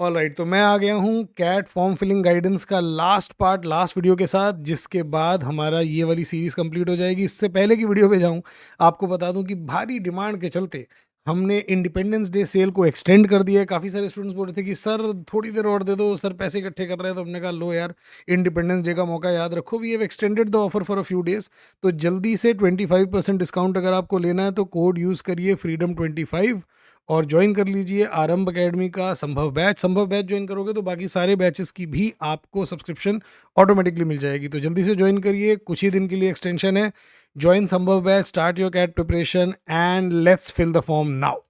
Alright, तो मैं आ गया हूँ कैट फॉर्म फिलिंग गाइडेंस का लास्ट पार्ट लास्ट वीडियो के साथ, जिसके बाद हमारा ये वाली सीरीज़ कंप्लीट हो जाएगी। इससे पहले की वीडियो पे जाऊँ, आपको बता दूँ कि भारी डिमांड के चलते हमने इंडिपेंडेंस डे सेल को एक्सटेंड कर दिया है। काफ़ी सारे स्टूडेंट्स बोल रहे थे कि सर थोड़ी देर और दे दो, सर पैसे इकट्ठे कर रहे हैं। तो हमने कहा लो यार, इंडिपेंडेंस डे का मौका याद रखो, we have extended the offer for a few days. तो जल्दी से 25% डिस्काउंट अगर आपको लेना है तो कोड यूज़ करिए freedom25 और ज्वाइन कर लीजिए आरंभ एकेडमी का संभव बैच ज्वाइन करोगे तो बाकी सारे बैचेस की भी आपको सब्सक्रिप्शन ऑटोमेटिकली मिल जाएगी। तो जल्दी से ज्वाइन करिए, कुछ ही दिन के लिए एक्सटेंशन है। Join Sambhav batch, start your CAT preparation and let's fill the form now.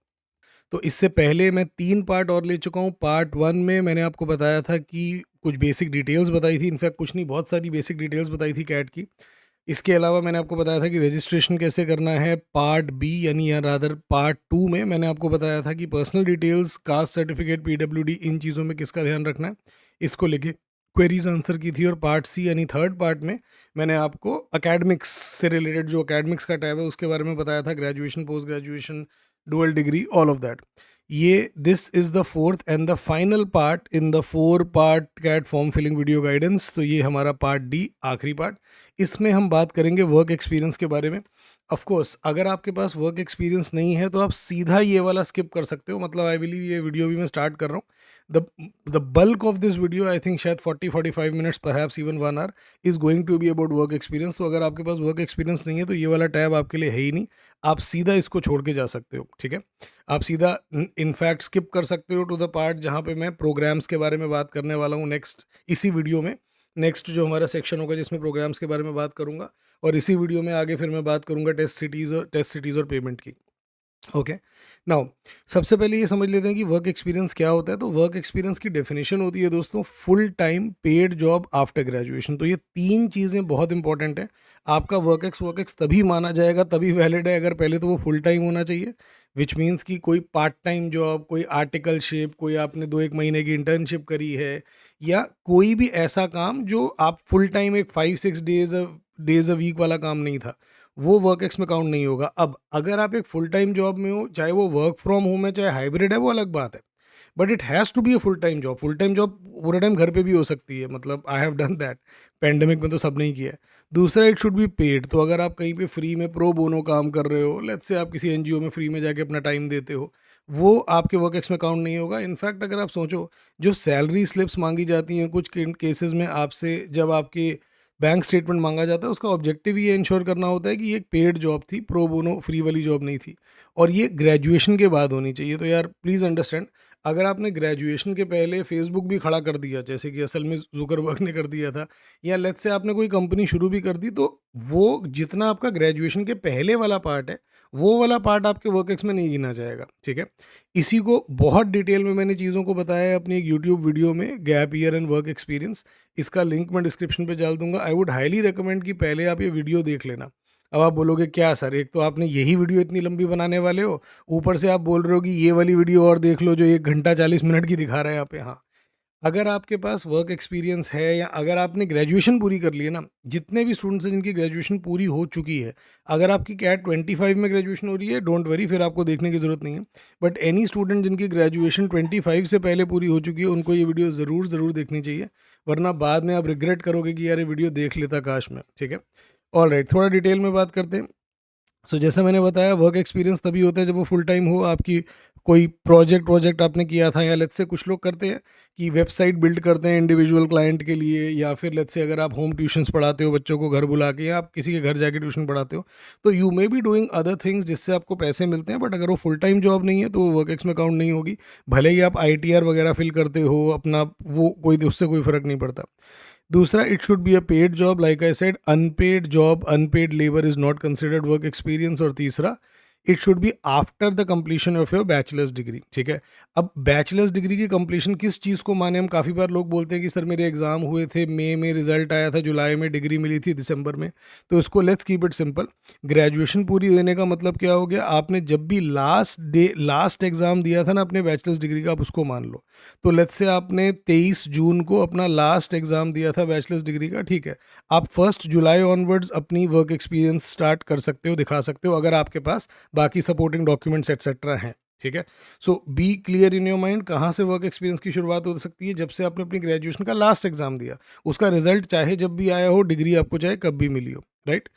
तो इससे पहले मैं 3 पार्ट और ले चुका हूँ। पार्ट 1 में मैंने आपको बताया था कि कुछ बेसिक डिटेल्स बताई थी, इनफैक्ट कुछ नहीं, बहुत सारी बेसिक डिटेल्स बताई थी कैट की। इसके अलावा मैंने आपको बताया था कि रजिस्ट्रेशन कैसे करना है। पार्ट बी यानी या रादर पार्ट 2 में मैंने आपको बताया था कि पर्सनल डिटेल्स, कास्ट सर्टिफिकेट, पीडब्ल्यूडी, इन चीज़ों में किसका ध्यान रखना है, इसको लेके क्वेरीज आंसर की थी। और पार्ट सी यानी थर्ड पार्ट में मैंने आपको अकेडमिक्स से रिलेटेड, जो अकेडमिक्स का टैब है उसके बारे में बताया था, graduation, post graduation, dual degree, all of that. ये this is the fourth and the final part in the 4 part CAT form filling video guidance. तो ये हमारा पार्ट डी, आखिरी पार्ट। इसमें हम बात करेंगे वर्क एक्सपीरियंस के बारे में। ऑफ कोर्स अगर आपके पास वर्क एक्सपीरियंस नहीं है तो आप सीधा ये वाला स्किप कर सकते हो। मतलब आई बिलीव ये वीडियो भी मैं स्टार्ट कर रहा हूँ, the the bulk of this video, I think शायद 40-45 minutes, perhaps even 1 hour, is going to be about work experience. तो अगर आपके पास वर्क एक्सपीरियंस नहीं है तो ये वाला टैब आपके लिए है ही नहीं, आप सीधा इसको छोड़ के जा सकते हो। ठीक है, आप सीधा इनफैक्ट स्किप कर सकते हो टू द पार्ट जहाँ पे मैं प्रोग्राम्स के बारे में बात करने वाला हूँ नेक्स्ट, इसी वीडियो में। नेक्स्ट जो हमारा सेक्शन होगा जिसमें प्रोग्राम्स के बारे में बात करूंगा, और इसी वीडियो में आगे फिर मैं बात करूंगा टेस्ट सिटीज़ और पेमेंट की। ओके, नाउ सबसे पहले ये समझ लेते हैं कि वर्क एक्सपीरियंस क्या होता है। तो वर्क एक्सपीरियंस की डेफिनेशन होती है दोस्तों, full time paid job after graduation. तो ये 3 चीज़ें बहुत इंपॉर्टेंट है। आपका वर्क एक्स तभी माना जाएगा, तभी वैलिड है, अगर पहले तो वो फुल टाइम होना चाहिए, विच मीन्स कि कोई पार्ट टाइम जॉब, कोई आर्टिकलशिप, कोई आपने 2-1 महीने की इंटर्नशिप करी है, या कोई भी ऐसा काम जो आप फुल टाइम एक 5-6 डेज अ वीक वाला काम नहीं था, वो वर्क एक्स में काउंट नहीं होगा। अब अगर आप एक फुल टाइम जॉब में हो, चाहे वो वर्क फ्रॉम होम है चाहे हाइब्रिड है, वो अलग बात है, but it has to be a full time job. Full time job पूरे टाइम घर पे भी हो सकती है, मतलब I have done that, pandemic में तो सब नहीं किया है। दूसरा, इट शुड बी पेड। तो अगर आप कहीं पे फ्री में प्रो बोनो काम कर रहे हो, लेट्स से आप किसी एनजीओ में फ्री में जाके अपना टाइम देते हो, वो आपके वर्क एक्स में काउंट नहीं होगा। इनफैक्ट अगर आप सोचो, जो सैलरी स्लिप्स मांगी जाती हैं कुछ केसेस में आपसे, जब आपके बैंक स्टेटमेंट मांगा जाता है, उसका ऑब्जेक्टिव ये इंश्योर करना होता है कि ये एक पेड जॉब थी, प्रो बोनो फ्री वाली जॉब नहीं थी, और ये ग्रेजुएशन के बाद होनी चाहिए। तो यार प्लीज़ अंडरस्टैंड, अगर आपने ग्रेजुएशन के पहले फेसबुक भी खड़ा कर दिया, जैसे कि असल में जुकरबर्ग ने कर दिया था, या लेट्स से आपने कोई कंपनी शुरू भी कर दी, तो वो जितना आपका ग्रेजुएशन के पहले वाला पार्ट है, वो वाला पार्ट आपके वर्क एक्स में नहीं गिना जाएगा। ठीक है, इसी को बहुत डिटेल में मैंने चीज़ों को बताया है अपनी एक यूट्यूब वीडियो में, gap year and work experience. इसका लिंक मैं डिस्क्रिप्शन पे डाल दूंगा। आई वुड हाईली रिकमेंड कि पहले आप ये वीडियो देख लेना। अब आप बोलोगे क्या सर, एक तो आपने यही वीडियो इतनी लंबी बनाने वाले हो, ऊपर से आप बोल रहे हो कि ये वाली वीडियो और देख लो जो 1 घंटा 40 मिनट की दिखा रहा है यहाँ पे। हाँ, अगर आपके पास वर्क एक्सपीरियंस है, या अगर आपने ग्रेजुएशन पूरी कर ली है ना, जितने भी स्टूडेंट्स हैं जिनकी ग्रेजुएशन पूरी हो चुकी है, अगर आपकी कैट 25 में ग्रेजुएशन हो रही है, डोंट वरी, फिर आपको देखने की ज़रूरत नहीं है। बट एनी स्टूडेंट जिनकी ग्रेजुएशन 25 से पहले पूरी हो चुकी है, उनको ये वीडियो ज़रूर देखनी चाहिए, वरना बाद में आप रिग्रेट करोगे कि यार ये वीडियो देख लेता काश में। ठीक है, ऑल राइट, थोड़ा डिटेल में बात करते हैं। जैसे मैंने बताया, वर्क एक्सपीरियंस तभी होता है जब वो फुल टाइम हो। आपकी कोई प्रोजेक्ट आपने किया था, या लेट्स से कुछ लोग करते हैं कि वेबसाइट बिल्ड करते हैं इंडिविजुअल क्लाइंट के लिए, या फिर लेट्स से अगर आप होम ट्यूशन्स पढ़ाते हो बच्चों को घर बुला के, या आप किसी के घर जाके ट्यूशन पढ़ाते हो, तो you may be doing other things जिससे आपको पैसे मिलते हैं, बट अगर वो फुल टाइम जॉब नहीं है तो वो वर्क एक्स में काउंट नहीं होगी। भले ही आप ITR वगैरह फिल करते हो अपना, वो कोई, उससे कोई फ़र्क नहीं पड़ता। दूसरा, it should be a paid job, like I said, unpaid job, unpaid labour is not considered work experience. और तीसरा, it should be after the completion of your bachelor's degree. ठीक है, अब बैचलर्स डिग्री की कंप्लीशन किस चीज़ को माने? हम काफ़ी बार लोग बोलते हैं कि सर मेरे एग्जाम हुए थे मई में, रिजल्ट आया था जुलाई में, डिग्री मिली थी दिसंबर में। तो इसको let's keep it simple. Graduation पूरी देने का मतलब क्या हो गया? आपने जब भी लास्ट एग्जाम दिया था ना अपने बैचलर्स डिग्री का, आप उसको मान लो। तो लेट्स से आपने 23 जून को अपना लास्ट एग्जाम दिया था बैचलर्स डिग्री का। ठीक है, आप 1 जुलाई ऑनवर्ड्स अपनी वर्क एक्सपीरियंस स्टार्ट कर सकते हो, दिखा सकते हो, अगर आपके पास बाकी सपोर्टिंग डॉक्यूमेंट्स एट्सेट्रा हैं। ठीक है। So be clear in your mind, कहाँ से वर्क एक्सपीरियंस की शुरुआत हो सकती है? जब से आपने अपनी ग्रेजुएशन का लास्ट एग्जाम दिया, उसका रिजल्ट चाहे जब भी आया हो, डिग्री आपको चाहे कब भी मिली हो, राइट?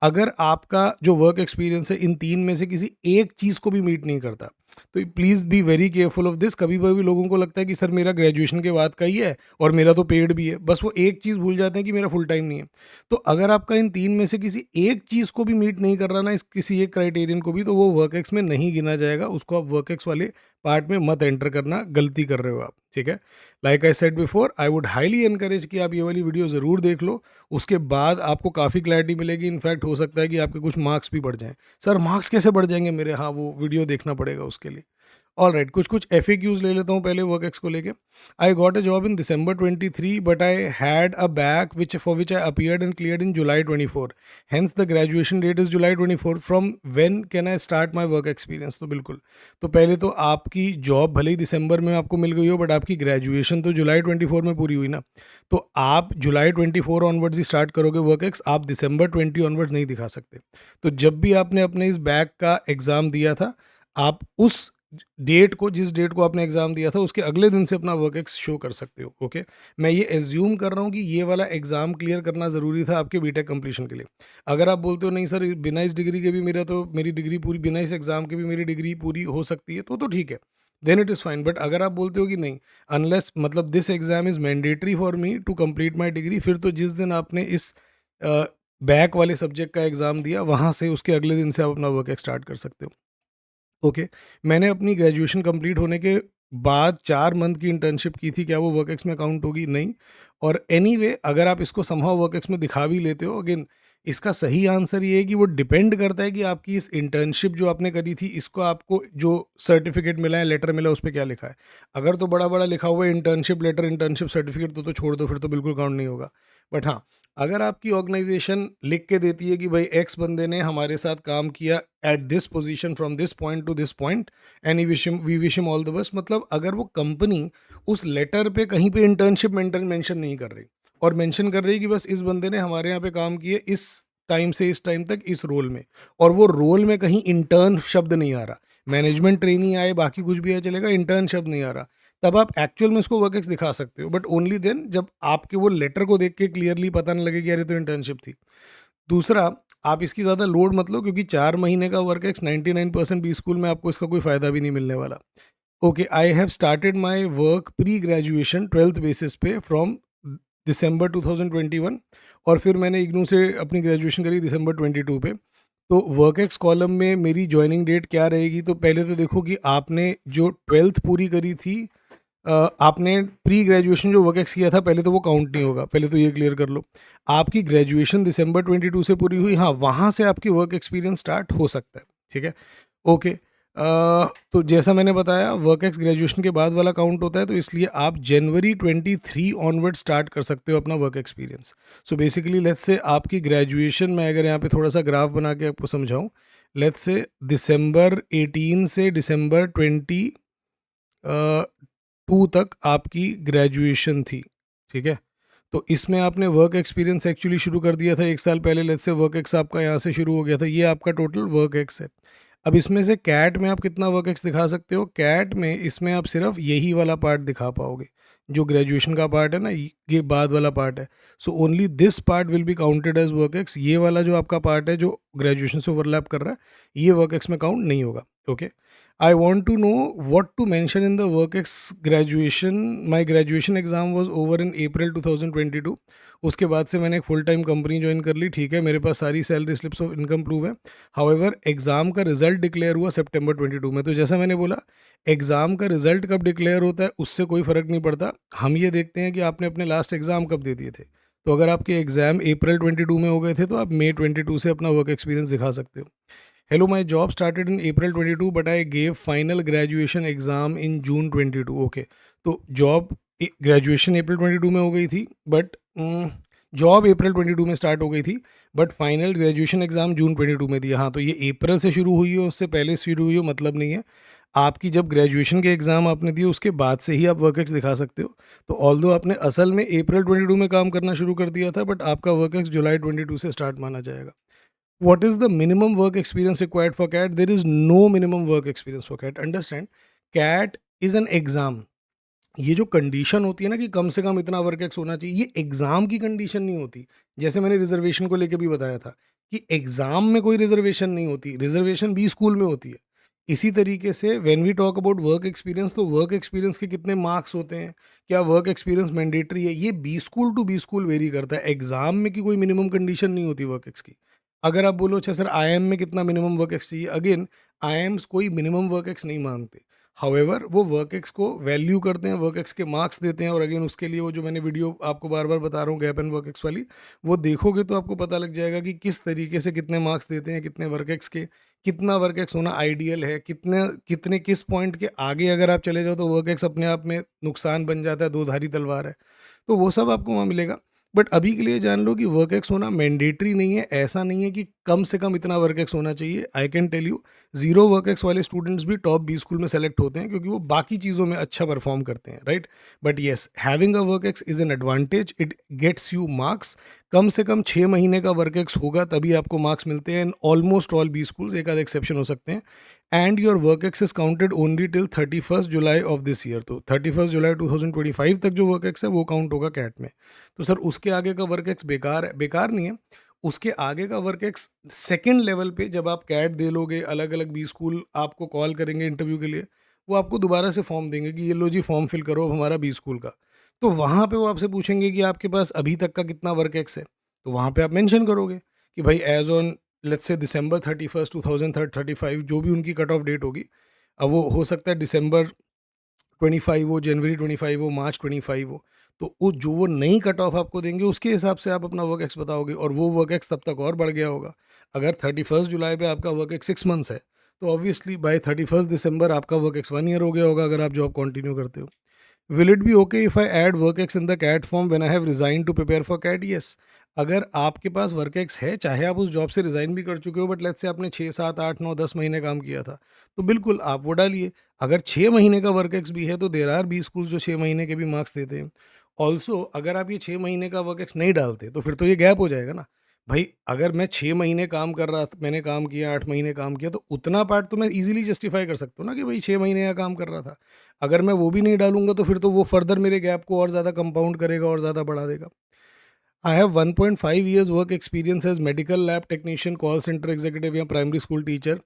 अगर आपका जो वर्क एक्सपीरियंस है इन 3 में से किसी एक चीज़ को भी मीट नहीं करता, तो please be very careful of this. कभी-कभी लोगों को लगता है कि सर मेरा ग्रेजुएशन के बाद का ही है और मेरा तो पेड भी है। बस वो एक चीज़ भूल जाते हैं कि मेरा फुल टाइम नहीं है। तो अगर आपका इन 3 में से किसी एक चीज़ को भी मीट नहीं कर रहा ना, इस किसी एक क्राइटेरियन को भी, तो वो वर्क एक्स में नहीं गिना जाएगा। उसको आप वर्क एक्स वाले पार्ट में मत एंटर करना, गलती कर रहे हो आप, ठीक है? Like I said before, I would highly encourage कि आप ये वाली वीडियो ज़रूर देख लो। उसके बाद आपको काफ़ी क्लैरिटी मिलेगी। इनफैक्ट हो सकता है कि आपके कुछ मार्क्स भी बढ़ जाएँ। सर मार्क्स कैसे बढ़ जाएँगे मेरे? हाँ, वो वीडियो देखना पड़ेगा उसके लिए। ऑलराइट, कुछ एफएक्यूज ले लेता हूँ पहले वर्क एक्स को लेके। I got a job in December 23 but I had a back which for which I appeared and cleared in July 24। Hence the graduation date is July 24। From when can I start my work experience? तो बिल्कुल, तो पहले तो आपकी job भले ही दिसंबर में आपको मिल गई हो, बट आपकी ग्रेजुएशन तो जुलाई 24 में पूरी हुई ना। तो आप जुलाई 24 ऑनवर्ड्स ही स्टार्ट करोगे वर्क एक्स, आप दिसंबर 20 ऑनवर्ड्स नहीं दिखा सकते। तो जब भी आपने अपने इस बैक का एग्ज़ाम दिया था, आप उस डेट को, जिस डेट को आपने एग्ज़ाम दिया था, उसके अगले दिन से अपना वर्क एक्स शो कर सकते हो, ओके? मैं ये एज्यूम कर रहा हूँ कि ये वाला एग्ज़ाम क्लियर करना ज़रूरी था आपके बीटेक कंप्लीशन के लिए। अगर आप बोलते हो नहीं सर बिना इस डिग्री के भी मेरा तो मेरी डिग्री पूरी, बिना इस एग्ज़ाम के भी मेरी डिग्री पूरी हो सकती है, तो ठीक है, then it is fine. But अगर आप बोलते हो कि नहीं, अनलेस मतलब this exam is mandatory for me to complete my degree, फिर तो जिस दिन आपने इस बैक वाले सब्जेक्ट का एग्ज़ाम दिया, वहाँ से उसके अगले दिन से आप अपना वर्क एक्स स्टार्ट कर सकते हो। ओके, मैंने अपनी ग्रेजुएशन कंप्लीट होने के बाद 4 मंथ की इंटर्नशिप की थी, क्या वो वर्क एक्स में काउंट होगी? नहीं। और एनीवे अगर आप इसको समहाउ वर्क एक्स में दिखा भी लेते हो, अगेन इसका सही आंसर ये है कि वो डिपेंड करता है कि आपकी इस इंटर्नशिप जो आपने करी थी, इसको आपको जो सर्टिफिकेट मिला है, लेटर मिला है, उस पे क्या लिखा है। अगर तो बड़ा-बड़ा लिखा हुआ है इंटर्नशिप लेटर, इंटर्नशिप सर्टिफिकेट, तो छोड़ दो, फिर तो बिल्कुल काउंट नहीं होगा। बट हाँ, अगर आपकी ऑर्गेनाइजेशन लिख के देती है कि भाई एक्स बंदे ने हमारे साथ काम किया at this position from this point to this point and we wish him all the best, मतलब अगर वो कंपनी उस लेटर पे कहीं पे इंटर्नशिप मेंशन नहीं कर रही और मेंशन कर रही है कि बस इस बंदे ने हमारे यहाँ पे काम किए इस टाइम से इस टाइम तक इस रोल में, और वो रोल में कहीं इंटर्न शब्द नहीं आ रहा, मैनेजमेंट ट्रेनी आए बाकी कुछ भी है चलेगा, इंटर्न शब्द नहीं आ रहा, तब आप एक्चुअल में उसको वर्क एक्स दिखा सकते हो। बट ओनली देन जब आपके वो लेटर को देख के क्लियरली पता नहीं लगे कि अरे तो इंटर्नशिप थी। दूसरा, आप इसकी ज़्यादा लोड मत लो, क्योंकि 4 महीने का वर्क एक्स 99% बी स्कूल में आपको इसका कोई फ़ायदा भी नहीं मिलने वाला। Okay, I have started my work pre graduation 12th basis पे फ्रॉम दिसंबर 2021, और फिर मैंने इग्नू से अपनी ग्रेजुएशन करी दिसंबर 22 पे। तो वर्क एक्स कॉलम में मेरी जॉइनिंग डेट क्या रहेगी? तो पहले तो देखो कि आपने जो 12th पूरी करी थी, आपने प्री ग्रेजुएशन जो वर्क एक्स किया था, पहले तो वो काउंट नहीं होगा, पहले तो ये क्लियर कर लो। आपकी ग्रेजुएशन दिसंबर 22 से पूरी हुई, हाँ, वहाँ से आपकी वर्क एक्सपीरियंस स्टार्ट हो सकता है, ठीक है? ओके, तो जैसा मैंने बताया वर्क एक्स ग्रेजुएशन के बाद वाला काउंट होता है, तो इसलिए आप जनवरी 23 ऑनवर्ड स्टार्ट कर सकते हो अपना work experience. So basically let's say आपकी ग्रेजुएशन में, अगर यहाँ पे थोड़ा सा ग्राफ बना के आपको समझाऊँ, लेट्स से दिसंबर 18 से दिसंबर 22 तक आपकी ग्रेजुएशन थी, ठीक है? तो इसमें आपने वर्क एक्सपीरियंस एक्चुअली शुरू कर दिया था 1 साल पहले, लेट्स से वर्क एक्स आपका यहाँ से शुरू हो गया था, ये आपका टोटल वर्क एक्स है। अब इसमें से कैट में आप कितना वर्क एक्स दिखा सकते हो? कैट में इसमें आप सिर्फ यही वाला पार्ट दिखा पाओगे, जो ग्रेजुएशन का पार्ट है ना, ये बाद वाला पार्ट है। So only this part will be counted as work ex. ये वाला जो आपका पार्ट है जो ग्रेजुएशन से ओवरलैप कर रहा है, ये वर्क एक्स में काउंट नहीं होगा, okay? I want to know what to mention in the work ex graduation. My graduation exam was over in April 2022। उसके बाद से मैंने एक फुल टाइम कंपनी ज्वाइन कर ली, ठीक है, मेरे पास सारी salary slips of income prove है। हाउएवर एग्ज़ाम का रिजल्ट डिक्लेयर हुआ सितंबर 22 में। तो जैसा मैंने बोला, एग्ज़ाम का रिजल्ट कब डिक्लेयर होता है उससे कोई फ़र्क नहीं पड़ता, हम ये देखते हैं कि आपने अपने लास्ट एग्ज़ाम कब दे दिए थे। तो अगर आपके एग्ज़ाम अप्रैल 22 में हो गए थे, तो आप मई 22 से अपना वर्क एक्सपीरियंस दिखा सकते हो। Hello, my job started in April 22 but I gave final graduation exam in June 22। Okay, तो जॉब ग्रेजुएशन अप्रैल 22 में हो गई थी, बट जॉब अप्रैल 22 में स्टार्ट हो गई थी, बट फाइनल ग्रेजुएशन एग्जाम जून 22 में दिया। हाँ, तो ये अप्रैल से शुरू हुई हो उससे पहले शुरू हुई हो मतलब नहीं है। आपकी जब ग्रेजुएशन के एग्ज़ाम आपने दिए उसके बाद से ही आप वर्क एक्स दिखा सकते हो। तो ऑल्दो आपने असल में अप्रैल 22 में काम करना शुरू कर दिया था, बट आपका वर्क एक्स जुलाई 22 से स्टार्ट माना जाएगा। What is the minimum work experience required for CAT? There is no minimum work experience for CAT. Understand? CAT is an exam. ये जो कंडीशन होती है ना कि कम से कम इतना वर्क एक्स होना चाहिए, ये एग्जाम की कंडीशन नहीं होती। जैसे मैंने रिजर्वेशन को लेके भी बताया था कि एग्जाम में कोई रिजर्वेशन नहीं होती, रिजर्वेशन बी स्कूल में होती है। इसी तरीके से when we talk about work experience, तो वर्क एक्सपीरियंस के कितने मार्क्स होते हैं, क्या वर्क एक्सपीरियंस मैंडेटरी है, ये B school to B school vary करता है। एग्जाम में की कोई मिनिमम कंडीशन नहीं होती वर्क एक्स की। अगर आप बोलो अच्छा सर आई में कितना मिनिमम वर्क एक्स चाहिए, अगेन आई कोई मिनिमम वर्क एक्स नहीं मांगते। हाउएवर वो वर्क एक्स को वैल्यू करते हैं, वर्क एक्स के मार्क्स देते हैं, और अगेन उसके लिए वो जो मैंने वीडियो आपको बार बार बता रहा हूँ गैप एंड वर्क एक्स वाली, वो देखोगे तो आपको पता लग जाएगा कि किस तरीके से कितने मार्क्स देते हैं, कितने वर्क एक्स के, कितना वर्क एक्स होना आइडियल है, कितने कितने किस पॉइंट के आगे अगर आप चले जाओ तो वर्क एक्स अपने आप में नुकसान बन जाता है, दो धारी तलवार है। तो वो सब आपको वहाँ मिलेगा। बट अभी के लिए जान लो कि वर्क एक्स होना मैंडेटरी नहीं है। ऐसा नहीं है कि कम से कम इतना वर्क एक्स होना चाहिए। I can tell you, zero work ex वाले स्टूडेंट्स भी टॉप बी स्कूल में सेलेक्ट होते हैं क्योंकि वो बाकी चीज़ों में अच्छा परफॉर्म करते हैं, right. But yes, having a work ex is an advantage, it gets you marks. कम से कम 6 महीने का वर्क एक्स होगा तभी आपको मार्क्स मिलते हैं in almost all B schools, एक आध एक्सेप्शन हो सकते हैं। And your work ex is counted only till 31 July of this year. तो 31 जुलाई 2025 तक जो वर्क एक्स है वो काउंट होगा कैट में। तो सर उसके आगे का वर्क एक्स बेकार है, बेकार नहीं है। उसके आगे का वर्क एक्स सेकेंड लेवल पे जब आप कैट दे लोगे, अलग अलग बी स्कूल आपको कॉल करेंगे इंटरव्यू के लिए, वो आपको दोबारा से फॉर्म देंगे कि ये लो जी फॉर्म फिल करो अब हमारा बी स्कूल का। तो वहाँ पे वो आपसे पूछेंगे कि आपके पास अभी तक का कितना वर्क एक्स है। तो वहाँ पे आप मेंशन करोगे कि भाई as on let's say December 31, 2035, जो भी उनकी कट ऑफ डेट होगी। अब वो हो सकता है December 25 हो, January 25 हो, March 25 हो। तो वो नई कट ऑफ आपको देंगे, उसके हिसाब से आप अपना वर्क एक्स बताओगे, और वो वर्क एक्स तब तक और बढ़ गया होगा। अगर 31 जुलाई पे आपका वर्क एक्स 6 मंथ्स है, तो ऑब्वियसली बाय 31 दिसंबर आपका वर्क एक्स 1 ईयर हो गया होगा अगर आप जॉब कंटिन्यू करते हो। Will it be okay if I add work ex in the CAT form when I have resign to prepare for CAT? Yes. अगर आपके पास वर्क एक्स है, चाहे आप उस जॉब से रिजाइन भी कर चुके हो, बट लेट्स से आपने 6 7 8 9 10 महीने काम किया था, तो बिल्कुल आप वो डालिए। अगर 6 महीने का वर्क एक्स भी है तो देर आर बी स्कूल्स जो 6 महीने के भी मार्क्स देते हैं। ऑल्सो अगर आप ये 6 महीने का वर्क एक्स नहीं डालते तो फिर तो ये गैप हो जाएगा ना। भाई अगर मैं 6 महीने काम कर रहा था, मैंने काम किया, 8 महीने काम किया, तो उतना पार्ट तो मैं इजीली जस्टिफाई कर सकता हूँ ना कि भाई 6 महीने का काम कर रहा था। अगर मैं वो भी नहीं डालूंगा तो फिर तो वो फर्दर मेरे गैप को और ज़्यादा कंपाउंड करेगा और ज़्यादा बढ़ा देगा। I have 1.5 years work experience as medical lab technician, call center executive या primary school teacher.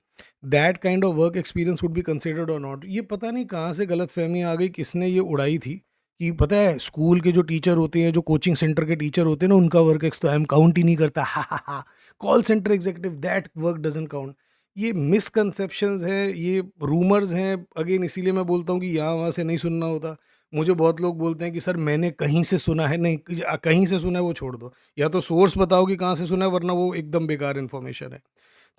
That kind of work experience would be considered or not. ये पता नहीं कहाँ से गलत फहमी आ गई, किसने ये उड़ाई थी कि पता है स्कूल के जो टीचर होते हैं, जो कोचिंग सेंटर के टीचर होते हैं ना, उनका वर्क एक्स तो हम काउंट ही नहीं करता। हा, call center executive that work doesn't count. ये मिसकंसेप्शंस हैं, ये रूमर्स हैं। अगेन इसीलिए मैं बोलता हूँ कि यहाँ वहाँ से नहीं सुनना होता। मुझे बहुत लोग बोलते हैं कि सर मैंने कहीं से सुना है, नहीं कहीं से सुना है वो छोड़ दो, या तो सोर्स बताओ कि कहाँ से सुना है, वरना वो एकदम बेकार इन्फॉर्मेशन है।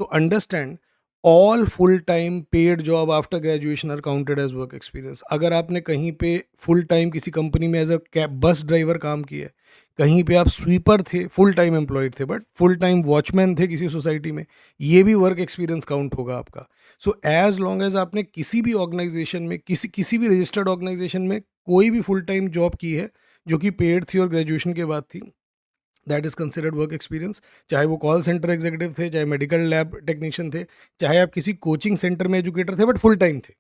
तो understand, all full time paid job after graduation are counted as work experience. अगर आपने कहीं पे फुल टाइम किसी कंपनी में as a cab bus driver काम किया है, कहीं पे आप स्वीपर थे, फुल टाइम एम्प्लॉयड थे, बट फुल टाइम वॉचमैन थे किसी सोसाइटी में, ये भी वर्क एक्सपीरियंस काउंट होगा आपका। सो एज लॉन्ग एज आपने किसी भी ऑर्गेनाइजेशन में, किसी भी रजिस्टर्ड ऑर्गेनाइजेशन में कोई भी फुल टाइम जॉब की है जो कि पेड थी और ग्रेजुएशन के बाद थी, that is considered work experience. चाहे वो कॉल सेंटर एग्जीक्यूटिव थे, चाहे मेडिकल लैब टेक्नीशियन थे, चाहे आप किसी कोचिंग सेंटर में एजुकेटर थे, बट फुल टाइम थे।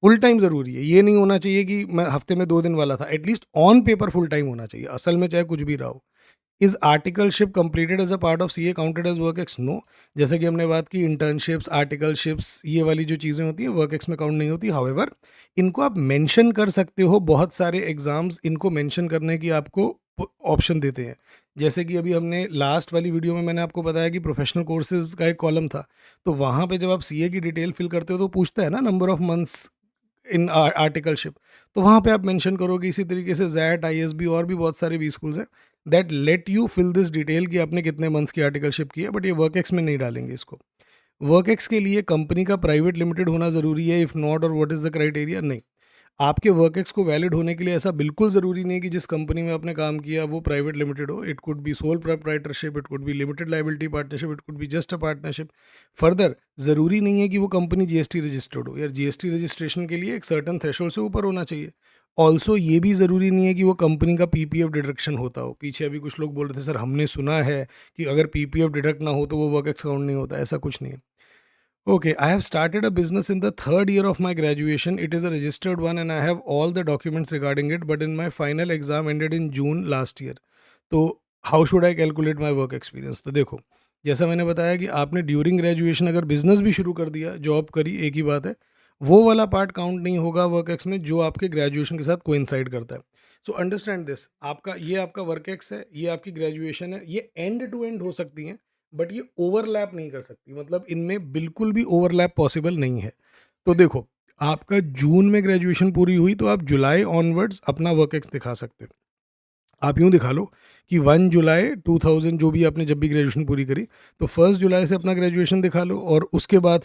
फुल टाइम ज़रूरी है, ये नहीं होना चाहिए कि मैं हफ्ते में 2 दिन वाला था। At least on paper full time होना चाहिए, असल में चाहे कुछ भी रहा हो। Is articleship completed as a part of CA counted as work ex? No. जैसे कि हमने बात की इंटर्नशिप्स, आर्टिकलशिप्स, ये वाली जो चीज़ें होती हैं वर्क एक्स में काउंट नहीं होती। हाउएवर इनको आप मेंशन कर सकते हो, बहुत सारे एग्जाम्स इनको मेंशन करने की आपको ऑप्शन देते हैं। जैसे कि अभी हमने लास्ट वाली वीडियो में मैंने आपको बताया कि प्रोफेशनल कोर्सेज का एक कॉलम था, तो वहाँ पे जब आप सीए की डिटेल फिल करते हो तो पूछता है ना number of months in articleship. तो वहाँ पे आप मेंशन करोगे। इसी तरीके से जैट, आईएसबी और भी बहुत सारे बी स्कूल्स हैं that let you fill this detail कि आपने कितने मंथ्स की आर्टिकलशिप की है, बट ये वर्क एक्स में नहीं डालेंगे इसको। वर्क एक्स के लिए कंपनी का प्राइवेट लिमिटेड होना ज़रूरी है? इफ़ नॉट, और व्हाट इज़ द क्राइटेरिया? नहीं, आपके वर्क एक्स को वैलिड होने के लिए ऐसा बिल्कुल ज़रूरी नहीं है कि जिस कंपनी में आपने काम किया वो प्राइवेट लिमिटेड हो। It could be sole proprietorship, it could be limited liability partnership, it could be just a partnership. Further ज़रूरी नहीं है कि वो कंपनी जीएसटी रजिस्टर्ड हो। यार जीएसटी रजिस्ट्रेशन के लिए एक सर्टन थ्रेशोल्ड से ऊपर होना चाहिए। ऑल्सो ये भी ज़रूरी नहीं है कि वो कंपनी का पीपीएफ डिडक्शन होता हो। पीछे अभी कुछ लोग बोल रहे थे सर हमने सुना है कि अगर पीपीएफ डिडक्ट ना हो तो वो वर्क एक्स काउंट नहीं होता, ऐसा कुछ नहीं है। Okay, I have started a business in the third year of my graduation. It is a registered one and I have all the documents regarding it, but in my final exam ended in June last year. तो how should I calculate my work experience? तो देखो, जैसा मैंने बताया कि आपने during graduation अगर business भी शुरू कर दिया, जॉब करी, एक ही बात है, वो वाला पार्ट काउंट नहीं होगा वर्क एक्स में जो आपके ग्रेजुएशन के साथ कोइंसाइड करता है। सो अंडरस्टैंड दिस, आपका वर्क एक्स है, ये आपकी ग्रेजुएशन है, ये एंड टू एंड हो सकती हैं, बट ये ओवरलैप नहीं कर सकती, मतलब इनमें बिल्कुल भी ओवरलैप पॉसिबल नहीं है। तो देखो, आपका जून में ग्रेजुएशन पूरी हुई तो आप जुलाई ऑनवर्ड्स अपना वर्क एक्स दिखा सकते हो। आप यूँ दिखा लो कि 1 जुलाई 2000 जो भी आपने जब भी ग्रेजुएशन पूरी करी, तो 1 जुलाई से अपना ग्रेजुएशन दिखा लो और उसके बाद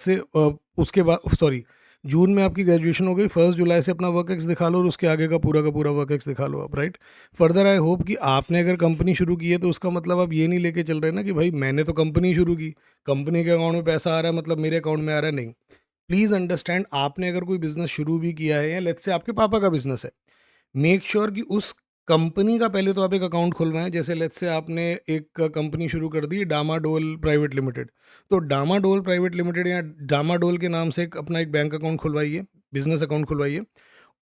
सॉरी, जून में आपकी ग्रेजुएशन हो गई, 1 जुलाई से अपना वर्क एक्स दिखा लो और उसके आगे का पूरा वर्क एक्स दिखा लो आप, राइट? फर्दर आई होप कि आपने अगर कंपनी शुरू की है तो उसका मतलब आप ये नहीं लेके चल रहे ना कि भाई मैंने तो कंपनी शुरू की, कंपनी के अकाउंट में पैसा आ रहा है मतलब मेरे अकाउंट में आ रहा है, नहीं। प्लीज़ अंडरस्टैंड, आपने अगर कोई बिज़नेस शुरू भी किया है या लेट्स से आपके पापा का बिज़नेस है, मेक श्योर कि उस कंपनी का पहले तो आप एक अकाउंट खुलवाएं। जैसे लेट्स से आपने एक कंपनी शुरू कर दी डामाडोल प्राइवेट लिमिटेड, तो डामाडोल प्राइवेट लिमिटेड या डामाडोल के नाम से अपना एक बैंक अकाउंट खुलवाइए, बिजनेस अकाउंट खुलवाइए,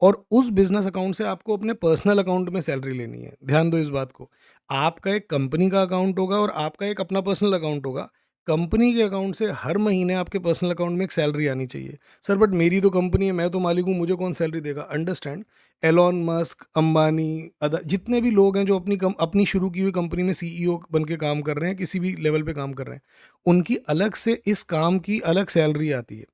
और उस बिजनेस अकाउंट से आपको अपने पर्सनल अकाउंट में सैलरी लेनी है। ध्यान दो इस बात को, आपका एक कंपनी का अकाउंट होगा और आपका एक अपना पर्सनल अकाउंट होगा। कंपनी के अकाउंट से हर महीने आपके पर्सनल अकाउंट में एक सैलरी आनी चाहिए। सर बट मेरी तो कंपनी है, मैं तो मालिक हूँ, मुझे कौन सैलरी देगा? अंडरस्टैंड, एलॉन मस्क, अंबानी, जितने भी लोग हैं जो अपनी शुरू की हुई कंपनी में सीईओ बन के काम कर रहे हैं, किसी भी लेवल पे काम कर रहे हैं, उनकी अलग से इस काम की अलग सैलरी आती है।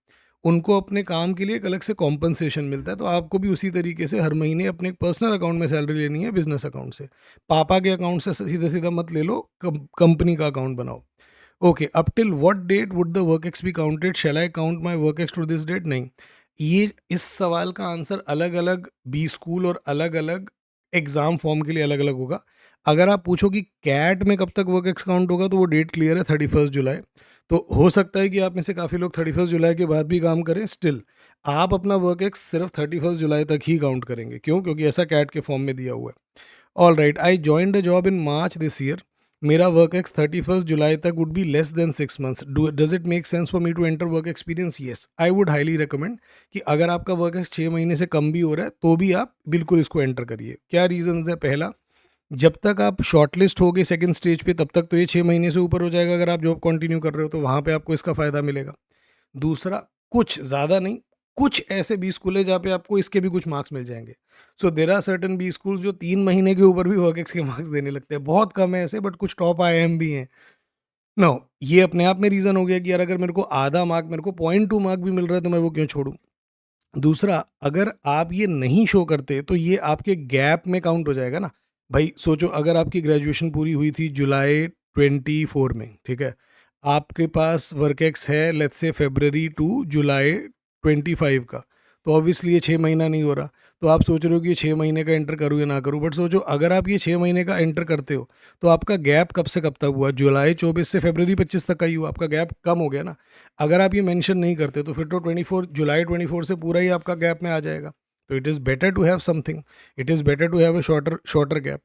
उनको अपने काम के लिए एक अलग से कॉम्पनसेशन मिलता है, तो आपको भी उसी तरीके से हर महीने अपने पर्सनल अकाउंट में सैलरी लेनी है, बिजनेस अकाउंट से। पापा के अकाउंट से सीधा सीधा मत ले लो, कंपनी का अकाउंट बनाओ। Okay, up till what date would the work ex be counted? Shall I count my work ex to this date? नहीं, ये इस सवाल का आंसर अलग अलग बी स्कूल और अलग अलग एग्जाम फॉर्म के लिए अलग अलग होगा। अगर आप पूछो कि कैट में कब तक वर्क एक्स काउंट होगा, तो वो डेट क्लियर है, 31 जुलाई। तो हो सकता है कि आप में से काफ़ी लोग 31 जुलाई के बाद भी काम करें, स्टिल आप अपना वर्क एक्स सिर्फ 31 जुलाई तक ही काउंट करेंगे। क्यों? क्योंकि ऐसा कैट के फॉर्म में दिया हुआ है। All right, I joined a job in March this year. मेरा वर्क एक्स 31 जुलाई तक would be less than 6 months. Does it make sense for me to enter work experience? Yes, I would highly recommend कि अगर आपका work ex 6 महीने से कम भी हो रहा है तो भी आप बिल्कुल इसको एंटर करिए। क्या रीजन है? पहला, जब तक आप शॉर्टलिस्ट हो गए सेकंड स्टेज पे, तब तक तो ये 6 महीने से ऊपर हो जाएगा। अगर आप जॉब कंटिन्यू कर रहे हो तो वहाँ पे आपको इसका फ़ायदा मिलेगा। दूसरा, कुछ ज़्यादा नहीं, कुछ ऐसे बी स्कूल है जहाँ पे आपको इसके भी कुछ मार्क्स मिल जाएंगे। So there are certain B school जो 3 महीने के ऊपर भी वर्क एक्स के मार्क्स देने लगते हैं। बहुत कम है ऐसे, बट कुछ टॉप आईआईएम भी हैं। नो, ये अपने आप में रीज़न हो गया कि यार अगर मेरे को आधा मार्क, मेरे को 0.2 मार्क भी मिल रहा है तो मैं वो क्यों छोड़ूं। दूसरा, अगर आप ये नहीं शो करते तो ये आपके गैप में काउंट हो जाएगा ना। भाई सोचो, अगर आपकी ग्रेजुएशन पूरी हुई थी जुलाई 24 में, ठीक है, आपके पास वर्क एक्स है लेट्स से फरवरी टू जुलाई 25 का, तो ऑब्वियसली ये 6 महीना नहीं हो रहा। तो आप सोच रहे हो कि ये 6 महीने का एंटर करूँ या ना करूँ, बट सोचो अगर आप ये 6 महीने का एंटर करते हो तो आपका गैप कब से कब तक हुआ? जुलाई 24 से फरवरी 25 तक का ही हुआ, आपका गैप कम हो गया ना। अगर आप ये मेंशन नहीं करते तो फिर तो 24 से पूरा ही आपका गैप में आ जाएगा। तो it is better to have something, it is better to have a shorter shorter gap.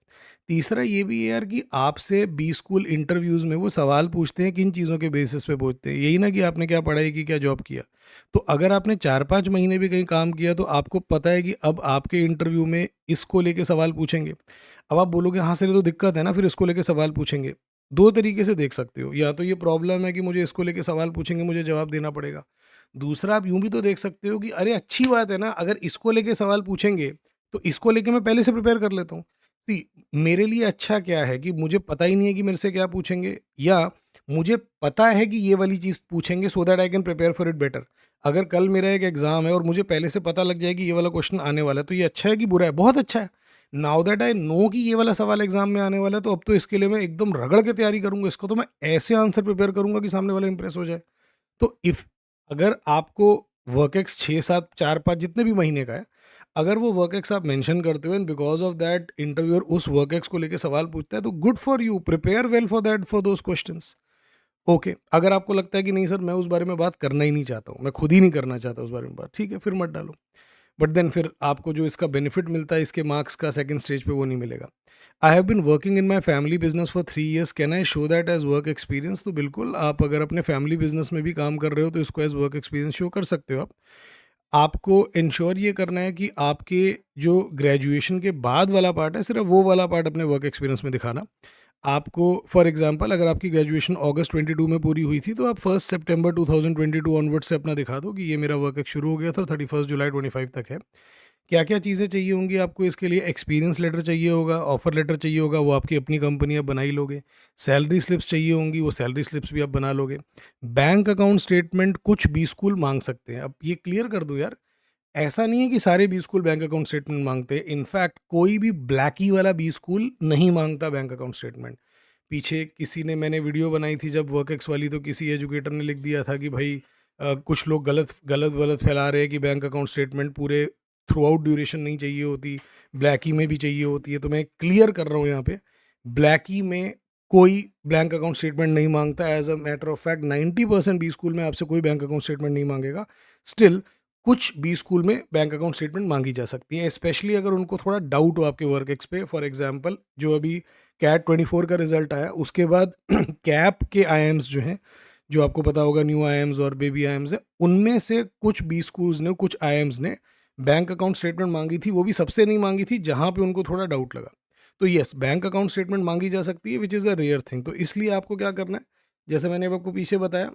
तीसरा ये भी है यार कि आपसे बी स्कूल इंटरव्यूज़ में वो सवाल पूछते हैं, किन चीज़ों के बेसिस पे पूछते हैं? यही ना कि आपने क्या पढ़ाई की, क्या जॉब किया। तो अगर आपने 4-5 महीने भी कहीं काम किया तो आपको पता है कि अब आपके इंटरव्यू में इसको लेके सवाल पूछेंगे। अब आप बोलोगे हाँ सर ये तो दिक्कत है ना, फिर इसको लेके सवाल पूछेंगे। 2 तरीके से देख सकते हो, या तो ये प्रॉब्लम है कि मुझे इसको लेके सवाल पूछेंगे, मुझे जवाब देना पड़ेगा। दूसरा, आप यूँ भी तो देख सकते हो कि अरे अच्छी बात है ना, अगर इसको लेके सवाल पूछेंगे, तो इसको लेके मैं पहले से प्रिपेयर कर लेता हूँ। सी, मेरे लिए अच्छा क्या है कि मुझे पता ही नहीं है कि मेरे से क्या पूछेंगे, या मुझे पता है कि ये वाली चीज़ पूछेंगे so that I can prepare for it better. अगर कल मेरा एक एग्ज़ाम है और मुझे पहले से पता लग जाए कि ये वाला क्वेश्चन आने वाला है, तो ये अच्छा है कि बुरा है? बहुत अच्छा है। नाउ दैट आई नो कि ये वाला सवाल एग्जाम में आने वाला है, तो अब तो इसके लिए मैं एकदम रगड़ के तैयारी करूंगा, इसको तो मैं ऐसे आंसर प्रिपेयर करूंगा कि सामने वाला इंप्रेस हो जाए। तो इफ अगर आपको वर्क एक्स 6, 7, 4, 5 जितने भी महीने का है, अगर वो वर्क एक्स आप मेंशन करते हो and because of that interviewer उस वर्क एक्स को लेके सवाल पूछता है, तो good for you, prepare well for that, for those questions. Okay, अगर आपको लगता है कि नहीं सर मैं उस बारे में बात करना ही नहीं चाहता हूँ, मैं खुद ही नहीं करना चाहता उस बारे में बात, ठीक है, फिर मत डालो। बट देन फिर आपको जो इसका बेनिफिट मिलता है इसके मार्क्स का सेकंड स्टेज पे वो नहीं मिलेगा। I have been working in my family business for 3 years, can I show that as work experience? तो बिल्कुल, आप अगर अपने फैमिली बिजनेस में भी काम कर रहे हो तो इसको एज वर्क एक्सपीरियंस शो कर सकते हो आप। आपको इंश्योर ये करना है कि आपके जो ग्रेजुएशन के बाद वाला पार्ट है सिर्फ वो वाला पार्ट अपने वर्क एक्सपीरियंस में दिखाना। आपको फॉर एग्जांपल अगर आपकी ग्रेजुएशन अगस्त 22 में पूरी हुई थी तो आप 1 सितंबर 2022 ऑनवर्ड से अपना दिखा दो कि ये मेरा वर्क शुरू हो गया था, 31 जुलाई 25 तक है। क्या क्या चीज़ें चाहिए होंगी आपको इसके लिए? एक्सपीरियंस लेटर चाहिए होगा, ऑफर लेटर चाहिए होगा, वो आपकी अपनी कंपनी आप बना ही लोगे। सैलरी स्लिप्स चाहिए होंगी, वो सैलरी स्लिप्स भी आप बना लोगे। बैंक अकाउंट स्टेटमेंट कुछ बी स्कूल मांग सकते हैं। अब ये क्लियर कर दो यार, ऐसा नहीं है कि सारे B school bank account statement मांगते हैं। इनफैक्ट कोई भी ब्लैकी वाला बी स्कूल नहीं मांगता बैंक अकाउंट स्टेटमेंट। पीछे किसी ने, मैंने वीडियो बनाई थी जब वर्कएक्स वाली, तो किसी एजुकेटर ने लिख दिया था कि भाई कुछ लोग गलत गलत गलत फैला रहे हैं कि बैंक अकाउंट स्टेटमेंट पूरे थ्रू आउट ड्यूरेशन नहीं चाहिए होती, ब्लैकी में भी चाहिए होती है। तो मैं क्लियर कर रहा हूँ यहाँ पे, ब्लैकी में कोई बैंक अकाउंट स्टेटमेंट नहीं मांगता। As a matter of fact 90% B school में आपसे कोई बैंक अकाउंट स्टेटमेंट नहीं मांगेगा। स्टिल कुछ बी स्कूल में बैंक अकाउंट स्टेटमेंट मांगी जा सकती है, स्पेशली अगर उनको थोड़ा डाउट हो आपके वर्क एक्स पे। फॉर एग्जांपल जो अभी कैट 24 का रिजल्ट आया उसके बाद कैप के आईएम्स जो हैं, जो आपको पता होगा न्यू आईएम्स और बेबी आईएम्स है, उनमें से कुछ बी स्कूल्स ने, कुछ आईएम्स ने बैंक अकाउंट स्टेटमेंट मांगी थी। वो भी सबसे नहीं मांगी थी जहाँ पे उनको थोड़ा डाउट लगा। तो यस, बैंक अकाउंट स्टेटमेंट मांगी जा सकती है, which is a rare thing. तो इसलिए आपको क्या करना है, जैसे मैंने अब आपको पीछे बताया,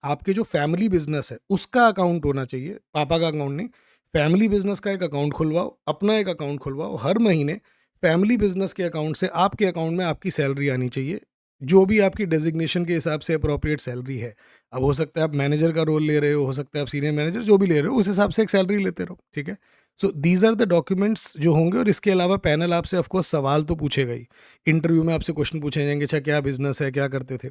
आपके जो फैमिली बिजनेस है उसका अकाउंट होना चाहिए, पापा का अकाउंट नहीं। फैमिली बिजनेस का एक अकाउंट खुलवाओ, अपना एक अकाउंट खुलवाओ। हर महीने फैमिली बिजनेस के अकाउंट से आपके अकाउंट में आपकी सैलरी आनी चाहिए, जो भी आपकी डेजिग्नेशन के हिसाब से अप्रोप्रिएट सैलरी है। अब हो सकता है आप मैनेजर का रोल ले रहे हो सकता है आप सीनियर मैनेजर, जो भी ले रहे हो उस हिसाब से एक सैलरी लेते रहो, ठीक है। So these are the documents जो होंगे। और इसके अलावा पैनल आपसे ऑफकोर्स सवाल तो पूछेगा ही, इंटरव्यू में आपसे क्वेश्चन पूछे जाएंगे, अच्छा क्या बिजनेस है, क्या करते थे।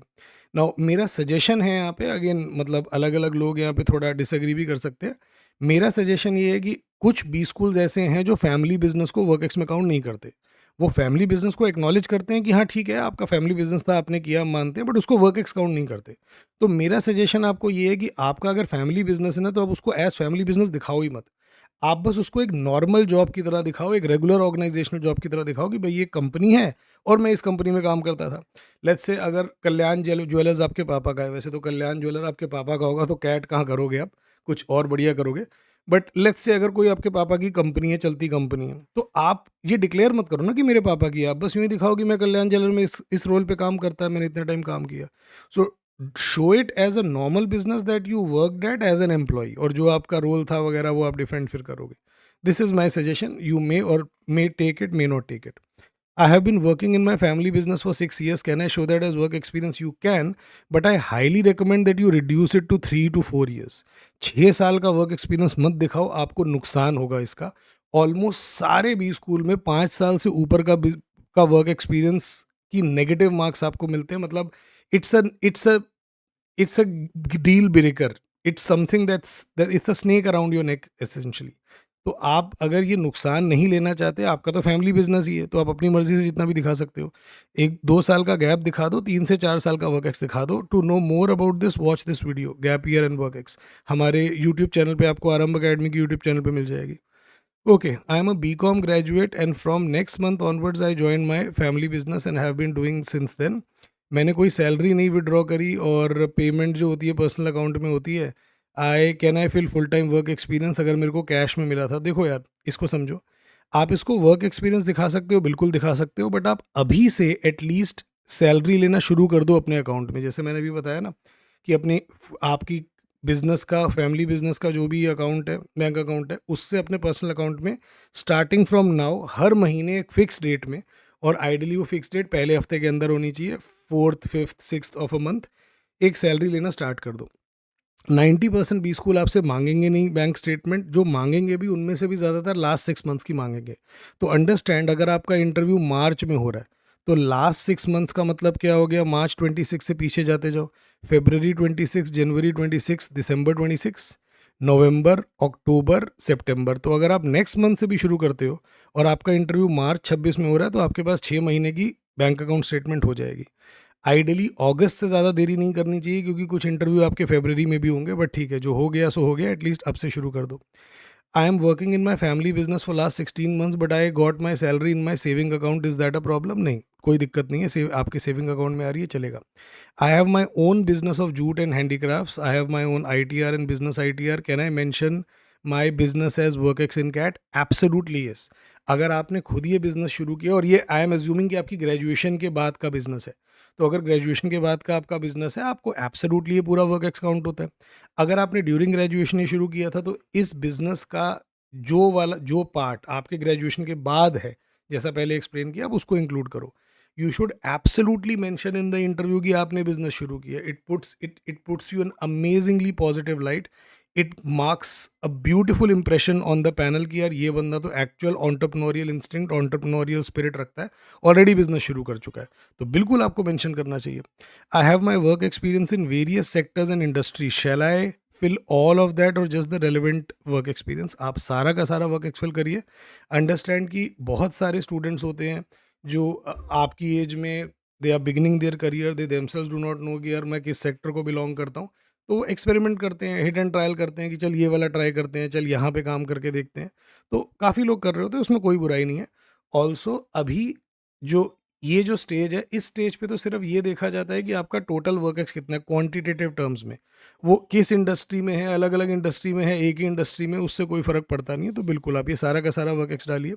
नाउ मेरा सजेशन है यहाँ पे, अगेन मतलब अलग अलग लोग यहाँ पे थोड़ा डिसएग्री भी कर सकते हैं। मेरा सजेशन ये है कि कुछ बी स्कूल्स ऐसे हैं जो फैमिली बिजनेस को वर्क एक्स में काउंट नहीं करते। वो फैमिली बिजनेस को एक्नॉलेज करते हैं कि हाँ ठीक है आपका फैमिली बिजनेस था, आपने किया, हम मानते हैं, बट उसको वर्क एक्स काउंट नहीं करते। तो मेरा सजेशन आपको ये है कि आपका अगर फैमिली बिजनेस है ना, तो आप उसको एज फैमिली बिजनेस दिखाओ ही मत। आप बस उसको एक नॉर्मल जॉब की तरह दिखाओ, एक रेगुलर ऑर्गेनाइजेशनल जॉब की तरह दिखाओ कि भाई ये कंपनी है और मैं इस कंपनी में काम करता था। लेट्स से अगर कल्याण ज्वेलर्स आपके पापा का है, वैसे तो कल्याण ज्वेलर आपके पापा का होगा तो कैट कहाँ करोगे आप, कुछ और बढ़िया करोगे। बट लेट्स से अगर कोई आपके पापा की कंपनी है, चलती कंपनी है, तो आप ये डिक्लेयर मत करो ना कि मेरे पापा की है। आप बस यूँ ही दिखाओ कि मैं कल्याण ज्वेलर में इस रोल पे काम करता है, मैंने इतने टाइम काम किया। So show it as a normal business that you work at as an employee, और जो आपका रोल था वगैरह वो आप डिफरेंट फिर करोगे। This is my suggestion, you may or may take it, may not take it. I have been working in my family business for 6 years. Can I show that as work experience? You can, but I highly recommend that you reduce it to 3 to 4 years. 6 साल का work experience मत दिखाओ, आपको नुकसान होगा इसका। Almost सारे B school में 5 साल से ऊपर का वर्क एक्सपीरियंस की नेगेटिव मार्क्स आपको मिलते हैं। मतलब it's a deal breaker, it's something that's it's a snake around your neck essentially. तो आप अगर ये नुकसान नहीं लेना चाहते, आपका तो फैमिली बिजनेस ही है, तो आप अपनी मर्जी से जितना भी दिखा सकते हो। 1-2 साल का गैप दिखा दो, 3 से 4 साल का वर्क एक्स दिखा दो। To know more about this watch this video gap year and work ex. हमारे यूट्यूब चैनल पे आपको आरंभ अकेडमी की यूट्यूब चैनल पे मिल जाएगी। Okay, I am a BCom graduate and from next month onwards I join my family business and have been doing since then. मैंने कोई सैलरी नहीं विड्रॉ करी और पेमेंट जो होती है पर्सनल अकाउंट में होती है। I feel full time work experience अगर मेरे को कैश में मिला था। देखो यार, इसको समझो, आप इसको वर्क एक्सपीरियंस दिखा सकते हो, बिल्कुल दिखा सकते हो, बट आप अभी से एटलीस्ट सैलरी लेना शुरू कर दो अपने अकाउंट में। जैसे मैंने अभी बताया ना कि अपनी आपकी बिजनेस का, फैमिली बिजनेस का जो भी अकाउंट है, बैंक अकाउंट है, उससे अपने पर्सनल अकाउंट में स्टार्टिंग फ्रॉम नाउ हर महीने एक फिक्स डेट में, और आइडियली वो फिक्स डेट पहले हफ्ते के अंदर होनी चाहिए, 4th 5th 6th of a month, एक सैलरी लेना स्टार्ट कर दो। 90% बी स्कूल आपसे मांगेंगे नहीं बैंक स्टेटमेंट, जो मांगेंगे भी उनमें से भी ज़्यादातर लास्ट 6 मंथ्स की मांगेंगे। तो अंडरस्टैंड, अगर आपका इंटरव्यू मार्च में हो रहा है तो लास्ट 6 मंथ्स का मतलब क्या हो गया? मार्च 26 से पीछे जाते जाओ, February 26, जनवरी 26, दिसंबर 26, नवंबर, अक्टूबर, सितंबर। तो अगर आप नेक्स्ट मंथ से भी शुरू करते हो और आपका इंटरव्यू मार्च 26 में हो रहा है, तो आपके पास 6 महीने की बैंक अकाउंट स्टेटमेंट हो जाएगी। आइडियली अगस्त से ज़्यादा देरी नहीं करनी चाहिए, क्योंकि कुछ इंटरव्यू आपके फरवरी में भी होंगे, बट ठीक है, जो हो गया सो हो गया, एटलीस्ट अब से शुरू कर दो। I am working in my family business for last 16 months but I got my salary in my saving account, is that a problem? नहीं, कोई दिक्कत नहीं है, आपके सेविंग अकाउंट में आ रही है, चलेगा। I have my own business of jute and handicrafts, I have my own ITR and business ITR, can I mention my business as work ex in CAT? Absolutely yes. अगर आपने खुद ये business शुरू किया, और ये आई एम एज्यूमिंग कि आपकी ग्रेजुएशन के बाद का बिजनेस है, तो अगर ग्रेजुएशन के बाद का आपका बिजनेस है, आपको एब्सोल्युटली ये पूरा वर्क एक्स काउंट होता है। अगर आपने ड्यूरिंग ग्रेजुएशन ये शुरू किया था, तो इस बिजनेस का जो पार्ट आपके ग्रेजुएशन के बाद है, जैसा पहले एक्सप्लेन किया, आप उसको इंक्लूड करो। You should absolutely mention in the interview कि आपने बिजनेस शुरू किया। It puts you an amazingly positive light. It marks a beautiful impression on the panel कि यार ये बंदा तो actual entrepreneurial instinct, entrepreneurial spirit रखता है, ऑलरेडी बिजनेस शुरू कर चुका है, तो बिल्कुल आपको मेंशन करना चाहिए। I have my work experience in various sectors and industry, shall I fill all of that or just the relevant work experience? आप सारा का सारा वर्क एक्सफिल करिए। अंडरस्टैंड कि बहुत सारे स्टूडेंट्स होते हैं जो आपकी एज में they are beginning their career, they themselves do not know कि यार मैं किस सेक्टर को बिलोंग करता हूँ, तो वो एक्सपेरिमेंट करते हैं, हिट एंड ट्रायल करते हैं कि चल ये वाला ट्राई करते हैं, चल यहाँ पे काम करके देखते हैं। तो काफ़ी लोग कर रहे होते हैं, उसमें कोई बुराई नहीं है। ऑल्सो अभी जो ये जो स्टेज है, इस स्टेज पे तो सिर्फ ये देखा जाता है कि आपका टोटल वर्क एक्स कितना है क्वांटिटेटिव टर्म्स में। वो किस इंडस्ट्री में है, अलग अलग इंडस्ट्री में है, एक ही इंडस्ट्री में, उससे कोई फर्क पड़ता नहीं है। तो बिल्कुल आप ये सारा का सारा वर्क एक्स डालिए।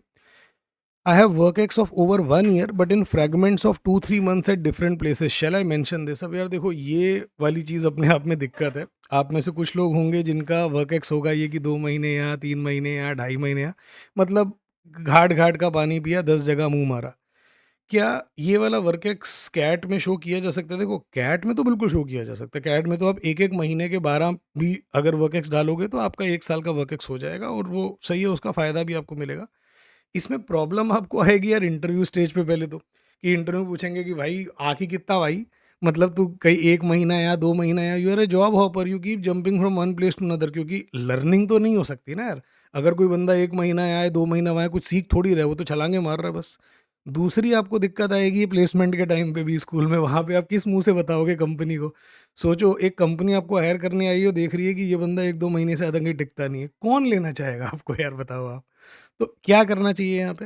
I have work ex of over 1 year, but in fragments of 2-3 months at different places. Shall I mention this? अब यार देखो, ये वाली चीज़ अपने आप में दिक्कत है। आप में से कुछ लोग होंगे जिनका वर्क एक्स होगा ये कि 2 महीने यहाँ, 3 महीने यहाँ, 2.5 महीने यहाँ, मतलब घाट घाट का पानी पिया, 10 जगह मुंह मारा। क्या ये वाला वर्क एक्स कैट में शो किया जा सकता है? देखो, कैट में तो बिल्कुल शो किया जा सकता है। कैट में तो आप एक एक महीने के 12 भी अगर वर्क एक्स डालोगे तो आपका 1 साल का वर्क एक्स हो जाएगा, और वो सही है, उसका फ़ायदा भी आपको मिलेगा। इसमें प्रॉब्लम आपको आएगी यार इंटरव्यू स्टेज पे पहले तो, कि इंटरव्यू पूछेंगे कि भाई आखिर कितना भाई, मतलब तू कहीं 1 महीना या 2 महीना या you are a job hopper, you keep jumping from one place to another, क्योंकि लर्निंग तो नहीं हो सकती ना यार। अगर कोई बंदा 1 महीना आया है, 2 महीना आया, कुछ सीख थोड़ी रहे, वो तो छलांगे मार रहा है बस। दूसरी आपको दिक्कत आएगी प्लेसमेंट के टाइम पे भी स्कूल में, वहाँ पे आप किस मुंह से बताओगे कंपनी को? सोचो, एक कंपनी आपको हायर करने आई हो, देख रही है कि ये बंदा 1-2 महीने से आतंकी टिकता नहीं है, कौन लेना चाहेगा आपको यार, बताओ आप। तो क्या करना चाहिए यहाँ पे?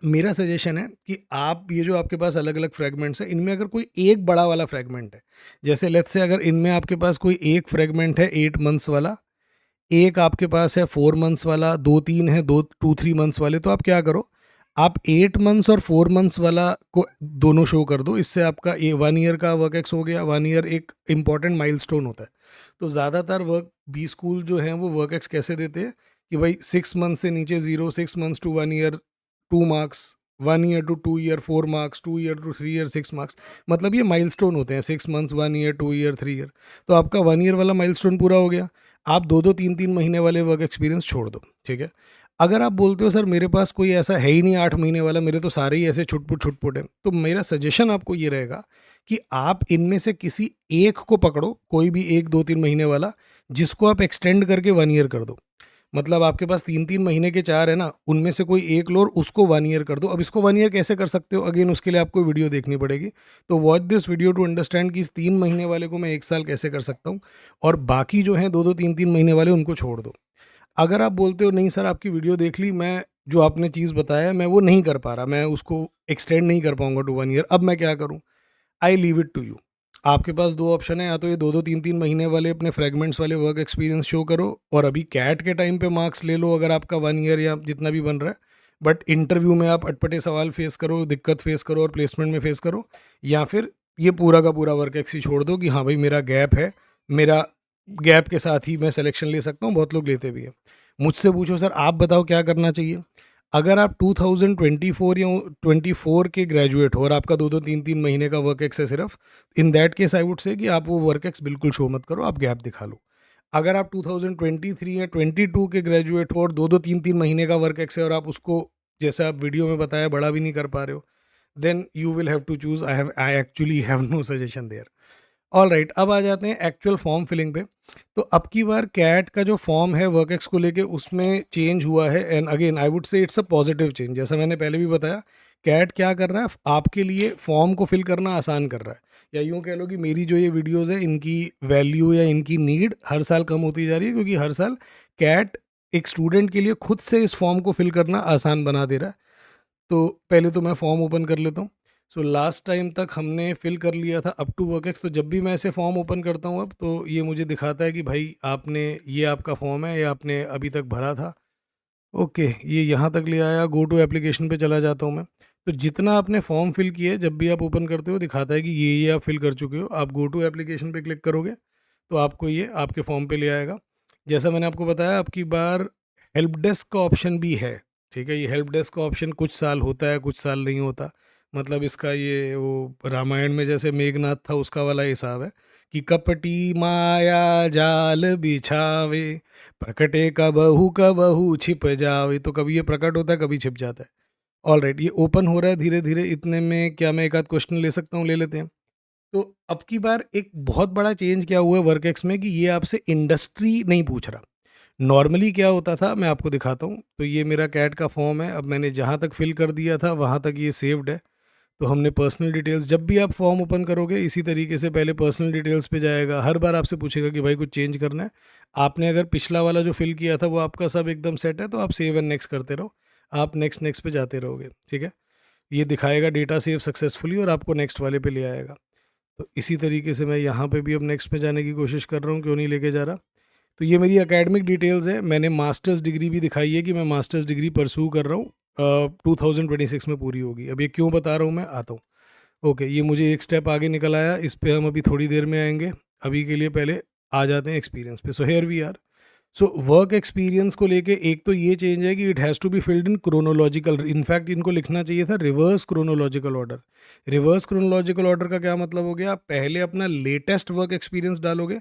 मेरा सजेशन है कि आप ये जो आपके पास अलग अलग फ्रेगमेंट्स हैं, इनमें अगर कोई एक बड़ा वाला फ्रेगमेंट है, जैसे लेट्स से अगर इनमें आपके पास कोई एक फ्रेगमेंट है 8 months वाला, एक आपके पास है 4 months वाला, 2-3 है, 2-3 months वाले, तो आप क्या करो, आप 8 months और 4 months वाला को दोनों शो कर दो। इससे आपका 1 year का वर्क एक्स हो गया। 1 year एक इंपॉर्टेंट माइलस्टोन होता है। तो ज़्यादातर वर्क बी स्कूल जो हैं वो वर्क एक्स कैसे देते हैं कि भाई 6 months से नीचे 0, 6 months to 1 year 2 marks, 1 year to 2 year 4 marks, 2 year to 3 year 6 marks। मतलब ये माइलस्टोन होते हैं, 6 months, 1 year, 2 year, 3 year। तो आपका 1 year वाला माइलस्टोन पूरा हो गया, आप 2-2, 3-3 महीने वाले वर्क एक्सपीरियंस छोड़ दो, ठीक है। अगर आप बोलते हो सर मेरे पास कोई ऐसा है ही नहीं 8 महीने वाला, मेरे तो सारे ही ऐसे छुटपुट छुटपुट हैं, तो मेरा सजेशन आपको ये रहेगा कि आप इनमें से किसी एक को पकड़ो, कोई भी एक 2-3 महीने वाला, जिसको आप एक्सटेंड करके 1 year कर दो। मतलब आपके पास 3-3 महीने के 4 है ना, उनमें से कोई एक लो और उसको 1 year कर दो। अब इसको 1 year कैसे कर सकते हो, अगेन उसके लिए आपको वीडियो देखनी पड़ेगी। तो watch this video to understand कि इस 3 महीने वाले को मैं 1 साल कैसे कर सकता हूँ, और बाकी जो हैं 2-2, 3-3 महीने वाले उनको छोड़ दो। अगर आप बोलते हो नहीं सर आपकी वीडियो देख ली, मैं जो आपने चीज़ बताया मैं वो नहीं कर पा रहा, मैं उसको एक्सटेंड नहीं कर पाऊँगा टू 1 ईयर, अब मैं क्या करूँ? I leave it to you. आपके पास 2 ऑप्शन है, या तो ये 2-2, 3-3 महीने वाले अपने फ्रेगमेंट्स वाले वर्क एक्सपीरियंस शो करो और अभी कैट के टाइम पे मार्क्स ले लो अगर आपका 1 ईयर या जितना भी बन रहा है। बट इंटरव्यू में आप अटपटे सवाल फेस करो, दिक्कत फेस करो और प्लेसमेंट में फेस करो, या फिर ये पूरा का पूरा वर्क एक्स ही छोड़ दो कि हाँ भाई मेरा गैप है, मेरा गैप के साथ ही मैं सिलेक्शन ले सकता हूँ, बहुत लोग लेते भी हैं। मुझसे पूछो सर आप बताओ क्या करना चाहिए? अगर आप 2024 या 24 के ग्रेजुएट हो और आपका 2-2, 3-3 महीने का वर्क एक्स है सिर्फ, in that case I would say कि आप वो वर्क एक्स बिल्कुल शो मत करो, आप गैप दिखा लो। अगर आप 2023 या 22 के ग्रेजुएट हो और 2-2, 3-3 महीने का वर्क एक्स है और आप उसको, जैसे आप वीडियो में बताया, बड़ा भी नहीं कर पा रहे हो, then you will have to choose. I actually have no suggestion there. All right, अब आ जाते हैं एक्चुअल फॉर्म फिलिंग पे। तो अब की बार कैट का जो फॉर्म है वर्क एक्स को लेके उसमें चेंज हुआ है, and again I would say it's a positive change. जैसा मैंने पहले भी बताया, कैट क्या कर रहा है, आपके लिए फॉर्म को फिल करना आसान कर रहा है। या यूँ कह लो कि मेरी जो ये वीडियोज़ है इनकी वैल्यू या इनकी नीड हर साल कम होती जा रही है, क्योंकि हर साल कैट एक स्टूडेंट के लिए खुद से इस फॉर्म को फिल करना आसान बना दे रहा है। तो पहले तो मैं फॉर्म ओपन कर लेता हूँ। सो लास्ट टाइम तक हमने फिल कर लिया था अप टू वर्कएक्स, तो जब भी मैं ऐसे फॉर्म ओपन करता हूँ अब, तो ये मुझे दिखाता है कि भाई आपने, ये आपका फॉर्म है, ये आपने अभी तक भरा था। ओके, ये यहाँ तक ले आया। गो टू एप्लीकेशन पे चला जाता हूँ मैं। तो जितना आपने फॉर्म फिल किया है, जब भी आप ओपन करते हो दिखाता है कि ये आप फिल कर चुके हो। आप गो टू एप्लीकेशन पे क्लिक करोगे तो आपको ये आपके फॉर्म पे ले आएगा। जैसा मैंने आपको बताया, अब की बार हेल्प डेस्क का ऑप्शन भी है। ठीक है, ये हेल्प डेस्क का ऑप्शन कुछ साल होता है, कुछ साल नहीं होता। मतलब इसका ये वो रामायण में जैसे मेघनाथ था उसका वाला हिसाब है कि कपटी माया जाल बिछावे, प्रकटे कबहू कबहू छिप जावे। तो कभी ये प्रकट होता है, कभी छिप जाता है। ऑल राइट, ये ओपन हो रहा है धीरे धीरे। इतने में क्या मैं एक आध क्वेश्चन ले सकता हूँ? ले लेते हैं। तो अब की बार एक बहुत बड़ा चेंज क्या हुआ है वर्कएक्स में कि ये आपसे इंडस्ट्री नहीं पूछ रहा। नॉर्मली क्या होता था, मैं आपको दिखाता हूँ। तो ये मेरा कैट का फॉर्म है। अब मैंने जहाँ तक फिल कर दिया था वहाँ तक ये सेव्ड है। तो हमने पर्सनल डिटेल्स, जब भी आप फॉर्म ओपन करोगे इसी तरीके से पहले पर्सनल डिटेल्स पे जाएगा। हर बार आपसे पूछेगा कि भाई कुछ चेंज करना है। आपने अगर पिछला वाला जो फिल किया था वो आपका सब एकदम सेट है, तो आप सेव एंड नेक्स्ट करते रहो। आप नेक्स्ट नेक्स्ट पे जाते रहोगे। ठीक है, ये दिखाएगा डेटा सेव सक्सेसफुली और आपको नेक्स्ट वाले पे ले आएगा। तो इसी तरीके से मैं यहाँ पे भी अब नेक्स्ट पे जाने की कोशिश कर रहा हूँ, क्यों नहीं लेके जा रहा। तो ये मेरी एकेडमिक डिटेल्स है। मैंने मास्टर्स डिग्री भी दिखाई है कि मैं मास्टर्स डिग्री परस्यू कर रहा हूँ। 2026 में पूरी होगी। अब ये क्यों बता रहा हूँ, मैं आता हूँ। ओके, ये मुझे एक स्टेप आगे निकल आया, इस पे हम अभी थोड़ी देर में आएंगे। अभी के लिए पहले आ जाते हैं एक्सपीरियंस पे। So here we are. So work experience को लेके एक तो ये चेंज है कि it has to be filled in chronological. In fact इनको लिखना चाहिए था reverse chronological order. Reverse chronological order का क्या मतलब हो गया? आप पहले अपना लेटेस्ट वर्क एक्सपीरियंस डालोगे,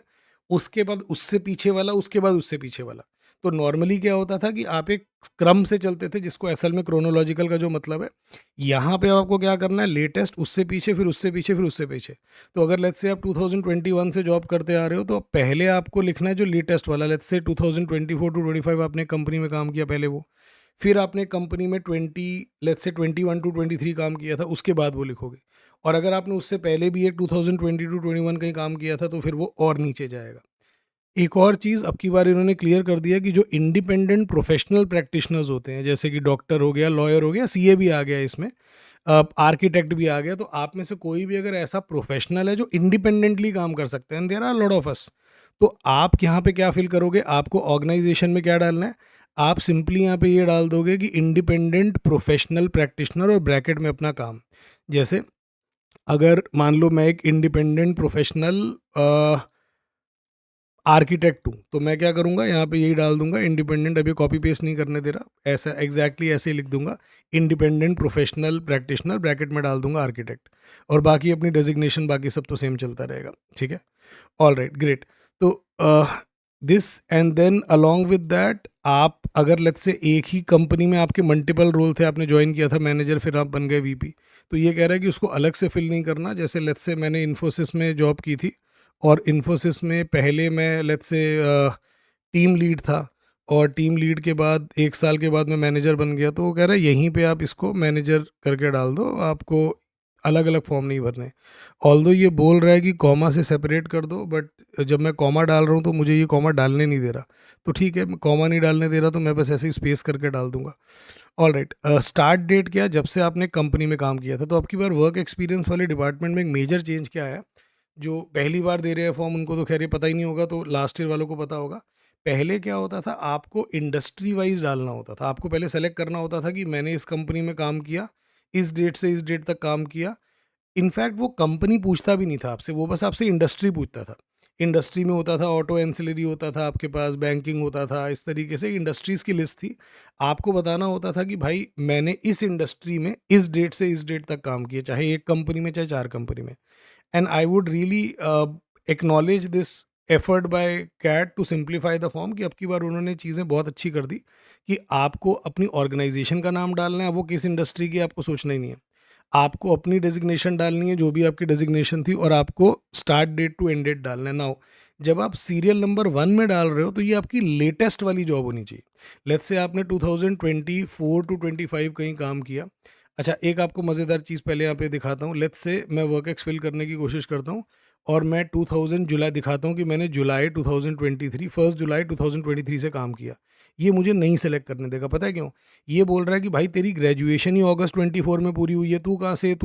उसके बाद उससे पीछे वाला, उसके बाद उससे पीछे वाला। तो नॉर्मली क्या होता था कि आप एक क्रम से चलते थे, जिसको असल में क्रोनोलॉजिकल का जो मतलब है। यहाँ पे आपको क्या करना है, लेटेस्ट, उससे पीछे, फिर उससे पीछे, फिर उससे पीछे। तो अगर लेट्स से आप 2021 से जॉब करते आ रहे हो, तो पहले आपको लिखना है जो लेटेस्ट वाला। लेट्स से 2024 टू 25 आपने कंपनी में काम किया पहले वो, फिर आपने कंपनी में 21 टू 23 काम किया था, उसके बाद वो लिखोगे। और अगर आपने उससे पहले भी एक 2020 टू 21 कहीं काम किया था तो फिर वो और नीचे जाएगा। एक और चीज़ अब की बार इन्होंने क्लियर कर दिया कि जो इंडिपेंडेंट प्रोफेशनल प्रैक्टिशनर्स होते हैं, जैसे कि डॉक्टर हो गया, लॉयर हो गया, सीए भी आ गया इसमें, आर्किटेक्ट भी आ गया। तो आप में से कोई भी अगर ऐसा प्रोफेशनल है जो इंडिपेंडेंटली काम कर सकते हैं, there are lot of us, तो आप यहाँ पे क्या फिल करोगे? आपको ऑर्गेनाइजेशन में क्या डालना है? आप सिंपली यहाँ पे ये डाल दोगे कि इंडिपेंडेंट प्रोफेशनल प्रैक्टिशनर और ब्रैकेट में अपना काम। जैसे अगर मान लो मैं एक इंडिपेंडेंट प्रोफेशनल आर्किटेक्ट हूँ, तो मैं क्या करूँगा, यहाँ पे यही डाल दूंगा इंडिपेंडेंट। अभी कॉपी पेस्ट नहीं करने दे रहा, ऐसा एग्जैक्टली ऐसे ही लिख दूंगा, इंडिपेंडेंट प्रोफेशनल प्रैक्टिशनर, ब्रैकेट में डाल दूंगा आर्किटेक्ट। और बाकी अपनी डेजिग्नेशन बाकी सब तो सेम चलता रहेगा। ठीक है, ऑल राइट, ग्रेट। तो this and then along with that, आप अगर लेट्स से एक ही कंपनी में आपके मल्टीपल रोल थे, आपने ज्वाइन किया था मैनेजर, फिर आप बन गए वीपी, तो ये कह रहा है कि उसको अलग से फिल नहीं करना। जैसे लेट्स से मैंने इन्फोसिस में जॉब की थी, और इन्फोसिस में पहले मैं लेट्स से टीम लीड था, और टीम लीड के बाद 1 साल के बाद मैं मैनेजर बन गया। तो वो कह रहा है यहीं पे आप इसको मैनेजर करके डाल दो, आपको अलग अलग फॉर्म नहीं भरने। ऑल्दो ये बोल रहा है कि कॉमा से सेपरेट कर दो, बट जब मैं कॉमा डाल रहा हूँ तो मुझे ये कॉमा डालने नहीं दे रहा। तो ठीक है, कॉमा नहीं डालने दे रहा तो मैं बस ऐसे ही स्पेस करके डाल दूंगा। ऑल राइट, स्टार्ट डेट क्या? जब से आपने कंपनी में काम किया था। तो आपकी बार वर्क एक्सपीरियंस वाले डिपार्टमेंट में एक मेजर चेंज क्या है? जो पहली बार दे रहे हैं फॉर्म उनको तो खैर ये पता ही नहीं होगा, तो लास्ट ईयर वालों को पता होगा। पहले क्या होता था, आपको इंडस्ट्री वाइज डालना होता था। आपको पहले सेलेक्ट करना होता था कि मैंने इस कंपनी में काम किया, इस डेट से इस डेट तक काम किया। इनफैक्ट वो कंपनी पूछता भी नहीं था आपसे, वो बस आपसे इंडस्ट्री पूछता था। इंडस्ट्री में होता था ऑटो एंसिलरी होता था आपके पास, बैंकिंग होता था, इस तरीके से इंडस्ट्रीज़ की लिस्ट थी। आपको बताना होता था कि भाई मैंने इस इंडस्ट्री में इस डेट से इस डेट तक काम किया, चाहे एक कंपनी में चाहे 4 कंपनी में। And I would really acknowledge this effort by CAT to simplify the form, कि अब की बार उन्होंने चीज़ें बहुत अच्छी कर दी कि आपको अपनी ऑर्गेनाइजेशन का नाम डालना है, वो किस इंडस्ट्री की आपको सोचना ही नहीं है। आपको अपनी डेजिग्नेशन डालनी है, जो भी आपकी डेजिग्नेशन थी, और आपको start date to end date डालना है। नाउ जब आप सीरियल नंबर 1 में डाल रहे हो तो ये आपकी लेटेस्ट वाली जॉब होनी चाहिए। लेट्स से आपने 2024 टू 25 कहीं काम किया। अच्छा, एक आपको मज़ेदार चीज़ पहले यहाँ पे दिखाता हूँ। लेट्स से मैं वर्क एक्स फिल करने की कोशिश करता हूँ, और मैं 2000 जुलाई दिखाता हूँ कि मैंने जुलाई 2023 1 जुलाई 2023 से काम किया। ये मुझे नहीं सेलेक्ट करने देगा, पता है क्यों? ये बोल रहा है कि भाई तेरी ग्रेजुएशन ही अगस्त 24 में पूरी हुई है, तू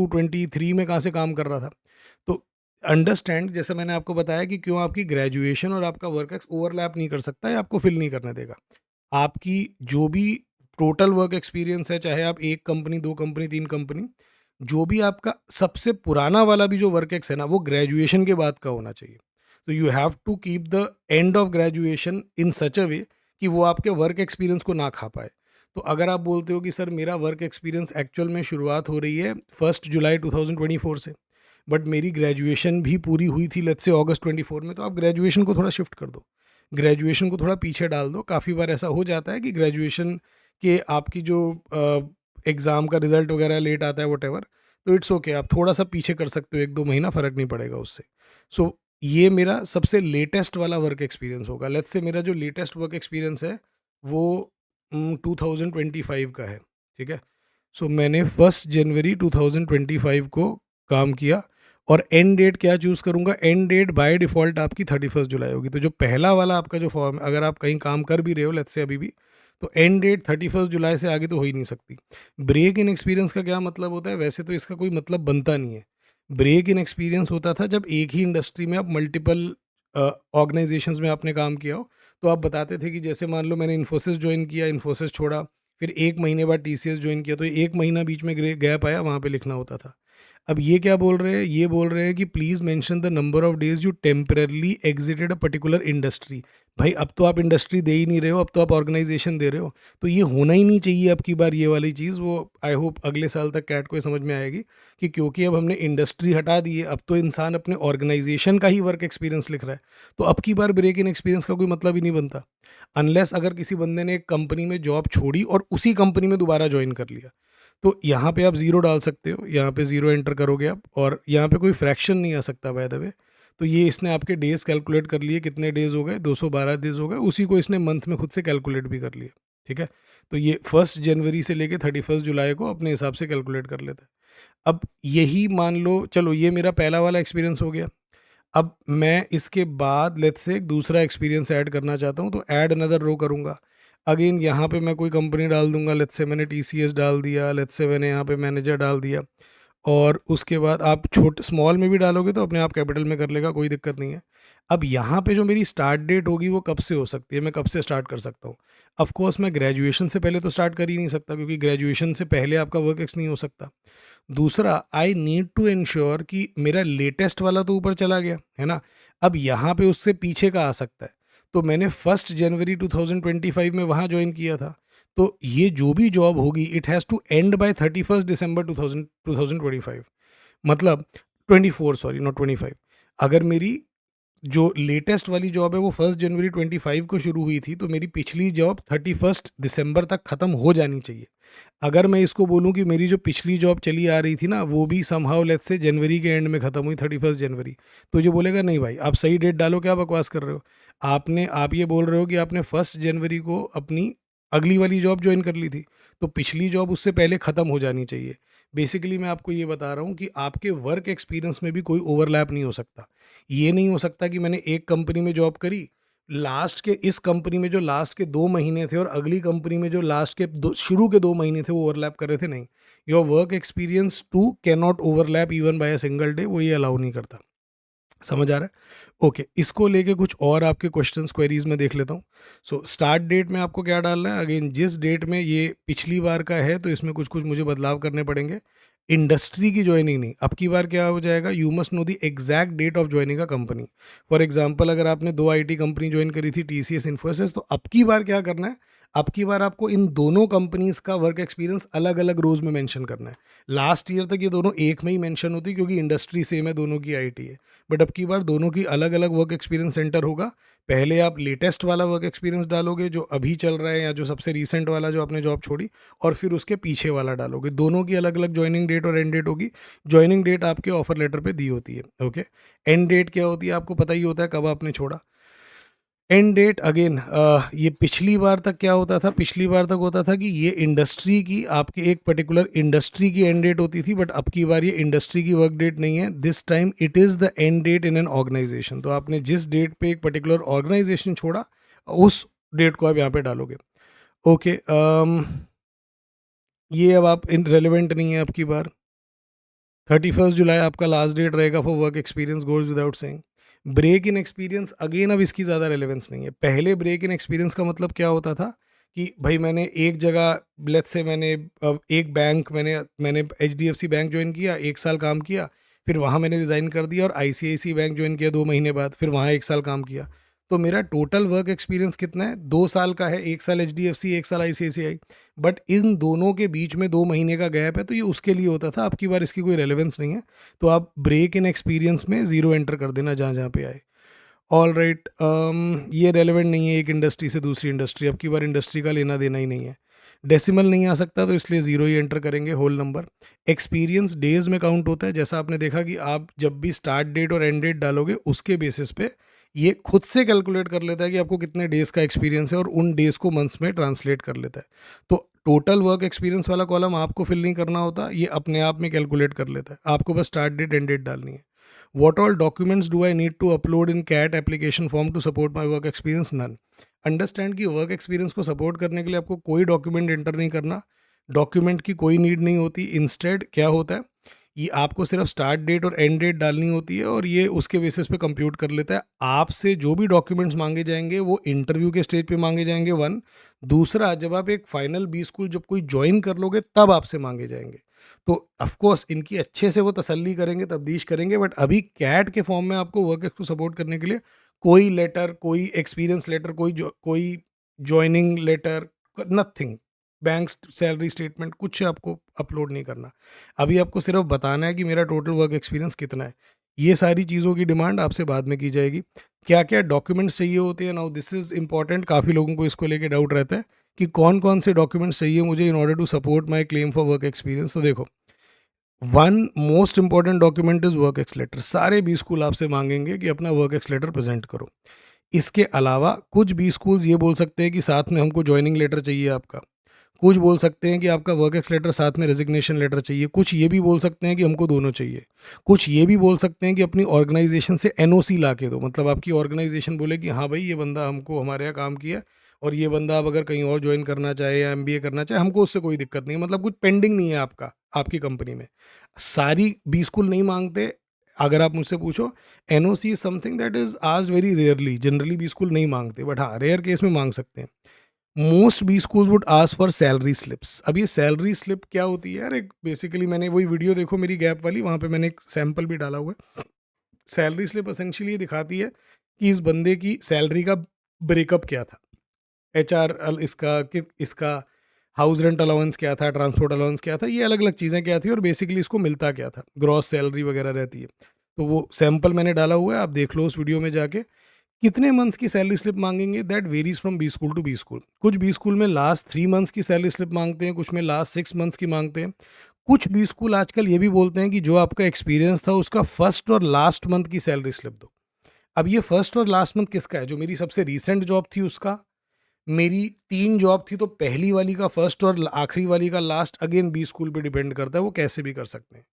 23 में कहाँ से काम कर रहा था? तो अंडरस्टैंड, जैसे मैंने आपको बताया कि क्यों आपकी ग्रेजुएशन और आपका वर्क एक्स ओवरलैप नहीं कर सकता, या आपको फिल नहीं करने देगा। आपकी जो भी टोटल वर्क एक्सपीरियंस है, चाहे आप 1 कंपनी, 2 कंपनी, 3 कंपनी, जो भी आपका सबसे पुराना वाला भी जो वर्क एक्स है ना, वो ग्रेजुएशन के बाद का होना चाहिए। तो you have to keep the end of graduation in such a way कि वो आपके वर्क एक्सपीरियंस को ना खा पाए। तो अगर आप बोलते हो कि सर मेरा वर्क एक्सपीरियंस एक्चुअल में शुरुआत हो रही है 1 जुलाई 2024 से, बट मेरी ग्रेजुएशन भी पूरी हुई थी लेट्स से अगस्त 24 में, तो आप ग्रेजुएशन को थोड़ा शिफ्ट कर दो, ग्रेजुएशन को थोड़ा पीछे डाल दो। काफ़ी बार ऐसा हो जाता है कि ग्रेजुएशन के आपकी जो एग्ज़ाम का रिज़ल्ट वगैरह लेट आता है वटेवर, तो इट्स ओके, आप थोड़ा सा पीछे कर सकते हो, 1-2 महीना, फ़र्क नहीं पड़ेगा उससे। सो ये मेरा सबसे लेटेस्ट वाला वर्क एक्सपीरियंस होगा। लेट्स से मेरा जो लेटेस्ट वर्क एक्सपीरियंस है वो 2025 का है, ठीक है? सो मैंने 1 जनवरी 2025 को काम किया, और एंड डेट क्या चूज़ करूँगा? एंड डेट बाय डिफ़ॉल्ट आपकी 31 जुलाई होगी। तो जो पहला वाला आपका जो फॉर्म, अगर आप कहीं काम कर भी रहे हो लेट्स से अभी भी, तो एंड डेट 31 जुलाई से आगे तो हो ही नहीं सकती। ब्रेक इन एक्सपीरियंस का क्या मतलब होता है? वैसे तो इसका कोई मतलब बनता नहीं है। ब्रेक इन एक्सपीरियंस होता था जब एक ही इंडस्ट्री में आप मल्टीपल ऑर्गेनाइजेशंस में आपने काम किया हो। तो आप बताते थे कि जैसे मान लो मैंने इन्फोसिस जॉइन किया, इन्फोसिस छोड़ा, फिर 1 महीने बाद टीसीएस जॉइन किया, तो 1 महीना बीच में गैप आया, वहाँ पे लिखना होता था। अब ये क्या बोल रहे हैं? ये बोल रहे हैं कि please mention the number of days you temporarily exerted a particular industry. भाई अब तो आप इंडस्ट्री दे ही नहीं रहे हो, अब तो आप ऑर्गेनाइजेशन दे रहे हो। तो ये होना ही नहीं चाहिए अब की बार, ये वाली चीज़। वो आई होप अगले साल तक कैट को ये समझ में आएगी कि क्योंकि अब हमने इंडस्ट्री हटा दी है, अब तो इंसान अपने ऑर्गेनाइजेशन का ही वर्क एक्सपीरियंस लिख रहा है। तो अब की बार ब्रेक इन एक्सपीरियंस का कोई मतलब ही नहीं बनता, अनलेस अगर किसी बंदे ने एक कंपनी में जॉब छोड़ी और उसी कंपनी में दोबारा ज्वाइन कर लिया। तो यहाँ पे आप ज़ीरो डाल सकते हो, यहाँ पे ज़ीरो एंटर करोगे आप, और यहाँ पे कोई फ्रैक्शन नहीं आ सकता बाय द वे। तो ये इसने आपके डेज़ कैलकुलेट कर लिए, कितने डेज़ हो गए? 212 डेज़ हो गए, उसी को इसने मंथ में खुद से कैलकुलेट भी कर लिया, ठीक है? तो ये 1 जनवरी से लेके 31 जुलाई को अपने हिसाब से कैलकुलेट कर लेता है। अब यही मान लो, चलो ये मेरा पहला वाला एक्सपीरियंस हो गया। अब मैं इसके बाद लेट्स से एक दूसरा एक्सपीरियंस ऐड करना चाहता हूँ, तो ऐड अनदर रो करूँगा। अगेन यहाँ पे मैं कोई कंपनी डाल दूँगा, लेट्स से मैंने टीसीएस डाल दिया, लेट्स से मैंने यहाँ पे मैनेजर डाल दिया, और उसके बाद आप छोटे स्मॉल में भी डालोगे तो अपने आप कैपिटल में कर लेगा, कोई दिक्कत नहीं है। अब यहाँ पे जो मेरी स्टार्ट डेट होगी वो कब से हो सकती है, मैं कब से स्टार्ट कर सकता हूँ? ऑफ कोर्स मैं ग्रेजुएशन से पहले तो स्टार्ट कर ही नहीं सकता, क्योंकि ग्रेजुएशन से पहले आपका वर्क एक्स नहीं हो सकता। दूसरा, आई नीड टू इंश्योर कि मेरा लेटेस्ट वाला तो ऊपर चला गया, है ना? अब यहाँ पे उससे पीछे का आ सकता है। तो मैंने 1 जनवरी 2025 में वहाँ जॉइन किया था। तो ये जो भी जॉब होगी it has to end by 31 December 2025, मतलब 24, सॉरी नॉट 25। अगर मेरी जो लेटेस्ट वाली जॉब है वो 1 जनवरी 25 को शुरू हुई थी, तो मेरी पिछली जॉब 31 दिसंबर तक ख़त्म हो जानी चाहिए। अगर मैं इसको बोलूँ कि मेरी जो पिछली जॉब चली आ रही थी ना, वो भी समहाउ लेट्स से जनवरी के एंड में ख़त्म हुई 31 जनवरी, तो ये बोलेगा नहीं भाई आप सही डेट डालो, क्या बकवास कर रहे हो? आप ये बोल रहे हो कि आपने 1 जनवरी को अपनी अगली वाली जॉब ज्वाइन कर ली थी, तो पिछली जॉब उससे पहले ख़त्म हो जानी चाहिए। बेसिकली मैं आपको ये बता रहा हूँ कि आपके वर्क एक्सपीरियंस में भी कोई ओवरलैप नहीं हो सकता। ये नहीं हो सकता कि मैंने एक कंपनी में जॉब करी, लास्ट के इस कंपनी में जो लास्ट के 2 महीने थे और अगली कंपनी में जो लास्ट के दो शुरू के 2 महीने थे वो ओवरलैप कर रहे थे, नहीं। Your work experience too can not overlap even by a single day, वो ये अलाउ नहीं करता। समझ आ रहा है? ओके, इसको लेके कुछ और आपके क्वेश्चंस क्वेरीज में देख लेता हूँ। सो स्टार्ट डेट में आपको क्या डालना है? अगेन जिस डेट में ये पिछली बार का है तो इसमें कुछ कुछ मुझे बदलाव करने पड़ेंगे। इंडस्ट्री की ज्वाइनिंग नहीं, अब की बार क्या हो जाएगा? You must know the exact date of joining a company. For example, अगर आपने 2 आईटी कंपनी ज्वाइन करी थी, टीसीएस, इन्फोसिस, तो अब की बार क्या करना है? अब की बार आपको इन दोनों कंपनीज का वर्क एक्सपीरियंस अलग अलग रोज में मेंशन करना है। लास्ट ईयर तक ये दोनों एक में ही मेंशन होती, क्योंकि इंडस्ट्री सेम है, दोनों की आईटी है। बट अब की बार दोनों की अलग अलग वर्क एक्सपीरियंस सेंटर होगा। पहले आप लेटेस्ट वाला वर्क एक्सपीरियंस डालोगे जो अभी चल रहा है, या जो सबसे रीसेंट वाला जो आपने जॉब छोड़ी, और फिर उसके पीछे वाला डालोगे। दोनों की अलग अलग ज्वाइनिंग डेट और एंड डेट होगी। ज्वाइनिंग डेट आपके ऑफर लेटर पे दी होती है, ओके। एंड डेट क्या होती है आपको पता ही होता है, कब आपने छोड़ा। एंड डेट अगेन, ये पिछली बार तक क्या होता था, पिछली बार तक होता था कि ये इंडस्ट्री की, आपके एक पर्टिकुलर इंडस्ट्री की एंड डेट होती थी, बट अब की बार ये इंडस्ट्री की वर्क डेट नहीं है, this time it is the end date in an organisation. तो आपने जिस डेट पे एक पर्टिकुलर ऑर्गेनाइजेशन छोड़ा, उस डेट को आप यहाँ पे डालोगे। ओके, ये अब आप इन रेलिवेंट नहीं है अब की बार। 31 जुलाई आपका लास्ट डेट रहेगा for work experience, goes without saying. Break in experience again, अब इसकी ज़्यादा रेलेवेंस नहीं है। पहले ब्रेक इन एक्सपीरियंस का मतलब क्या होता था कि भाई मैंने एक जगह, लेट्स से मैंने एक बैंक, मैंने एचडीएफसी बैंक ज्वाइन किया, 1 साल काम किया, फिर वहाँ मैंने रिज़ाइन कर दिया और आईसीआईसी बैंक ज्वाइन किया 2 महीने बाद, फिर वहाँ 1 साल काम किया। तो मेरा टोटल वर्क एक्सपीरियंस कितना है? 2 साल का है। 1 साल एचडीएफसी, 1 साल आईसीआईसीआई। बट इन दोनों के बीच में 2 महीने का गैप है, तो ये उसके लिए होता था। अब की बार इसकी कोई रेलेवेंस नहीं है, तो आप ब्रेक इन एक्सपीरियंस में ज़ीरो एंटर कर देना जहाँ जहाँ पे आए। ऑल राइट, ये रेलेवेंट नहीं है एक इंडस्ट्री से दूसरी इंडस्ट्री, अब की बार इंडस्ट्री का लेना देना ही नहीं है। डेसिमल नहीं आ सकता, तो इसलिए ज़ीरो ही एंटर करेंगे, होल नंबर। एक्सपीरियंस डेज में काउंट होता है, जैसा आपने देखा कि आप जब भी स्टार्ट डेट और एंड डेट डालोगे, उसके बेसिस पे ये खुद से कैलकुलेट कर लेता है कि आपको कितने डेज़ का एक्सपीरियंस है, और उन डेज़ को मंथ्स में ट्रांसलेट कर लेता है। तो टोटल वर्क एक्सपीरियंस वाला कॉलम आपको फिल नहीं करना होता, ये अपने आप में कैलकुलेट कर लेता है। आपको बस स्टार्ट डेट एंड डेट डालनी है। What all documents do I need to upload in CAT application form to support my work experience? None. Understand कि वर्क एक्सपीरियंस को सपोर्ट करने के लिए आपको कोई डॉक्यूमेंट एंटर नहीं करना, डॉक्यूमेंट की कोई नीड नहीं होती। इंस्टेड क्या होता है, ये आपको सिर्फ स्टार्ट डेट और एंड डेट डालनी होती है, और ये उसके बेसिस पे कंप्यूट कर लेता है। आपसे जो भी डॉक्यूमेंट्स मांगे जाएंगे वो इंटरव्यू के स्टेज पे मांगे जाएंगे, वन। दूसरा, जब आप एक फाइनल बी स्कूल जब कोई ज्वाइन कर लोगे, तब आपसे मांगे जाएंगे। तो ऑफकोर्स इनकी अच्छे से वो तसल्ली करेंगे, तब्दीश करेंगे, बट अभी कैट के फॉर्म में आपको वर्क को सपोर्ट करने के लिए कोई लेटर, कोई एक्सपीरियंस लेटर, कोई joining letter, nothing, bank salary statement, कुछ आपको अपलोड नहीं करना। अभी आपको सिर्फ बताना है कि मेरा टोटल वर्क एक्सपीरियंस कितना है। ये सारी चीज़ों की डिमांड आपसे बाद में की जाएगी। क्या क्या डॉक्यूमेंट्स चाहिए होते हैं, नाउ दिस इज़ इंपॉर्टेंट। काफ़ी लोगों को इसको लेके डाउट रहता है कि कौन कौन से डॉक्यूमेंट्स चाहिए मुझे in order to support my claim for work experience. तो देखो, one most important document is work ex letter. सारे बी स्कूल आपसे मांगेंगे कि अपना वर्क एक्स लेटर प्रेजेंट करो। इसके अलावा कुछ बी स्कूल्स ये बोल सकते हैं कि साथ में हमको ज्वाइनिंग लेटर चाहिए आपका, कुछ बोल सकते हैं कि आपका वर्क एक्स लेटर साथ में रेजिग्नेशन लेटर चाहिए, कुछ ये भी बोल सकते हैं कि हमको दोनों चाहिए, कुछ ये भी बोल सकते हैं कि अपनी ऑर्गेनाइजेशन से एनओसी ला के दो। मतलब आपकी ऑर्गेनाइजेशन बोले कि हाँ भाई, ये बंदा हमको हमारे यहाँ काम किया, और ये बंदा अब अगर कहीं और ज्वाइन करना चाहे या एमबीए करना चाहे, हमको उससे कोई दिक्कत नहीं है। मतलब कुछ पेंडिंग नहीं है आपका आपकी कंपनी में। सारी बी स्कूल नहीं मांगते। अगर आप मुझसे पूछो, NOC is something that is asked very rarely, generally B school नहीं मांगते, बट हाँ, रेयर केस में मांग सकते हैं। Most B schools would ask for salary slips. अब ये सैलरी स्लिप क्या होती है यार? एक बेसिकली, मैंने वही वीडियो देखो मेरी गैप वाली, वहाँ पे मैंने एक सैंपल भी डाला हुआ है। सैलरी स्लिप एसेंशियली दिखाती है कि इस बंदे की सैलरी का ब्रेकअप क्या था, एचआर इसका हाउस रेंट अलाउंस क्या था, ट्रांसपोर्ट अलाउंस क्या था, ये अलग अलग चीज़ें क्या थी, और बेसिकली इसको मिलता क्या था, ग्रॉस सैलरी वगैरह रहती है। तो वो सैंपल मैंने डाला हुआ है, आप देख लो उस वीडियो में जाके। कितने मंथ्स की सैलरी स्लिप मांगेंगे, that varies from B school to B school. कुछ बी स्कूल में लास्ट 3 मंथ्स की सैलरी स्लिप मांगते हैं, कुछ में लास्ट 6 मंथ्स की मांगते हैं। कुछ बी स्कूल आजकल ये भी बोलते हैं कि जो आपका एक्सपीरियंस था उसका फर्स्ट और लास्ट मंथ की सैलरी स्लिप दो। अब ये फर्स्ट और लास्ट मंथ किसका है? जो मेरी सबसे रीसेंट जॉब थी उसका। मेरी 3 जॉब थी, तो पहली वाली का फर्स्ट और आखिरी वाली का लास्ट, अगेन बी स्कूल पे डिपेंड करता है, वो कैसे भी कर सकते हैं।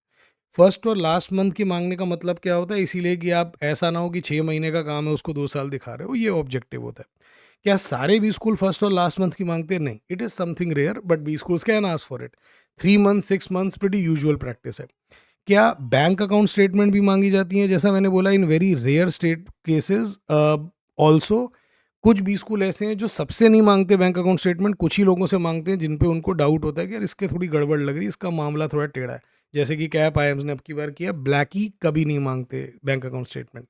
फर्स्ट और लास्ट मंथ की मांगने का मतलब क्या होता है? इसीलिए कि आप ऐसा ना हो कि 6 महीने का काम है उसको 2 साल दिखा रहे हो, ये ऑब्जेक्टिव होता है। क्या सारे बी स्कूल फर्स्ट और लास्ट मंथ की मांगते हैं? नहीं, it is something rare, but B schools can ask for it. 3 month 6 months pretty usual practice है। क्या बैंक अकाउंट स्टेटमेंट भी मांगी जाती हैं? जैसा मैंने बोला, in very rare state cases also. कुछ बी स्कूल ऐसे हैं जो सबसे नहीं मांगते बैंक अकाउंट स्टेटमेंट, कुछ ही लोगों से मांगते हैं जिन पे उनको डाउट होता है कि यार इसके थोड़ी गड़बड़ लग रही है, इसका मामला थोड़ा टेढ़ा है। जैसे कि कैप आईएम्स ने अब की बार किया, ब्लैकी कभी नहीं मांगते bank account statement.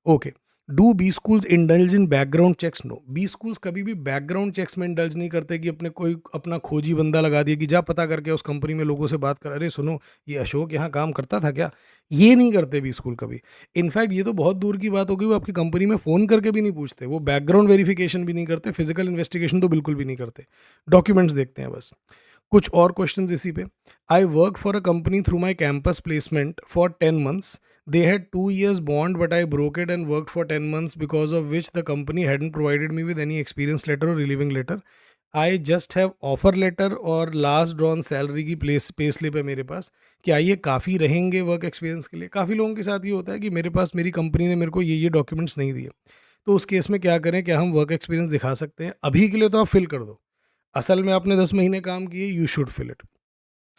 Okay, do B schools indulge in background checks? No, B schools कभी भी बैकग्राउंड चेक्स में इंडल्ज नहीं करते कि अपने कोई अपना खोजी बंदा लगा दिया कि जा पता करके उस कंपनी में लोगों से बात कर, अरे सुनो, ये अशोक यहाँ काम करता था क्या? ये नहीं करते बी स्कूल कभी। इनफैक्ट ये तो बहुत दूर की बात होगी, वो आपकी कंपनी में फ़ोन करके भी नहीं पूछते, वो बैकग्राउंड वेरिफिकेशन भी नहीं करते, फिजिकल इन्वेस्टिगेशन तो बिल्कुल भी नहीं करते, डॉक्यूमेंट्स देखते हैं बस। कुछ और क्वेश्चंस इसी पे। I work for a company through my campus placement for 10 months. They had 2 years bond, but I broke it and worked for 10 months, because of which the company hadn't provided me with any experience letter or relieving letter. I just have offer letter और last drawn salary की pay slip है मेरे पास। क्या ये काफ़ी रहेंगे work experience के लिए? काफ़ी लोगों के साथ ये होता है कि मेरे पास मेरी कंपनी ने मेरे को ये डॉक्यूमेंट्स नहीं दिए। तो उस केस में क्या करें? क्या हम वर्क एक्सपीरियंस दिखा सकते हैं? अभी के लिए तो आप फिल कर दो, असल में आपने 10 महीने काम किए, you should fill it.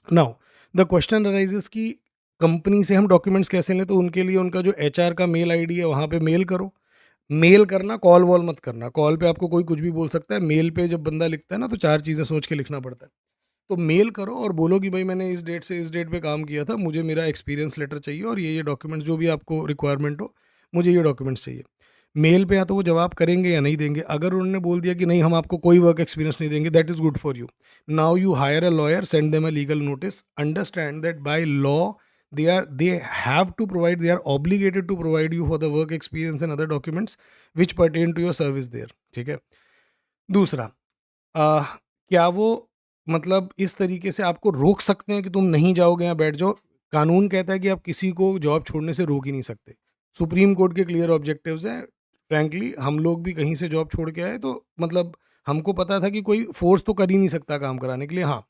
Now the question arises कि कंपनी से हम डॉक्यूमेंट्स कैसे लें? तो उनके लिए उनका जो एचआर का मेल आईडी है वहाँ पे मेल करो। मेल करना, कॉल वॉल मत करना। कॉल पे आपको कोई कुछ भी बोल सकता है, मेल पे जब बंदा लिखता है ना तो 4 चीज़ें सोच के लिखना पड़ता है। तो मेल करो और बोलो कि भाई मैंने इस डेट से इस डेट पे काम किया था, मुझे मेरा एक्सपीरियंस लेटर चाहिए और ये डॉक्यूमेंट्स जो भी आपको रिक्वायरमेंट हो, मुझे ये डॉक्यूमेंट्स चाहिए। मेल पे या तो वो जवाब करेंगे या नहीं देंगे। अगर उन्होंने बोल दिया कि नहीं हम आपको कोई वर्क एक्सपीरियंस नहीं देंगे, that is good for you. Now you hire a lawyer, send them a legal notice, understand that by law they have to provide, they are obligated to provide you for the work experience and other documents which pertain to your service there। ठीक है। दूसरा, क्या वो मतलब इस तरीके से आपको रोक सकते हैं कि तुम नहीं जाओगे या बैठ जाओ? कानून कहता है कि आप किसी को जॉब छोड़ने से रोक ही नहीं सकते। सुप्रीम कोर्ट के क्लियर ऑब्जेक्टिव्स हैं। फ्रैंकली हम लोग भी कहीं से जॉब छोड़ के आए तो मतलब हमको पता था कि कोई फोर्स तो कर ही नहीं सकता काम कराने के लिए। हाँ,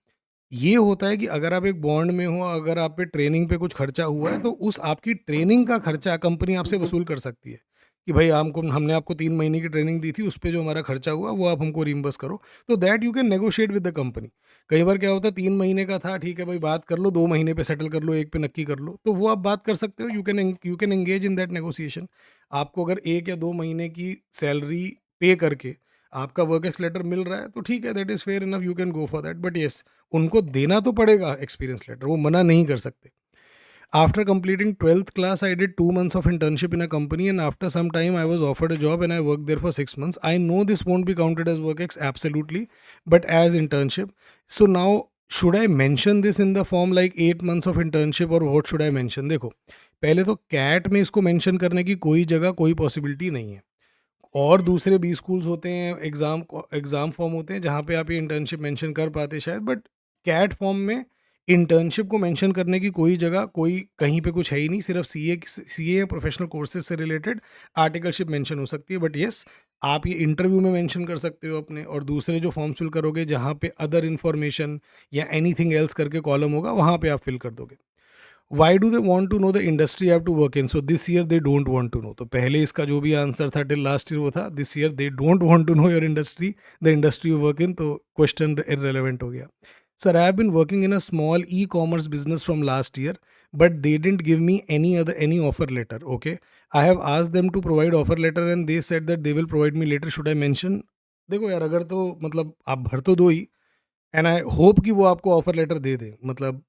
ये होता है कि अगर आप एक बॉन्ड में हो, अगर आप पे ट्रेनिंग पे कुछ खर्चा हुआ है, तो उस आपकी ट्रेनिंग का खर्चा कंपनी आपसे वसूल कर सकती है कि भाई हमने आपको 3 महीने की ट्रेनिंग दी थी, उस पे जो हमारा खर्चा हुआ वो आप हमको रिम्बर्स करो। तो that you can negotiate with the company. कई बार क्या होता है, 3 महीने का था, ठीक है भाई बात कर लो, 2 महीने पे सेटल कर लो, एक पे नक्की कर लो, तो वो आप बात कर सकते हो। You can engage in that negotiation. आपको अगर 1 या 2 महीने की सैलरी पे करके आपका वर्क एक्स लेटर मिल रहा है तो ठीक है, that is fair enough, you can go for that. But yes, उनको देना तो पड़ेगा एक्सपीरियंस लेटर, वो मना नहीं कर सकते। After completing 12th class, I did 2 months of internship in a company, and after some time, I was offered a job and I worked there for 6 months. I know this won't be counted as work ex, absolutely, but as internship. So now, should I mention this in the form like 8 months of internship, or what should I mention? देखो, पहले तो cat में इसको mention करने की कोई जगह, कोई पॉसिबिलिटी नहीं है। और दूसरे बी स्कूल्स होते हैं, एग्ज़ाम फॉर्म होते हैं जहाँ पे आप ये इंटर्नशिप मेंशन कर पाते शायद, बट कैट फॉर्म में इंटर्नशिप को मेंशन करने की कोई जगह, कोई कहीं पे कुछ है ही नहीं। सिर्फ सीए या प्रोफेशनल कोर्सेज से रिलेटेड आर्टिकलशिप मेंशन हो सकती है। बट येस, आप ये इंटरव्यू में मेंशन कर सकते हो अपने, और दूसरे जो फॉर्म फिल करोगे जहाँ पे अदर इन्फॉर्मेशन या एनीथिंग एल्स करके कॉलम होगा, वहाँ पे आप फिल कर दोगे। Why do they want to know the industry have to work in? So this year they don't want to know. तो पहले इसका जो भी आंसर था टिल लास्ट ईयर वो था this year they don't want to know your industry, the industry you work in, तो question irrelevant हो गया। Sir, I have been working in a small e commerce business from last year, but they didn't give me any offer letter. Okay, I have asked them to provide offer letter and they said that they will provide me letter, should I mention? देखो यार, अगर तो मतलब आप भर तो दो ही, and I hope कि वो आपको ऑफर लेटर दे दे। मतलब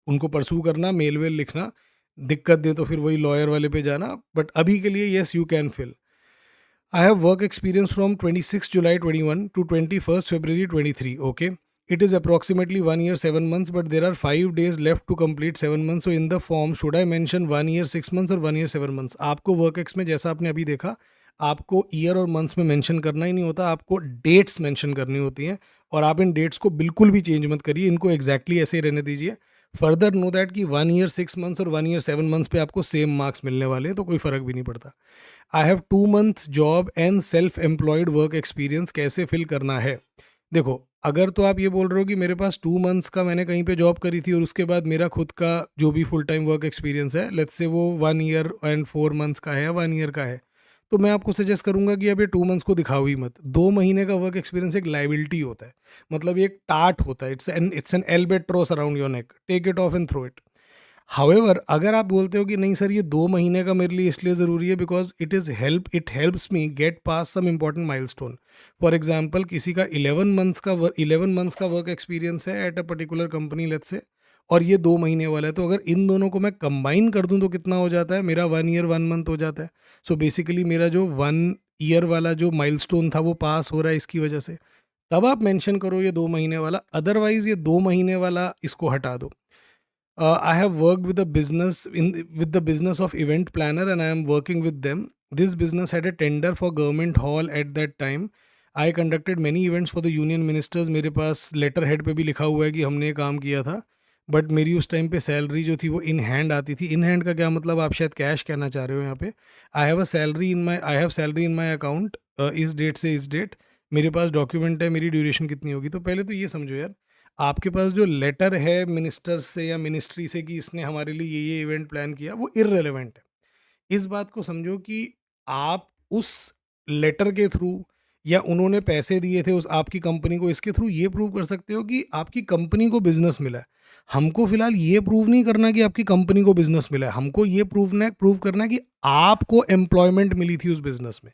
उनको परसू करना, मेल वेल लिखना, दिक्कत दे तो फिर वही लॉयर वाले पे जाना। बट अभी के लिए yes, you can fill. I have work experience from 26 July 21 to 21st February 23। Okay, it is approximately 1 year 7 months, but there are 5 days left to complete 7 months. So in the form, should I mention 1 year 6 months or 1 year 7 months? आपको work ex में जैसा आपने अभी देखा, आपको year और months में mention करना ही नहीं होता, आपको डेट्स मेंशन करनी होती हैं। और आप इन डेट्स को बिल्कुल भी चेंज मत करिए, इनको एग्जैक्टली ऐसे ही रहने दीजिए। फर्दर नो दैट कि 1 year 6 months और 1 year 7 months पे आपको सेम मार्क्स मिलने वाले हैं, तो कोई फ़र्क भी नहीं पड़ता। I have 2 months job and self employed work experience, कैसे फिल करना है? देखो, अगर तो आप ये बोल रहे हो कि मेरे पास 2 months का मैंने कहीं पे जॉब करी थी और उसके बाद मेरा खुद का जो भी फुल टाइम वर्क एक्सपीरियंस है, लेट्स से वो 1 year एंड 4 months का है या 1 year का है, तो मैं आपको सजेस्ट करूंगा कि अब ये 2 months को दिखाओ ही मत। 2 महीने का वर्क एक्सपीरियंस एक लाइबिलिटी होता है, मतलब ये एक टाट होता है, it's an albatross around your neck, take it off and throw it. However, अगर आप बोलते हो कि नहीं सर ये 2 महीने का मेरे लिए इसलिए ज़रूरी है because it helps me get pass some important milestone. For example, किसी का 11 मंथ्स का वर्क एक्सपीरियंस है at a particular company let's say, और ये 2 महीने वाला है, तो अगर इन दोनों को मैं कंबाइन कर दूं तो कितना हो जाता है? मेरा 1 year 1 month हो जाता है। सो बेसिकली मेरा जो 1 year वाला जो माइलस्टोन था वो पास हो रहा है इसकी वजह से। तब आप मेंशन करो ये 2 महीने वाला, अदरवाइज ये 2 महीने वाला इसको हटा दो। I have worked with a business with the business of event planner, and I am working with them. This business had a tender for government hall at that time. I conducted many events for the union ministers, मेरे पास letter head पे भी लिखा हुआ है कि हमने ये काम किया था, बट मेरी उस टाइम पे सैलरी जो थी वो इन हैंड आती थी। इन हैंड का क्या मतलब, आप शायद कैश कहना चाह रहे हो यहाँ पे। I have salary in my account इस डेट से इस डेट, मेरे पास डॉक्यूमेंट है, मेरी ड्यूरेशन कितनी होगी। तो पहले तो ये समझो यार, आपके पास जो लेटर है मिनिस्टर से या मिनिस्ट्री से कि इसने हमारे लिए ये इवेंट प्लान किया, वो इररेलेवेंट है। इस बात को समझो कि आप उस लेटर के थ्रू या उन्होंने पैसे दिए थे उस आपकी कंपनी को, इसके थ्रू ये प्रूव कर सकते हो कि आपकी कंपनी को बिजनेस मिला है। हमको फिलहाल ये प्रूव नहीं करना कि आपकी कंपनी को बिजनेस मिला है, हमको ये प्रूव करना है कि आपको एम्प्लॉयमेंट मिली थी उस बिजनेस में,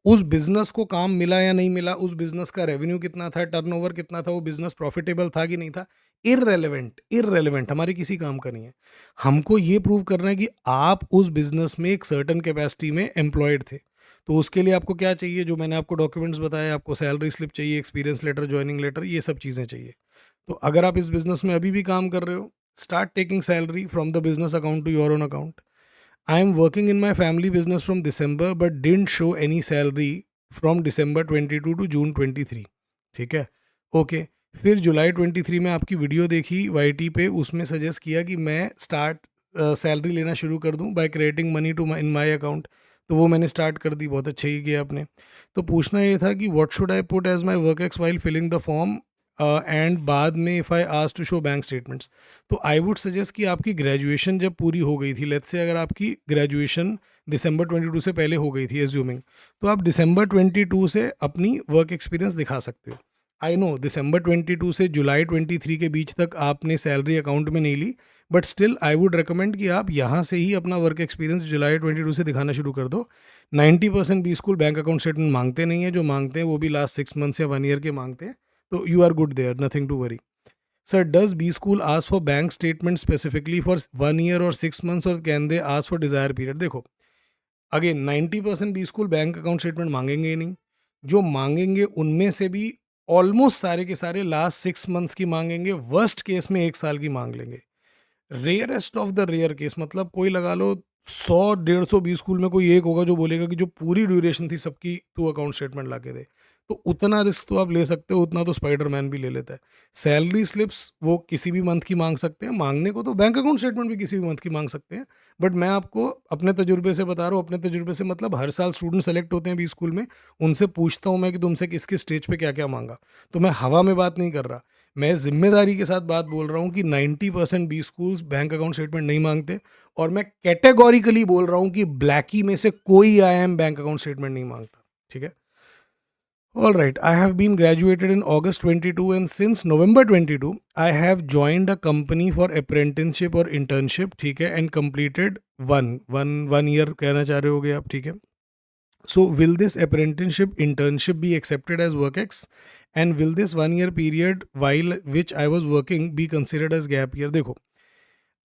उस बिजनेस को काम मिला या नहीं मिला, उस बिजनेस का रेवेन्यू कितना था, टर्नओवर कितना था, वो बिजनेस प्रॉफिटेबल था कि नहीं था, इररेलेवेंट इररेलेवेंट हमारे किसी काम का नहीं है। हमको ये प्रूव करना है कि आप उस बिजनेस में एक सर्टन कैपेसिटी में एम्प्लॉयड थे। तो उसके लिए आपको क्या चाहिए, जो मैंने आपको डॉक्यूमेंट्स बताए, आपको सैलरी स्लिप चाहिए, एक्सपीरियंस लेटर, ज्वाइनिंग लेटर, ये सब चीज़ें चाहिए। तो अगर आप इस बिजनेस में अभी भी काम कर रहे हो, start taking salary from the business account to your own account. I am working in my family business from December but didn't show any salary from December 22 to June 23। ठीक है, ओके। फिर जुलाई 23 में आपकी वीडियो देखी YT पे, उसमें suggest किया कि मैं स्टार्ट सैलरी लेना शुरू कर दूं by creating money to in my account. तो वो मैंने स्टार्ट कर दी, बहुत अच्छा ही किया आपने। तो पूछना ये था कि what should I put as my work ex while filling the form and बाद में if I ask to show bank statements. तो आई वुड सजेस्ट कि आपकी ग्रेजुएशन जब पूरी हो गई थी, लेट्स से अगर आपकी ग्रेजुएशन दिसंबर 22 से पहले हो गई थी एज्यूमिंग, तो आप दिसंबर 22 से अपनी वर्क एक्सपीरियंस दिखा सकते हो। आई नो दिसंबर 22 से जुलाई 23 के बीच तक आपने सैलरी अकाउंट में नहीं ली, but still I would recommend कि आप यहाँ से ही अपना वर्क एक्सपीरियंस जुलाई 22 से दिखाना शुरू कर दो। 90% B school bank account statement मांगते नहीं है, जो मांगते हैं वो भी लास्ट 6 मंथ्स या 1 ईयर के मांगते हैं। तो you are good there, nothing to worry. Sir, does B School ask for bank statement specifically for 1 year or 6 months or can they ask for desired period? देखो, again 90% B school bank account statement मांगेंगे ही नहीं। जो मांगेंगे उनमें से भी almost सारे के सारे लास्ट 6 मंथ्स की मांगेंगे, वर्स्ट केस में 1 साल की मांग लेंगे। Rarest of the rare case, मतलब कोई लगा लो 100-150 बी स्कूल में कोई एक होगा जो बोलेगा कि जो पूरी ड्यूरेशन थी सबकी तू अकाउंट स्टेटमेंट ला के दे। तो उतना रिस्क तो आप ले सकते हो, उतना तो स्पाइडरमैन भी ले लेता है। सैलरी स्लिप्स वो किसी भी मंथ की मांग सकते हैं, मांगने को तो बैंक अकाउंट स्टेटमेंट भी किसी भी मंथ की मांग सकते हैं। बट मैं आपको अपने तजुर्बे से बता रहा हूँ, अपने तजुर्बे से मतलब हर साल स्टूडेंट सेलेक्ट होते हैं बी स्कूल में, उनसे पूछता हूँ मैं कि तुमसे किस किस स्टेज पे क्या क्या मांगा। तो मैं हवा में बात नहीं कर रहा, मैं जिम्मेदारी के साथ बात बोल रहा हूँ कि 90% B schools bank account statement नहीं मांगते, और मैं कैटेगोरिकली बोल रहा हूँ कि ब्लैकी में से कोई IIM बैंक अकाउंट स्टेटमेंट नहीं मांगता। ठीक है, all right, I have been graduated in August 22 and since November 22 I have joined a company for apprenticeship or internship, ठीक है, and completed one year कहना चाह रहे होगे आप, ठीक है। So will this apprenticeship internship be accepted as WorkX and will this 1 year period while which I was working be considered as gap year? देखो,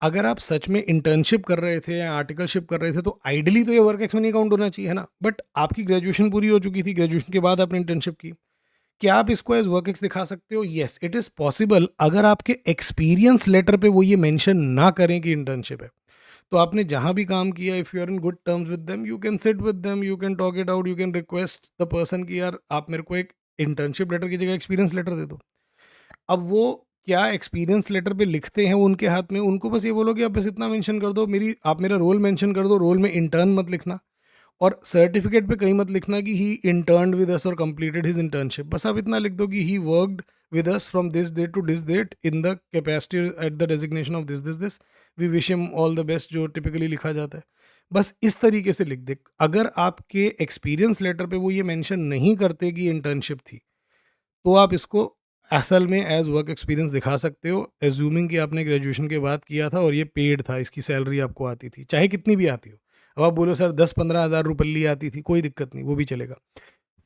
अगर आप सच में इंटर्नशिप कर रहे थे या आर्टिकलशिप कर रहे थे तो आइडली तो ये वर्क एक्स में नहीं काउंट होना चाहिए, है ना। बट आपकी ग्रेजुएशन पूरी हो चुकी थी, ग्रेजुएशन के बाद आपने इंटर्नशिप की, क्या आप इसको एज वर्क एक्स दिखा सकते हो? येस, इट इज़ पॉसिबल, अगर आपके एक्सपीरियंस लेटर पे वो ये मेंशन ना करें कि इंटर्नशिप है। तो आपने जहाँ भी काम किया, if you are in good terms with them, you can sit with them, you can talk it out, you can request the person कि यार आप मेरे को एक इंटर्नशिप लेटर की जगह एक्सपीरियंस लेटर दे दो। अब वो क्या एक्सपीरियंस लेटर पे लिखते हैं वो उनके हाथ में, उनको बस ये बोलो कि आप बस इतना मेंशन कर दो, आप मेरा रोल मेंशन कर दो, रोल में इंटर्न मत लिखना, और सर्टिफिकेट पे कहीं मत लिखना कि ही इंटर्न विद अस और कंप्लीटेड हिज इंटर्नशिप। बस आप इतना लिख दो कि he worked with us from this date to this date in the capacity at the designation of this this this, we wish him all the best, जो typically लिखा जाता है। बस इस तरीके से लिख दे। अगर आपके एक्सपीरियंस लेटर पे वो ये मेंशन नहीं करते कि इंटर्नशिप थी, तो आप इसको असल में एज वर्क एक्सपीरियंस दिखा सकते हो, एज्यूमिंग कि आपने ग्रेजुएशन के बाद किया था और ये पेड था, इसकी सैलरी आपको आती थी, चाहे कितनी भी आती हो। अब आप बोलो सर 10-15 हज़ार रुपये आती थी, कोई दिक्कत नहीं, वो भी चलेगा।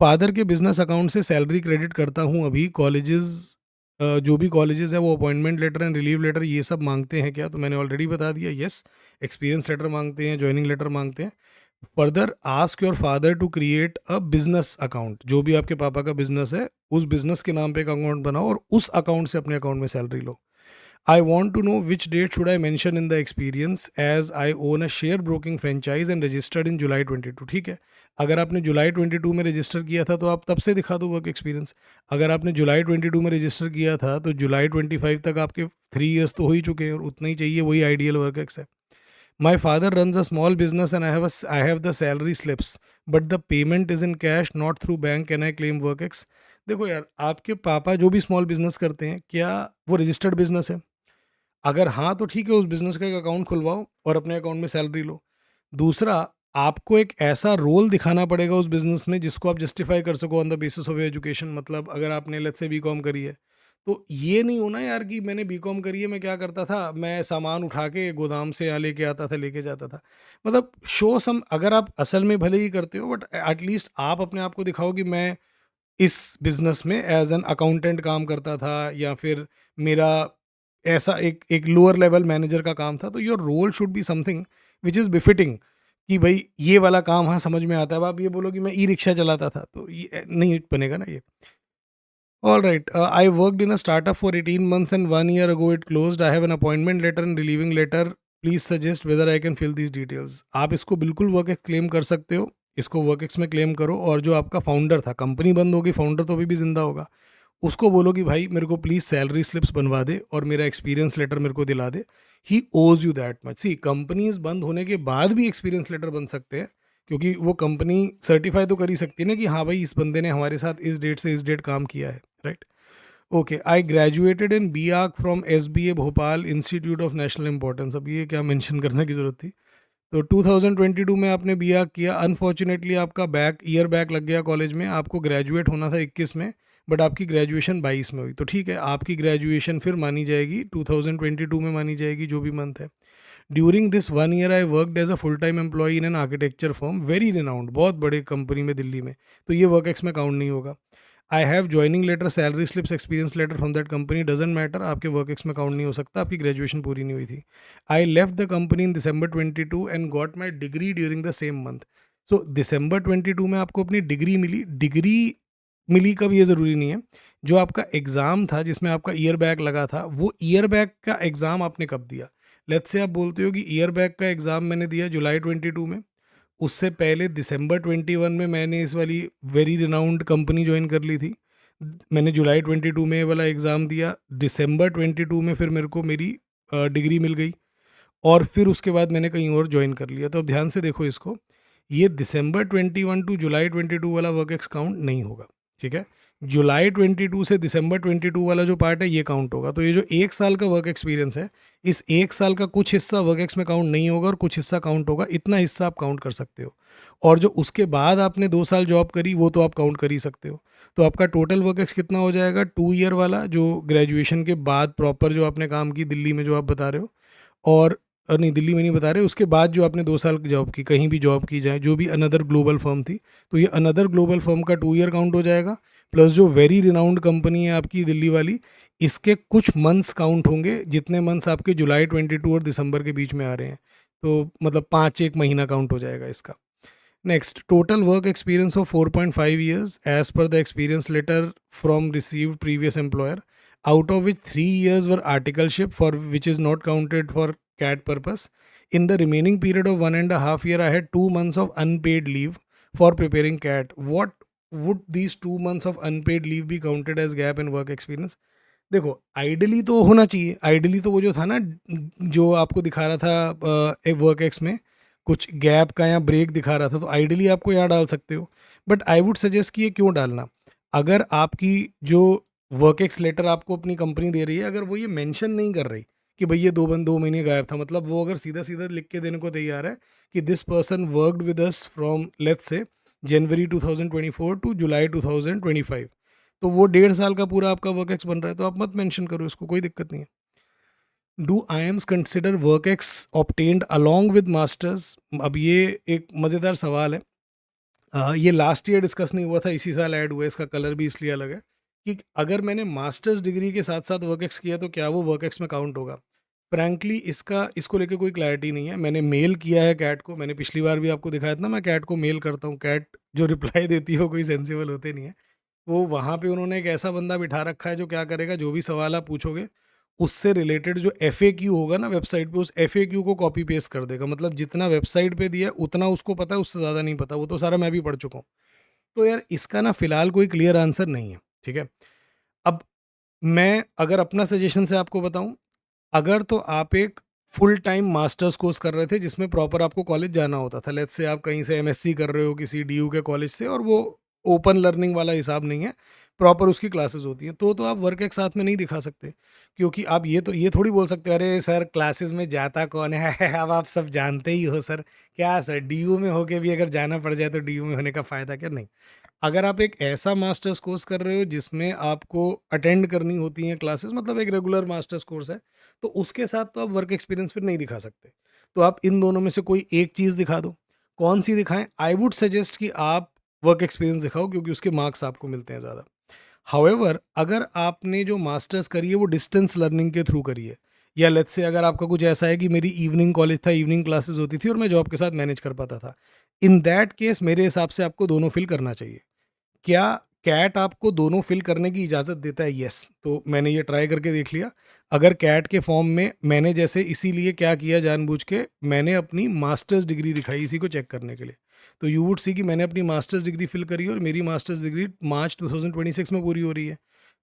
फादर के बिजनेस अकाउंट से सैलरी क्रेडिट करता हूँ अभी। कॉलेजेस जो भी कॉलेजेस है वो appointment letter and relieve letter ये सब मांगते हैं क्या? तो मैंने ऑलरेडी बता दिया, येस। एक्सपीरियंस लेटर मांगते हैं, ज्वाइनिंग लेटर मांगते हैं। Further ask your father to create a business account, जो भी आपके पापा का बिजनेस है उस बिजनेस के नाम पे एक अकाउंट बनाओ और उस अकाउंट से अपने अकाउंट में salary low. I want to know which date should I mention in the experience as I own a share broking franchise and registered in July 22. ठीक है, अगर आपने जुलाई 22 में रजिस्टर किया था तो आप तब से दिखा दो वर्क एक्सपीरियंस। अगर आपने जुलाई 22 में रजिस्टर किया था तो जुलाई 25 तक आपके 3 years तो हो ही चुके हैं और उतना ही चाहिए, वही आइडियल वर्क एक्स है। My father runs a small business and I have the salary slips, but the payment is in cash, not through bank. Can I claim WorkX? देखो यार, आपके पापा जो भी स्मॉल बिजनेस करते हैं, क्या वो रजिस्टर्ड बिजनेस है? अगर हाँ तो ठीक है, उस बिजनेस का एक अकाउंट खुलवाओ और अपने अकाउंट में सैलरी लो। दूसरा, आपको एक ऐसा रोल दिखाना पड़ेगा उस बिजनेस में जिसको आप जस्टिफाई कर सको on the basis of education. मतलब अगर आपने लेट्स से बीकॉम करी है, तो ये नहीं होना यार कि मैंने बीकॉम करी है, मैं क्या करता था, मैं सामान उठा के गोदाम से यहाँ लेके आता था, लेके जाता था। मतलब शो सम, अगर आप असल में भले ही करते हो बट एटलीस्ट आप अपने आप को दिखाओ कि मैं इस बिजनेस में एज एन अकाउंटेंट काम करता था, या फिर मेरा ऐसा एक एक लोअर लेवल मैनेजर का काम था। तो your role should be something which is befitting, कि भाई ये वाला काम हाँ समझ में आता है। अब आप ये बोलो कि मैं ई रिक्शा चलाता था, तो ये नहीं बनेगा ना ये। All right. I worked in a startup for 18 months and 1 year ago it closed. I have an appointment letter and relieving letter. Please suggest whether I can fill these details. आप इसको बिल्कुल वर्क क्लेम कर सकते हो, इसको work में claim करो। और जो आपका फाउंडर था, कंपनी बंद होगी, फाउंडर तो अभी भी जिंदा होगा, उसको बोलो कि भाई मेरे को प्लीज़ सैलरी स्लिप्स बनवा दे और मेरा एक्सपीरियंस लेटर मेरे को दिला दे। He owes you that much. See, companies बंद होने के बाद भी एक्सपीरियंस लेटर बन सकते हैं, क्योंकि वो कंपनी सर्टिफाई तो कर ही सकती है ना कि हाँ भाई इस बंदे ने हमारे साथ इस डेट से इस डेट काम किया है, right. Okay, I graduated in B Arch from SBA Bhopal institute of national importance. अब ये क्या मेंशन करने की ज़रूरत थी? तो 2022 में आपने बी आर्क किया। अनफॉर्चुनेटली आपका बैक लग गया कॉलेज में। आपको ग्रेजुएट होना था 21 में, बट आपकी ग्रेजुएशन 22 में हुई। तो ठीक है, आपकी ग्रेजुएशन फिर मानी जाएगी, 2022 में मानी जाएगी, जो भी मंथ है। During this 1 year I worked as a full time employee in an architecture firm, very renowned, बहुत बड़े कंपनी में दिल्ली में। तो ये वर्क एक्स में काउंट नहीं होगा। I have joining letter, salary slips, experience letter from that company, doesn't matter, आपके वर्क एक्स में काउंट नहीं हो सकता, आपकी ग्रेजुएशन पूरी नहीं हुई थी। I left the company in December 22 and got my degree during the same month. So December 22 में आपको अपनी डिग्री मिली। डिग्री मिली कब, ये ज़रूरी नहीं है। जो आपका एग्ज़ाम था जिसमें आपका ईयर बैक लगा था, वो ईयर बैक का एग्ज़ाम आपने कब दिया? लेट्स से आप बोलते हो कि ईयर बैक का एग्ज़ाम मैंने दिया जुलाई 22 में, उससे पहले दिसंबर 21 में मैंने इस वाली वेरी रिनाउंड कंपनी ज्वाइन कर ली थी। मैंने जुलाई 22 में ये वाला एग्ज़ाम दिया, दिसंबर 22 में फिर मेरे को मेरी डिग्री मिल गई, और फिर उसके बाद मैंने कहीं और ज्वाइन कर लिया। तो अब ध्यान से देखो इसको, ये दिसंबर 21 टू जुलाई 22 वाला वर्क एक्स काउंट नहीं होगा, ठीक है। जुलाई 22 से दिसंबर 22 वाला जो पार्ट है ये काउंट होगा। तो ये जो 1 साल का वर्क एक्सपीरियंस है, इस 1 साल का कुछ हिस्सा वर्क एक्स में काउंट नहीं होगा और कुछ हिस्सा काउंट होगा। इतना हिस्सा आप काउंट कर सकते हो, और जो उसके बाद आपने 2 साल जॉब करी वो तो आप काउंट कर ही सकते हो। तो आपका टोटल वर्क एक्स कितना हो जाएगा? 2 year वाला, जो ग्रेजुएशन के बाद प्रॉपर जो आपने काम की दिल्ली में, जो आप बता रहे हो, और नहीं दिल्ली में नहीं बता रहे, उसके बाद जो आपने 2 साल की जॉब की, कहीं भी जॉब की जाए, जो भी अनदर ग्लोबल फर्म थी, तो ये अनदर ग्लोबल फर्म का 2 year काउंट हो जाएगा। प्लस जो वेरी रिनाउंड कंपनी है आपकी दिल्ली वाली, इसके कुछ मंथ्स काउंट होंगे, जितने मंथ्स आपके जुलाई 22 और दिसंबर के बीच में आ रहे हैं। तो मतलब 5 एक महीना काउंट हो जाएगा इसका। Next, total work experience of 4.5 years as per the experience letter from received previous employer, out of which 3 years were articleship, for which is not counted for CAT purpose. In the remaining period of 1.5 year, I had 2 months of unpaid leave for preparing CAT. What would these 2 months of unpaid leave be counted as gap in work experience? देखो, ideally तो होना चाहिए। Ideally तो वो जो था ना, जो आपको दिखा रहा था वर्क एक्स में कुछ गैप का या ब्रेक दिखा रहा था, तो आइडली आपको यहाँ डाल सकते हो। बट आई वुड सजेस्ट कि ये क्यों डालना, अगर आपकी जो वर्क एक्स लेटर आपको अपनी कंपनी दे रही है, अगर वो ये मेंशन नहीं कर रही कि भाई ये 2 महीने गायब था, मतलब वो अगर सीधा सीधा लिख के देने को तैयार है कि this person worked with us from let's say January 2024 to जुलाई 2025, तो वो 1.5 साल का पूरा आपका वर्क एक्स बन रहा है, तो आप मत मेंशन करो इसको, कोई दिक्कत नहीं है। Do I AIIMS consider work ex obtained along with masters? अब ये एक मज़ेदार सवाल है। ये लास्ट ईयर डिस्कस नहीं हुआ था, इसी साल ऐड हुआ है, इसका कलर भी इसलिए अलग है कि अगर मैंने मास्टर्स डिग्री के साथ साथ वर्क एक्स किया तो क्या वो वर्क एक्स में काउंट होगा? फ्रैंकली इसको लेके कोई क्लैरिटी नहीं है। मैंने मेल किया है कैट को, मैंने पिछली बार भी आपको दिखाया था ना, मैं कैट को मेल करता हूँ। कैट जो रिप्लाई देती है वो कोई सेंसिबल होते नहीं है। वो वहाँ पे उन्होंने एक ऐसा बंदा बिठा रखा है जो क्या करेगा, जो भी सवाल आप पूछोगे उससे रिलेटेड जो FAQ होगा ना वेबसाइट पे, उस FAQ को कॉपी पेस्ट कर देगा। मतलब जितना वेबसाइट पे दिया है उतना उसको पता है, उससे ज़्यादा नहीं पता। वो तो सारा मैं भी पढ़ चुका हूँ। तो यार इसका ना फिलहाल कोई क्लियर आंसर नहीं है, ठीक है। अब मैं अगर अपना सजेशन से आपको बताऊं, अगर तो आप एक फुल टाइम मास्टर्स कोर्स कर रहे थे जिसमें प्रॉपर आपको कॉलेज जाना होता था, लेट्स से आप कहीं से MSc कर रहे हो किसी DU के कॉलेज से, और वो ओपन लर्निंग वाला हिसाब नहीं है, प्रॉपर उसकी क्लासेस होती हैं, तो आप वर्क एक साथ में नहीं दिखा सकते। क्योंकि आप ये थोड़ी बोल सकते अरे सर क्लासेस में जाता कौन है अब आप सब जानते ही हो सर। क्या सर DU में होके भी अगर जाना पड़ जाए तो DU में होने का फ़ायदा क्या? नहीं। अगर आप एक ऐसा मास्टर्स कोर्स कर रहे हो जिसमें आपको अटेंड करनी होती हैं क्लासेस, मतलब एक रेगुलर मास्टर्स कोर्स है, तो उसके साथ तो आप वर्क एक्सपीरियंस फिर नहीं दिखा सकते। तो आप इन दोनों में से कोई एक चीज़ दिखा दो। कौन सी दिखाएं? आई वुड सजेस्ट कि आप वर्क एक्सपीरियंस दिखाओ, क्योंकि उसके मार्क्स आपको मिलते हैं ज़्यादा। हाउएवर अगर आपने जो मास्टर्स करी है वो डिस्टेंस लर्निंग के थ्रू करी है, या लेट्स से अगर आपका कुछ ऐसा है कि मेरी इवनिंग कॉलेज था, इवनिंग क्लासेस होती थी और मैं जॉब के साथ मैनेज कर पाता था, इन दैट केस मेरे हिसाब से आपको दोनों फिल करना चाहिए। क्या कैट आपको दोनों फिल करने की इजाज़त देता है? यस। तो मैंने ये ट्राई करके देख लिया। अगर कैट के फॉर्म में मैंने जैसे इसीलिए क्या किया जानबूझ के, मैंने अपनी मास्टर्स डिग्री दिखाई इसी को चेक करने के लिए। तो यू वुड सी कि मैंने अपनी मास्टर्स डिग्री फिल करी है और मेरी मास्टर्स डिग्री मार्च 2026 में पूरी हो रही है।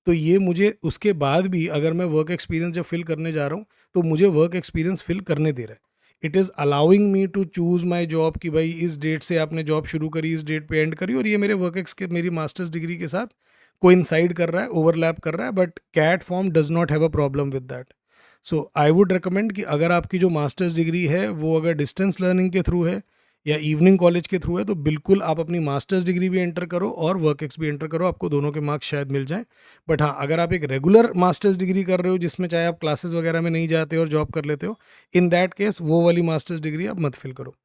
तो ये मुझे उसके बाद भी अगर मैं वर्क एक्सपीरियंस जब फिल करने जा रहा हूँ, तो मुझे वर्क एक्सपीरियंस फिल करने दे रहा है। It is allowing me to choose my job कि भाई इस डेट से आपने जॉब शुरू करी, इस डेट पे एंड करी, और ये मेरे वर्क एक्स के मेरी मास्टर्स डिग्री के साथ कोइंसाइड कर रहा है, ओवरलैप कर रहा है, but CAT form does not have a problem with that. So I would recommend कि अगर आपकी जो मास्टर्स डिग्री है वो अगर डिस्टेंस लर्निंग के थ्रू है या इवनिंग कॉलेज के थ्रू है, तो बिल्कुल आप अपनी मास्टर्स डिग्री भी एंटर करो और वर्क एक्स भी एंटर करो, आपको दोनों के मार्क्स शायद मिल जाएं। बट हाँ, अगर आप एक रेगुलर मास्टर्स डिग्री कर रहे हो जिसमें चाहे आप क्लासेस वगैरह में नहीं जाते और जॉब कर लेते हो, इन दैट केस वो वाली मास्टर्स डिग्री आप मत फिल करो।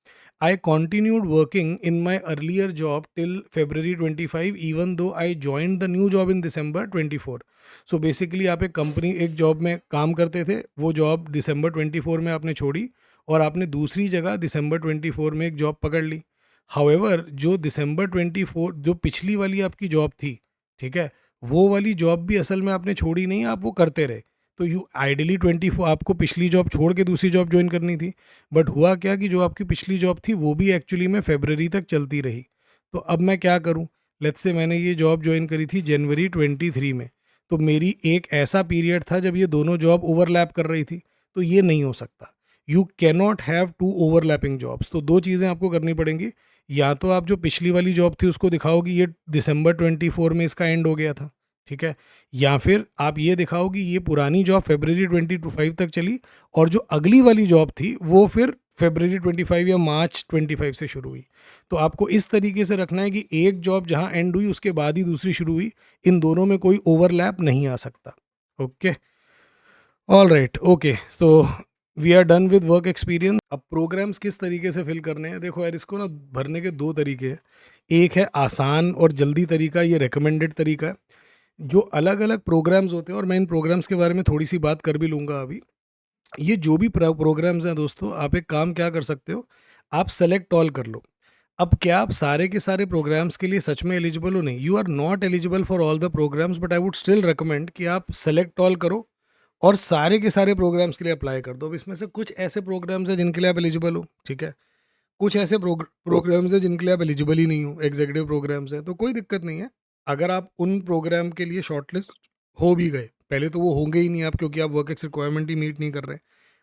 I continued working in my earlier job till February 25, even though I joined the new job in December 24. So basically आप एक कंपनी एक जॉब में काम करते थे, वो जॉब दिसंबर 24 में आपने छोड़ी और आपने दूसरी जगह दिसंबर 24 में एक जॉब पकड़ ली। हाउएवर जो दिसंबर 24 जो पिछली वाली आपकी जॉब थी, ठीक है, वो वाली जॉब भी असल में आपने छोड़ी नहीं, आप वो करते रहे। तो यू आइडियली 24 आपको पिछली जॉब छोड़ के दूसरी जॉब ज्वाइन करनी थी, बट हुआ क्या कि जो आपकी पिछली जॉब थी वो भी एक्चुअली में फरवरी तक चलती रही। तो अब मैं क्या करूं? लेट्स से मैंने ये जॉब ज्वाइन करी थी जनवरी 23 में, तो मेरी एक ऐसा पीरियड था जब ये दोनों जॉब ओवरलैप कर रही थी, तो ये नहीं हो सकता। You cannot have two overlapping jobs. तो दो चीज़ें आपको करनी पड़ेंगी, या तो आप जो पिछली वाली जॉब थी उसको दिखाओ कि ये दिसंबर 24 में इसका एंड हो गया था, ठीक है, या फिर आप ये दिखाओ कि ये पुरानी जॉब फरवरी 25 तक चली और जो अगली वाली जॉब थी वो फिर फरवरी 25 या मार्च 25 से शुरू हुई। तो आपको इस तरीके से रखना है कि एक जॉब जहां एंड हुई उसके बाद ही दूसरी शुरू हुई, इन दोनों में कोई ओवरलैप नहीं आ सकता। Okay, all right, okay. So we are done with work experience. अब प्रोग्राम्स किस तरीके से फिल करने हैं, देखो यार इसको ना भरने के दो तरीके हैं। एक है आसान और जल्दी तरीका, ये रिकमेंडेड तरीका है। जो अलग अलग प्रोग्राम्स होते हैं, और मैं इन प्रोग्राम्स के बारे में थोड़ी सी बात कर भी लूँगा अभी। ये जो भी प्रोग्राम्स हैं दोस्तों, आप एक काम क्या कर सकते हो, आप सेलेक्ट ऑल कर लो। अब क्या आप सारे के सारे प्रोग्राम्स के लिए सच में एलिजिबल हो? नहीं, you are not eligible for all the programmes, but I would still recommend कि आप सेलेक्ट ऑल करो और सारे के सारे प्रोग्राम्स के लिए अप्लाई कर दो। अब इसमें से कुछ ऐसे प्रोग्राम्स हैं जिनके लिए आप एलिजिबल हो, ठीक है, कुछ ऐसे प्रोग्राम्स हैं जिनके लिए आप एलिजिबल ही नहीं हो, एग्जीक्यूटिव प्रोग्राम्स हैं, तो कोई दिक्कत नहीं है। अगर आप उन प्रोग्राम के लिए शॉर्टलिस्ट हो भी गए, पहले तो वो होंगे ही नहीं आप, क्योंकि आप वर्क एक्स रिक्वायरमेंट ही मीट नहीं कर रहे,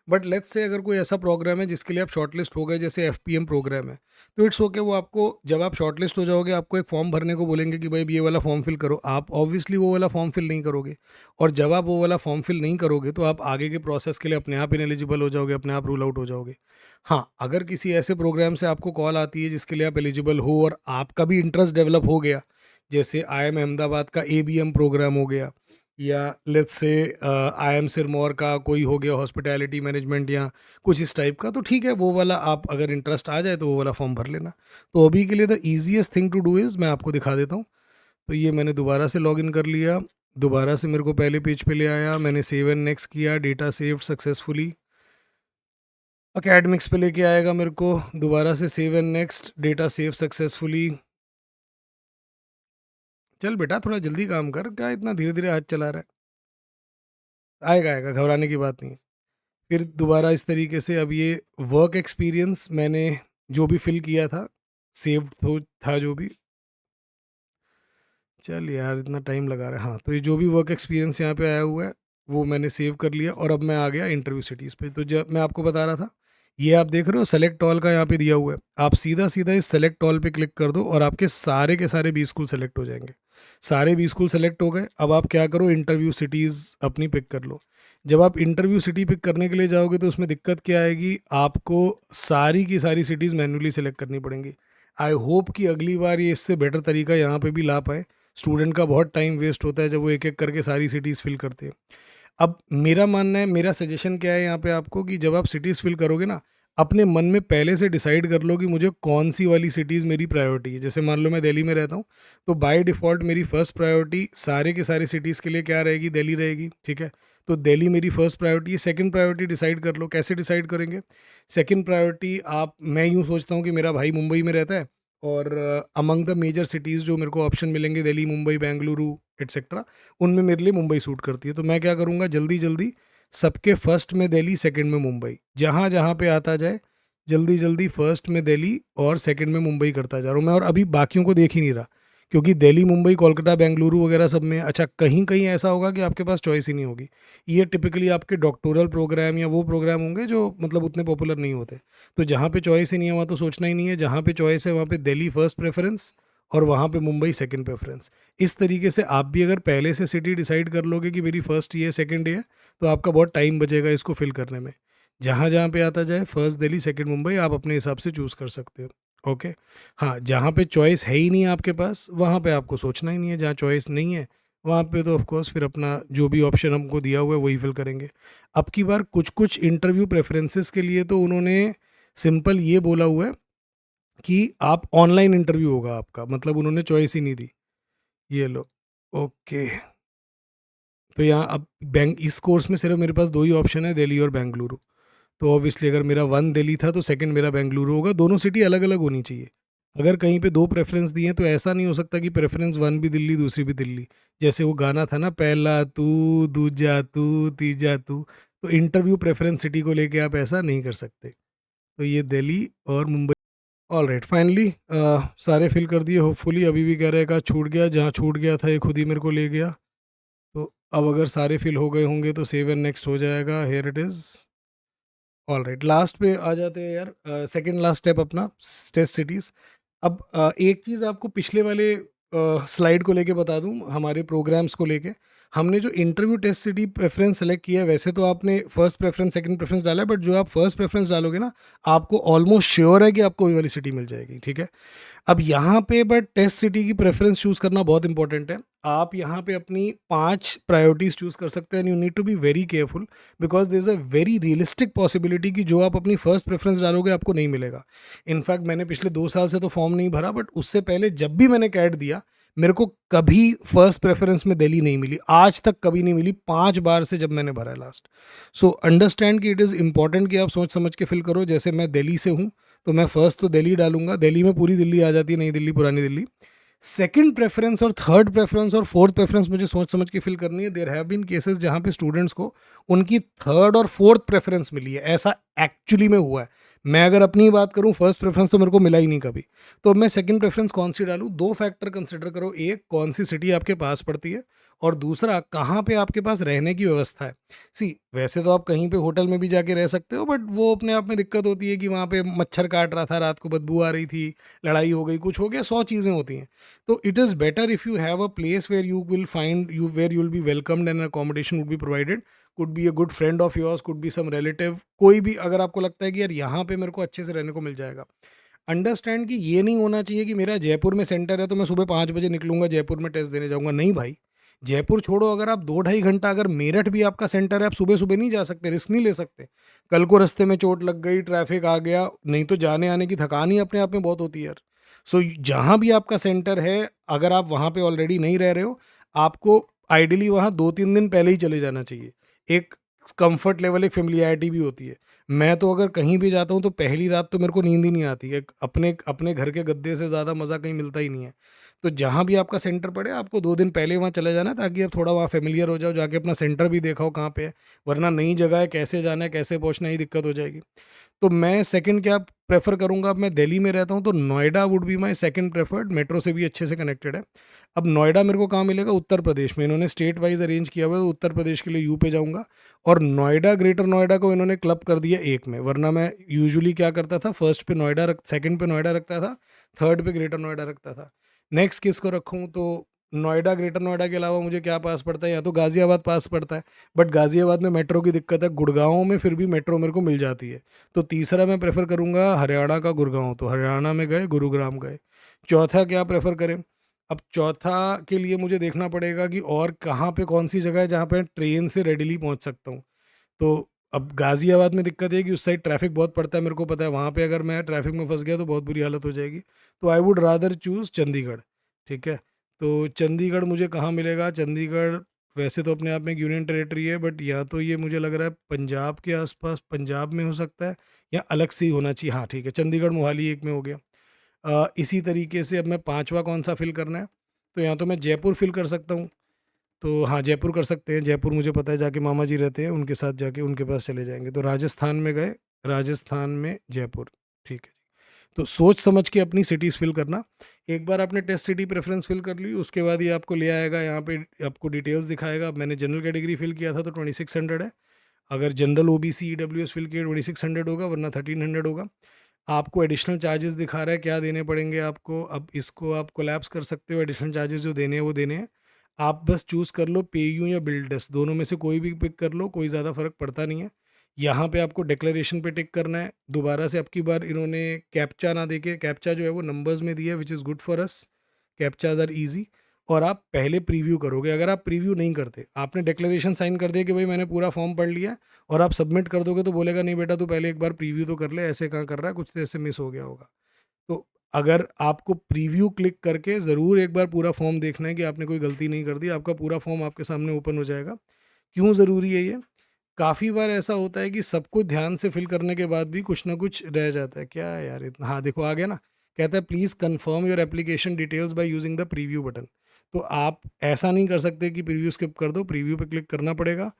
बट लेट्स से अगर कोई ऐसा प्रोग्राम है जिसके लिए आप शॉर्टलिस्ट हो गए, जैसे FPM प्रोग्राम है, तो इट्स ओके। वो आपको जब आप शॉर्टलिस्ट हो जाओगे आपको एक फॉर्म भरने को बोलेंगे कि भाई ये वाला फॉर्म फिल करो, आप ऑब्वियसली वो वाला फॉर्म फिल नहीं करोगे, और जब आप वो वाला फॉर्म फिल नहीं करोगे तो आप आगे के प्रोसेस के लिए अपने आप इनएलिजिबल हो जाओगे, अपने आप रूल आउट हो जाओगे। हाँ, अगर किसी ऐसे प्रोग्राम से आपको कॉल आती है जिसके लिए आप एलिजिबल हो और आपका भी इंटरेस्ट डेवलप हो गया, जैसे IIM अहमदाबाद का ABM प्रोग्राम हो गया, या लेट्स से IIM सिरमौर का कोई हो गया हॉस्पिटैलिटी मैनेजमेंट या कुछ इस टाइप का, तो ठीक है, वो वाला आप अगर इंटरेस्ट आ जाए तो वो वाला फॉर्म भर लेना। तो अभी के लिए the easiest thing to do is, मैं आपको दिखा देता हूँ। तो ये मैंने दोबारा से लॉगिन कर लिया, दोबारा से मेरे को पहले पेज पे ले आया, मैंने सेव एंड नेक्स्ट किया, डेटा सेव्ड सक्सेसफुली, अकेडमिक्स पे लेके आएगा मेरे को, दोबारा से save and next, data save successfully. चल बेटा थोड़ा जल्दी काम कर, क्या इतना धीरे धीरे हाथ चला रहा है? आएगा, आएगा, घबराने की बात नहीं है। फिर दोबारा इस तरीके से अब ये वर्क एक्सपीरियंस मैंने जो भी फ़िल किया था, सेव्ड तो था जो भी। चल यार इतना टाइम लगा रहा है। हाँ, तो ये जो भी वर्क एक्सपीरियंस यहाँ पे आया हुआ है, वो मैंने सेव कर लिया और अब मैं आ गया इंटरव्यू सिटीज़ पे। तो जब मैं आपको बता रहा था, ये आप देख रहे हो सेलेक्ट ऑल का यहाँ पे दिया हुआ है। आप सीधा-सीधा इस सेलेक्ट ऑल पे क्लिक कर दो और आपके सारे के सारे 20 स्कूल सेलेक्ट हो जाएँगे। सारे 20 स्कूल सेलेक्ट हो गए, अब आप क्या करो इंटरव्यू सिटीज़ अपनी पिक कर लो। जब आप इंटरव्यू सिटी पिक करने के लिए जाओगे तो उसमें दिक्कत क्या आएगी, आपको सारी की सारी सिटीज़ मैन्युअली सेलेक्ट करनी पड़ेंगी। आई होप कि अगली बार ये इससे बेटर तरीका यहाँ पे भी ला पाए। स्टूडेंट का बहुत टाइम वेस्ट होता है जब वो एक-एक करके सारी सिटीज़ फिल करते हैं। अब मेरा मानना है, मेरा सजेशन क्या है यहाँ पे आपको कि जब आप सिटीज़ फिल करोगे ना, अपने मन में पहले से डिसाइड कर लो कि मुझे कौन-सी वाली सिटीज़ मेरी प्रायोरिटी है। जैसे मान लो मैं दिल्ली में रहता हूँ, तो बाय डिफ़ॉल्ट मेरी फर्स्ट प्रायोरिटी सारे के सारे सिटीज़ के लिए क्या रहेगी? दिल्ली रहेगी, ठीक है? तो दिल्ली मेरी फर्स्ट प्रायोरिटी है। सेकंड प्रायोरिटी डिसाइड कर लो, कैसे डिसाइड करेंगे? सेकंड प्रायोरिटी आप मैं यूँ सोचता हूँ कि मेरा भाई मुंबई में रहता है और अमंग द मेजर सिटीज़ जो मेरे को ऑप्शन मिलेंगे दिल्ली, मुंबई, बेंगलुरु एटसेट्रा, उनमें मेरे लिए मुंबई सूट करती है। तो मैं क्या करूँगा जल्दी-जल्दी सबके फर्स्ट में दिल्ली, सेकंड में मुंबई। जहाँ-जहाँ पे आता जाए जल्दी-जल्दी फर्स्ट में दिल्ली और सेकंड में मुंबई करता जा रहा हूँ मैं और अभी बाकियों को देख ही नहीं रहा। क्योंकि दिल्ली, मुंबई, कोलकाता, बेंगलुरु वगैरह सब में अच्छा कहीं-कहीं ऐसा होगा कि आपके पास चॉइस ही नहीं होगी। ये टिपिकली आपके डॉक्टोरल प्रोग्राम या वो प्रोग्राम होंगे जो मतलब उतने पॉपुलर नहीं होते। तो जहाँ पे चॉइस ही नहीं है वहाँ तो सोचना ही नहीं है, जहाँ पे चॉइस है वहाँ पे दिल्ली फर्स्ट प्रेफ़रेंस और वहाँ पे मुंबई सेकंड प्रेफ़रेंस। इस तरीके से आप भी अगर पहले से सिटी डिसाइड कर लोगे कि मेरी फर्स्ट ये है, सेकंड ये है, तो आपका बहुत टाइम बचेगा इसको फिल करने में। जहाँ-जहाँ पे आता जाए फर्स्ट दिल्ली, सेकंड मुंबई आप अपने हिसाब से चूज़ कर सकते हो। ओके। हाँ, जहाँ पे चॉइस है ही नहीं आपके पास, वहाँ पे आपको सोचना ही नहीं है, जहाँ चॉइस नहीं है, वहाँ पे तो ऑफ़ कोर्स फिर अपना जो भी ऑप्शन हमको दिया हुआ है वही फिल करेंगे। अब की बार कुछ-कुछ इंटरव्यू प्रेफ़रेंसेस के लिए तो उन्होंने सिंपल ये बोला हुआ है कि आप ऑनलाइन इंटरव्यू होगा आपका, मतलब उन्होंने चॉइस ही नहीं दी। ये लो, ओके। तो यहाँ अब बैंक इस कोर्स में सिर्फ़ मेरे पास 2 ही ऑप्शन है, दिल्ली और बेंगलुरु। तो ऑब्वियसली अगर मेरा 1 दिल्ली था तो सेकंड मेरा बेंगलुरु होगा, दोनों सिटी अलग-अलग होनी चाहिए। अगर कहीं पे 2 प्रेफ़रेंस दिए हैं तो ऐसा नहीं हो सकता कि प्रेफ़रेंस 1 भी दिल्ली, दूसरी भी दिल्ली। जैसे वो गाना था ना पहला तू, दूजा तू, तीजा तू, तो इंटरव्यू प्रेफ़रेंस सिटी को लेके आप ऐसा नहीं कर सकते। तो ये दिल्ली और मुंबई ऑलराइट फाइनली सारे फिल कर दिए होपफुली अभी भी कह रहा है एक आध छूट गया, जहाँ छूट गया था ये खुद ही मेरे को ले गया। तो अब अगर सारे फिल हो गए होंगे तो सेव एंड नेक्स्ट हो जाएगा, here it is. Alright last पे आ जाते हैं यार, सेकंड लास्ट स्टेप अपना टेस्ट सिटीज़। अब एक चीज़ आपको पिछले वाले स्लाइड को लेके बता दूँ, हमारे प्रोग्राम्स को लेके। हमने जो interview test city preference select किया है, वैसे तो आपने फर्स्ट प्रेफ़रेंस, सेकंड प्रेफ़रेंस डाला है, बट जो आप फर्स्ट प्रेफ़रेंस डालोगे ना, आपको ऑलमोस्ट श्योर है कि आपको वही वाली सिटी मिल जाएगी, ठीक है? अब यहाँ पे बट टेस्ट सिटी की प्रेफ़रेंस चूज़ करना बहुत इंपॉर्टेंट है। आप यहाँ पे अपनी 5 प्रायोरिटीज़ चूज़ कर सकते हैं and you need to be very careful because there is a very realistic possibility कि जो आप अपनी फर्स्ट प्रेफ़रेंस डालोगे आपको नहीं मिलेगा। इनफैक्ट मैंने पिछले 2 साल से तो फॉर्म नहीं भरा, बट उससे पहले जब भी मैंने कैट दिया, मेरे को कभी फर्स्ट प्रेफ़रेंस में दिल्ली नहीं मिली। आज तक कभी नहीं मिली, 5 बार से जब मैंने भरा है लास्ट। सो अंडरस्टैंड कि इट इज़ इम्पोर्टेंट कि आप सोच समझ के फ़िल करो। जैसे मैं दिल्ली से हूँ, तो मैं फर्स्ट तो दिल्ली डालूँगा। दिल्ली में पूरी दिल्ली आ जाती है, नई दिल्ली, पुरानी दिल्ली। सेकंड प्रेफ़रेंस और थर्ड प्रेफ़रेंस और फोर्थ प्रेफ़रेंस मुझे सोच समझ के फ़िल करनी है। देयर हैव बीन केसेस जहाँ पे स्टूडेंट्स को उनकी थर्ड और फोर्थ प्रेफ़रेंस मिली है। ऐसा एक्चुअली में हुआ है। मैं अगर अपनी बात करूँ, फर्स्ट प्रेफ़रेंस तो मेरे को मिला ही नहीं कभी। तो अब मैं सेकंड प्रेफ़रेंस कौन-सी डालूँ? 2 फैक्टर कंसिडर करो। एक, कौन-सी सिटी आपके पास पड़ती है और दूसरा, कहाँ पे आपके पास रहने की व्यवस्था है। सी वैसे तो आप कहीं पे होटल में भी जाके रह सकते हो, बट वो अपने आप में दिक्कत होती है कि वहाँ पे मच्छर काट रहा था, रात को बदबू आ रही थी, लड़ाई हो गई, कुछ हो गया, 100 चीज़ें होती हैं। तो it is better if you have a place where you will find you where you will be welcomed and accommodation would be provided, could be a good friend of yours, could be some relative, कोई भी अगर आपको लगता है कि यार यहाँ पे मेरे को अच्छे से रहने को मिल जाएगा। अंडरस्टैंड कि ये नहीं होना चाहिए कि मेरा जयपुर में सेंटर है तो मैं सुबह 5 बजे निकलूंगा जयपुर में टेस्ट देने जाऊंगा। नहीं भाई, जयपुर छोड़ो, अगर आप 2 ढाई घंटा, अगर मेरठ भी आपका सेंटर है, आप सुबह सुबह नहीं जा सकते, रिस्क नहीं ले सकते। कल को रास्ते में चोट लग गई, ट्रैफिक आ गया, नहीं तो जाने आने की थकान ही अपने आप में बहुत होती है यार। सो जहाँ भी आपका सेंटर है, अगर आप वहाँ पे ऑलरेडी नहीं रह रहे हो, आपको आइडियली वहाँ 2-3 दिन पहले ही चले जाना चाहिए। एक कंफर्ट लेवल, एक फ़ेमिलियरिटी भी होती है। मैं तो अगर कहीं भी जाता हूँ तो पहली रात तो मेरे को नींद ही नहीं आती है। अपने अपने घर के गद्दे से ज़्यादा मज़ा कहीं मिलता ही नहीं है। तो जहाँ भी आपका सेंटर पड़े आपको 2 दिन पहले वहाँ चले जाना है, ताकि आप थोड़ा वहाँ फ़ैमिलियर हो जाओ, जाके अपना सेंटर भी देखा हो कहाँ पे है। वरना नई जगह है, कैसे जाना है, कैसे पहुँचना है, ये दिक्कत हो जाएगी। तो मैं सेकंड क्या प्रेफ़र करूँगा, अब मैं दिल्ली में रहता हूँ तो Noida would be my second preferred, metro से भी अच्छे से कनेक्टेड है। अब नोएडा मेरे को कहाँ मिलेगा? उत्तर प्रदेश में, इन्होंने स्टेट वाइज़ अरेंज किया हुआ है, तो उत्तर प्रदेश के लिए यू पे जाऊँगा। और नोएडा, ग्रेटर नोएडा को इन्होंने क्लब कर दिया एक में, वरना मैं यूजुअली क्या करता था, फर्स्ट पे नोएडा सेकंड पे नोएडा रखता था, थर्ड पे ग्रेटर नोएडा रखता था। नेक्स्ट किसको रखूँ? तो नोएडा, ग्रेटर नोएडा के अलावा मुझे क्या पास पड़ता है? या तो गाज़ियाबाद पास पड़ता है, बट गाज़ियाबाद में मेट्रो की दिक्कत है। गुड़गाँव में फिर भी मेट्रो मेरे को मिल जाती है। तो तीसरा मैं प्रेफ़र करूँगा हरियाणा का गुड़गाँव, तो हरियाणा में गए, गुरुग्राम गए। चौथा क्या प्रेफ़र करें? अब चौथा के लिए मुझे देखना पड़ेगा कि और कहाँ पे कौन-सी जगह है जहाँ पे ट्रेन से रेडिली पहुँच सकता हूँ। तो अब गाज़ियाबाद में दिक्कत ये है कि उस साइड ट्रैफ़िक बहुत पड़ता है, मेरे को पता है, वहाँ पे अगर मैं ट्रैफ़िक में फँस गया तो बहुत बुरी हालत हो जाएगी। तो I would rather choose Chandigarh, ठीक है? तो चंडीगढ़ मुझे कहाँ मिलेगा? चंडीगढ़ वैसे तो अपने आप में एक यूनियन टेरिटरी है, बट या तो ये मुझे लग रहा है पंजाब के आस-पास, पंजाब में हो सकता है, या अलग से ही होना चाहिए। हाँ, ठीक है, चंडीगढ़ मोहाली एक में हो गया। इसी तरीके से अब मैं पाँचवाँ कौन-सा फ़िल करना है? तो या तो मैं जयपुर फ़िल कर सकता हूँ, तो हाँ, जयपुर कर सकते हैं। जयपुर मुझे पता है, जाके मामा जी रहते हैं, उनके साथ जाके उनके पास चले जाएँगे। तो राजस्थान में गए, राजस्थान में जयपुर, ठीक है। तो सोच समझ के अपनी सिटीज़ फ़िल करना। एक बार आपने टेस्ट सिटी प्रेफ़रेंस फ़िल कर ली, उसके बाद ये आपको ले आएगा यहाँ पे, आपको डिटेल्स दिखाएगा। अब मैंने जनरल कैटेगरी फ़िल किया था तो 2600 है। अगर जनरल ओबीसी ईडब्ल्यूएस फ़िल किए 2600 होगा, वरना 1300 होगा। आपको एडिशनल चार्जेस दिखा रहा है, क्या देने पड़ेंगे आपको। अब इसको आप कोलैप्स कर सकते हो, एडिशनल चार्जेस जो देने हैं वो देने हैं। आप बस चूज़ कर लो पेयू या बिल्डर्स, दोनों में से कोई भी पिक कर लो, कोई ज़्यादा फ़र्क पड़ता नहीं है। यहाँ पे आपको डिक्लेरेशन पे टिक करना है। दोबारा से अब की बार इन्होंने कैप्चा ना देके, कैप्चा जो है वो नंबर्स में दिया है, which is good for us. Captchas are easy. और आप पहले प्रीव्यू करोगे। अगर आप प्रीव्यू नहीं करते, आपने डिक्लेरेशन साइन कर दिया कि भाई मैंने पूरा फॉर्म पढ़ लिया है, और आप सबमिट कर दोगे, तो बोलेगा नहीं बेटा, तू पहले एक बार प्रीव्यू तो कर ले, ऐसे कहाँ कर रहा है, कुछ तो ऐसे मिस हो गया होगा। तो अगर आपको प्रीव्यू क्लिक करके ज़रूर एक बार पूरा फॉर्म देखना है कि आपने कोई गलती नहीं कर दी, आपका पूरा फॉर्म आपके सामने ओपन हो जाएगा। क्यों ज़रूरी है ये? काफ़ी बार ऐसा होता है कि सब कुछ ध्यान से फिल करने के बाद भी कुछ ना कुछ रह जाता है। क्या है यार इतना, हाँ देखो आ गया ना, कहता है please confirm your application details by using the preview button. तो आप ऐसा नहीं कर सकते कि प्रीव्यू स्किप कर दो, प्रीव्यू पे क्लिक करना पड़ेगा।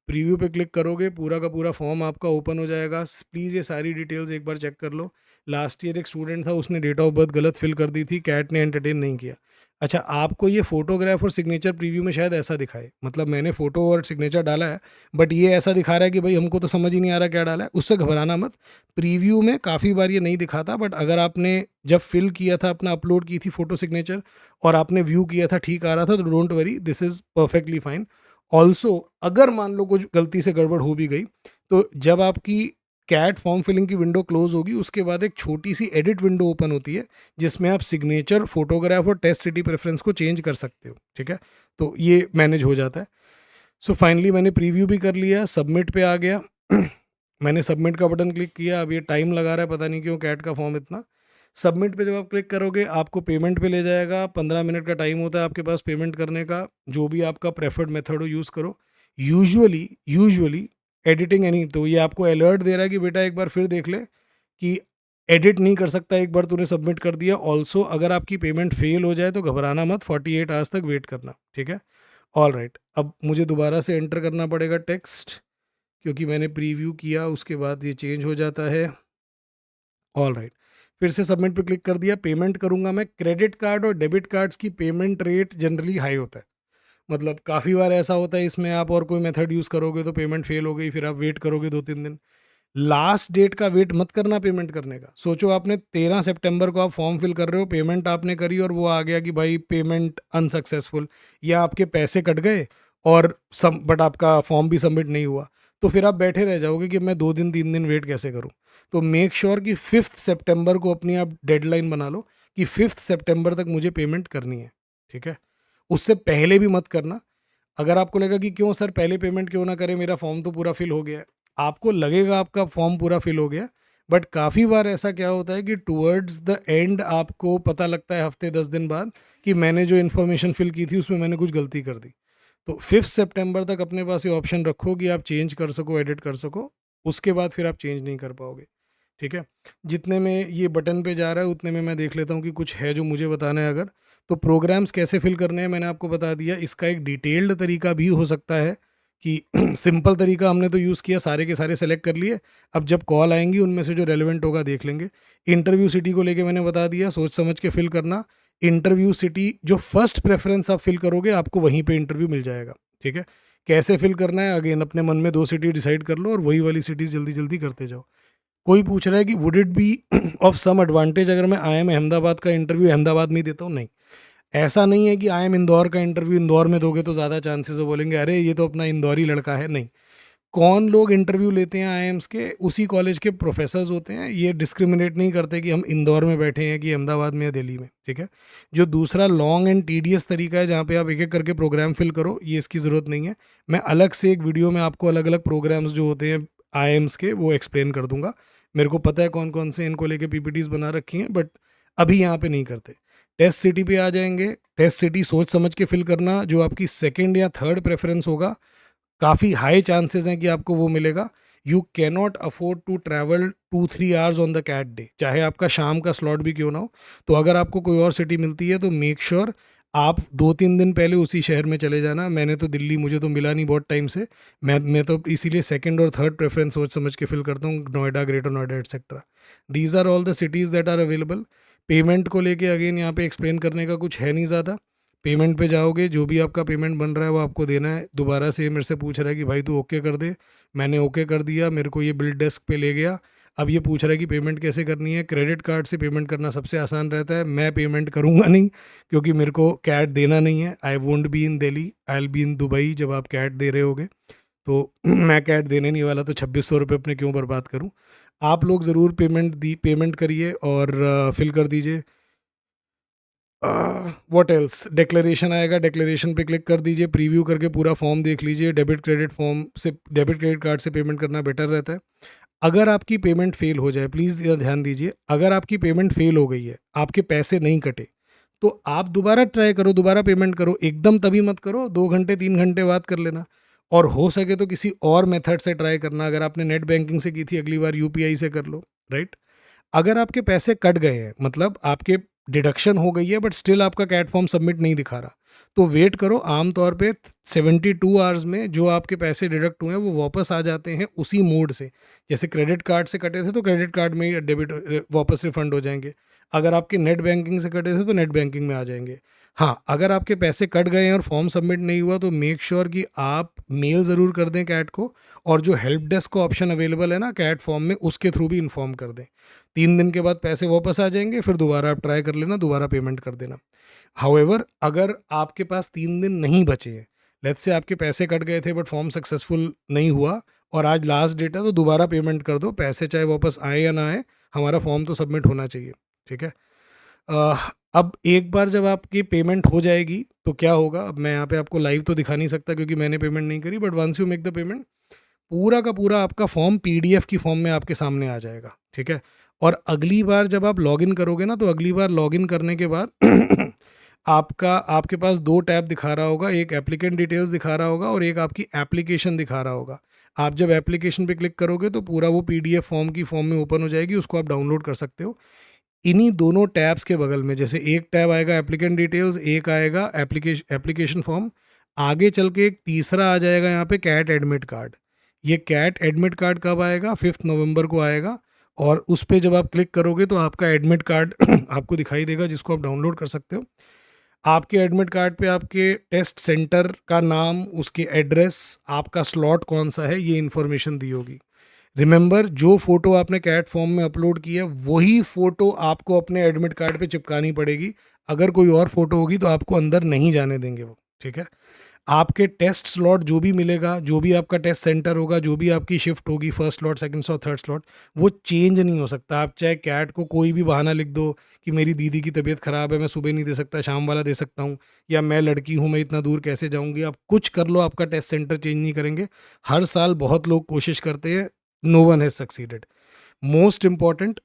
प्रीव्यू पे क्लिक करोगे, पूरा का पूरा फॉर्म आपका ओपन हो जाएगा। प्लीज़ ये सारी डिटेल्स एक बार चेक कर लो। लास्ट ईयर एक स्टूडेंट था, उसने डेट ऑफ बर्थ गलत फिल कर दी थी, कैट ने एंटरटेन नहीं किया। अच्छा, आपको ये फ़ोटोग्राफ और सिग्नेचर प्रीव्यू में शायद ऐसा दिखाए, मतलब मैंने फ़ोटो और सिग्नेचर डाला है, बट ये ऐसा दिखा रहा है कि भाई हमको तो समझ ही नहीं आ रहा क्या डाला है। उससे घबराना मत। प्रीव्यू में काफ़ी बार ये नहीं दिखाता, बट अगर आपने जब फिल किया था, अपना अपलोड की थी फ़ोटो सिग्नेचर, और आपने व्यू किया था ठीक आ रहा था, तो don't worry, this is perfectly fine. Also अगर मान लो कुछ गलती से गड़बड़ हो भी गई, तो जब आपकी कैट फॉर्म फिलिंग की विंडो क्लोज होगी, उसके बाद एक छोटी सी एडिट विंडो ओपन होती है, जिसमें आप सिग्नेचर, फोटोग्राफ और टेस्ट सिटी प्रेफरेंस को चेंज कर सकते हो, ठीक है। तो ये मैनेज हो जाता है। सो फाइनली मैंने प्रीव्यू भी कर लिया, सबमिट पे आ गया। मैंने सबमिट का बटन क्लिक किया। अब ये टाइम लगा रहा है, पता नहीं क्यों कैट का फॉर्म इतना। सबमिट पे जब आप क्लिक करोगे, आपको पेमेंट पे ले जाएगा। 15 मिनट का टाइम होता है आपके पास पेमेंट करने का। जो भी आपका प्रेफर्ड मेथड हो यूज़ करो। यूजुअली एडिटिंग एनी, तो ये आपको अलर्ट दे रहा है कि बेटा एक बार फिर देख ले कि एडिट नहीं कर सकता, एक बार तूने सबमिट कर दिया। ऑल्सो अगर आपकी पेमेंट फेल हो जाए तो घबराना मत, 48 आवर्स तक वेट करना, ठीक है। ऑल राइट, अब मुझे दोबारा से एंटर करना पड़ेगा टेक्स्ट, क्योंकि मैंने प्रीव्यू किया, उसके बाद ये चेंज हो जाता है। ऑल राइट, फिर से सबमिट पे क्लिक कर दिया। पेमेंट करूंगा मैं। क्रेडिट कार्ड और डेबिट कार्ड्स की पेमेंट रेट जनरली हाई होता है, मतलब काफ़ी बार ऐसा होता है, इसमें आप और कोई मेथड यूज़ करोगे तो पेमेंट फेल हो गई, फिर आप वेट करोगे 2-3 दिन। लास्ट डेट का वेट मत करना पेमेंट करने का। सोचो आपने 13 सितंबर को आप फॉर्म फिल कर रहे हो, पेमेंट आपने करी और वो आ गया कि भाई पेमेंट अनसक्सेसफुल, या आपके पैसे कट गए और सम बट आपका फॉर्म भी सबमिट नहीं हुआ, तो फिर आप बैठे रह जाओगे कि मैं 2 दिन 3 दिन वेट कैसे करूं। तो मेक श्योर कि 5 सितंबर को अपनी आप डेडलाइन बना लो कि 5 सितंबर तक मुझे पेमेंट करनी है, ठीक है। उससे पहले भी मत करना। अगर आपको लगा कि क्यों सर पहले पेमेंट क्यों ना करें, मेरा फॉर्म तो पूरा फिल हो गया है, आपको लगेगा आपका फॉर्म पूरा फिल हो गया, बट काफ़ी बार ऐसा क्या होता है कि टुवर्ड्स द एंड आपको पता लगता है हफ्ते 10 दिन बाद कि मैंने जो इन्फॉर्मेशन फिल की थी उसमें मैंने कुछ गलती कर दी। तो 5 सितंबर तक अपने पास ये ऑप्शन रखो कि आप चेंज कर सको, एडिट कर सको। उसके बाद फिर आप चेंज नहीं कर पाओगे, ठीक है। जितने में ये बटन पे जा रहा है उतने में मैं देख लेता हूँ कि कुछ है जो मुझे बताना है अगर। तो प्रोग्राम्स कैसे फिल करने हैं मैंने आपको बता दिया। इसका एक डिटेल्ड तरीका भी हो सकता है कि सिंपल तरीका हमने तो यूज़ किया, सारे के सारे सेलेक्ट कर लिए। अब जब कॉल आएंगी उनमें से जो रेलिवेंट होगा देख लेंगे। इंटरव्यू सिटी को लेके मैंने बता दिया, सोच समझ के फिल करना। इंटरव्यू सिटी जो फर्स्ट प्रेफरेंस आप फिल करोगे आपको वहीं पे इंटरव्यू मिल जाएगा, ठीक है। कैसे फिल करना है अगेन अपने मन में 2 सिटी डिसाइड कर लो और वही वाली सिटीज़ जल्दी जल्दी करते जाओ। कोई पूछ रहा है कि would it be of some advantage अगर मैं आई एम अहमदाबाद का इंटरव्यू अहमदाबाद में ही देता हूँ? नहीं, ऐसा नहीं है कि आई एम इंदौर का इंटरव्यू इंदौर में दोगे तो ज़्यादा चांसेस हो, बोलेंगे अरे ये तो अपना इंदौरी लड़का है। नहीं, कौन लोग इंटरव्यू लेते हैं आईएम्स के, उसी कॉलेज के प्रोफेसर्स होते हैं। ये डिस्क्रिमिनेट नहीं करते कि हम इंदौर में बैठे हैं कि अहमदाबाद में या दिल्ली में, ठीक है। जो दूसरा लॉन्ग एंड टीडियस तरीका है जहाँ पे आप एक एक करके प्रोग्राम फिल करो, ये इसकी ज़रूरत नहीं है। मैं अलग से एक वीडियो में आपको अलग अलग प्रोग्राम्स जो होते हैं आईएम्स के वो एक्सप्लेन कर दूंगा। मेरे को पता है कौन कौन से इनको लेके पीपीटीज बना रखी हैं, बट अभी यहाँ पे नहीं करते। टेस्ट सिटी पे आ जाएंगे। टेस्ट सिटी सोच समझ के फिल करना, जो आपकी सेकेंड या थर्ड प्रेफरेंस होगा काफ़ी हाई चांसेस हैं कि आपको वो मिलेगा। You cannot afford to travel 2-3 hours on the CAT day, चाहे आपका शाम का स्लॉट भी क्यों ना हो। तो अगर आपको कोई और सिटी मिलती है तो मेक श्योर आप 2-3 दिन पहले उसी शहर में चले जाना। मैंने तो दिल्ली, मुझे तो मिला नहीं बहुत टाइम से, मैं तो इसीलिए सेकंड और थर्ड प्रेफरेंस सोच समझ के फिल करता हूँ, Noida, Greater Noida etcetera. These are all the cities that are available. Payment को लेके अगेन यहाँ पे एक्सप्लेन करने का कुछ है नहीं ज़्यादा। पेमेंट पे जाओगे, जो भी आपका पेमेंट बन रहा है वो आपको देना है। दोबारा से मेरे से पूछ रहा है कि भाई तू ओके कर दे, मैंने ओके कर दिया। मेरे को ये बिल डेस्क पे ले गया। अब ये पूछ रहा है कि पेमेंट कैसे करनी है। क्रेडिट कार्ड से पेमेंट करना सबसे आसान रहता है। मैं पेमेंट करूँगा नहीं क्योंकि मेरे को कैट देना नहीं है। I won't be in Delhi, I will be in Dubai जब आप कैट दे रहे होगे। तो मैं कैट देने नहीं वाला, तो 2600 रुपये अपने क्यों बर्बाद करूँ। आप लोग ज़रूर पेमेंट करिए और फिल कर दीजिए। व्हाट एल्स, डिक्लेरेशन आएगा, डिक्लेरेशन पे क्लिक कर दीजिए, प्रीव्यू करके पूरा फॉर्म देख लीजिए। डेबिट क्रेडिट फॉर्म से, डेबिट क्रेडिट कार्ड से पेमेंट करना बेटर रहता है। अगर आपकी पेमेंट फेल हो जाए, प्लीज़ ध्यान दीजिए, अगर आपकी पेमेंट फेल हो गई है, आपके पैसे नहीं कटे, तो आप दोबारा ट्राई करो, दोबारा पेमेंट करो। एकदम तभी मत करो, 2 घंटे 3 घंटे बाद कर लेना। और हो सके तो किसी और मेथड से ट्राई करना। अगर आपने नेट बैंकिंग से की थी, अगली बार यूपीआई से कर लो, राइट। अगर आपके पैसे कट गए हैं, मतलब आपके डिडक्शन हो गई है बट स्टिल आपका कैट फॉर्म सबमिट नहीं दिखा रहा, तो वेट करो। आमतौर पे 72 आवर्स में जो आपके पैसे डिडक्ट हुए हैं वो वापस आ जाते हैं उसी मोड से। जैसे क्रेडिट कार्ड से कटे थे तो क्रेडिट कार्ड में ही डेबिट वापस रिफंड हो जाएंगे। अगर आपके नेट बैंकिंग से कटे थे तो नेट बैंकिंग में आ जाएंगे। हाँ, अगर आपके पैसे कट गए हैं और फॉर्म सबमिट नहीं हुआ तो मेक श्योर कि आप मेल ज़रूर कर दें कैट को, और जो हेल्प डेस्क का ऑप्शन अवेलेबल है ना कैट फॉर्म में, उसके थ्रू भी इन्फॉर्म कर दें। 3 दिन के बाद पैसे वापस आ जाएंगे, फिर दोबारा आप ट्राई कर लेना, दोबारा पेमेंट कर देना। हाउएवर, अगर आपके पास 3 दिन नहीं बचे हैं, लेट्स से आपके पैसे कट गए थे बट फॉर्म सक्सेसफुल नहीं हुआ और आज लास्ट डेट है, तो दोबारा पेमेंट कर दो। पैसे चाहे वापस आए या ना आए, हमारा फॉर्म तो सबमिट होना चाहिए, ठीक है। अब एक बार जब आपकी पेमेंट हो जाएगी तो क्या होगा, अब मैं यहाँ पे आपको लाइव तो दिखा नहीं सकता क्योंकि मैंने पेमेंट नहीं करी, but once you make the payment, पूरा का पूरा आपका फॉर्म पीडीएफ की फॉर्म में आपके सामने आ जाएगा, ठीक है। और अगली बार जब आप लॉगिन करोगे ना, तो अगली बार लॉगिन करने के बाद आपके पास 2 टैब दिखा रहा होगा, एक एप्लीकेंट डिटेल्स दिखा रहा होगा और एक आपकी एप्लीकेशन दिखा रहा होगा। आप जब एप्लीकेशन पे क्लिक करोगे तो पूरा वो पीडीएफ फॉर्म की फॉर्म में ओपन हो जाएगी, उसको आप डाउनलोड कर सकते हो। इन्हीं दोनों टैब्स के बगल में, जैसे एक टैब आएगा एप्लीकेंट डिटेल्स, एक आएगा एप्लीकेशन फॉर्म, आगे चल के एक तीसरा आ जाएगा यहाँ पे कैट एडमिट कार्ड। ये कैट एडमिट कार्ड कब आएगा, 5 नवंबर को आएगा। और उस पर जब आप क्लिक करोगे तो आपका एडमिट कार्ड आपको दिखाई देगा, जिसको आप डाउनलोड कर सकते हो। आपके एडमिट कार्ड पे आपके टेस्ट सेंटर का नाम, उसकी एड्रेस, आपका स्लॉट कौन सा है, ये इन्फॉर्मेशन दी होगी। रिमेंबर, जो फोटो आपने कैट फॉर्म में अपलोड की है वही फोटो आपको अपने एडमिट कार्ड पे चिपकानी पड़ेगी। अगर कोई और फोटो होगी तो आपको अंदर नहीं जाने देंगे वो, ठीक है। आपके टेस्ट स्लॉट जो भी मिलेगा, जो भी आपका टेस्ट सेंटर होगा, जो भी आपकी शिफ्ट होगी, first slot, second slot, third slot, वो चेंज नहीं हो सकता। आप चाहे कैट को कोई भी बहाना लिख दो कि मेरी दीदी की तबीयत ख़राब है, मैं सुबह नहीं दे सकता, शाम वाला दे सकता हूँ, या मैं लड़की हूँ, मैं इतना दूर कैसे जाऊँगी। आप कुछ कर लो, आपका टेस्ट सेंटर चेंज नहीं करेंगे। हर साल बहुत लोग कोशिश करते हैं, no one has succeeded. Most important,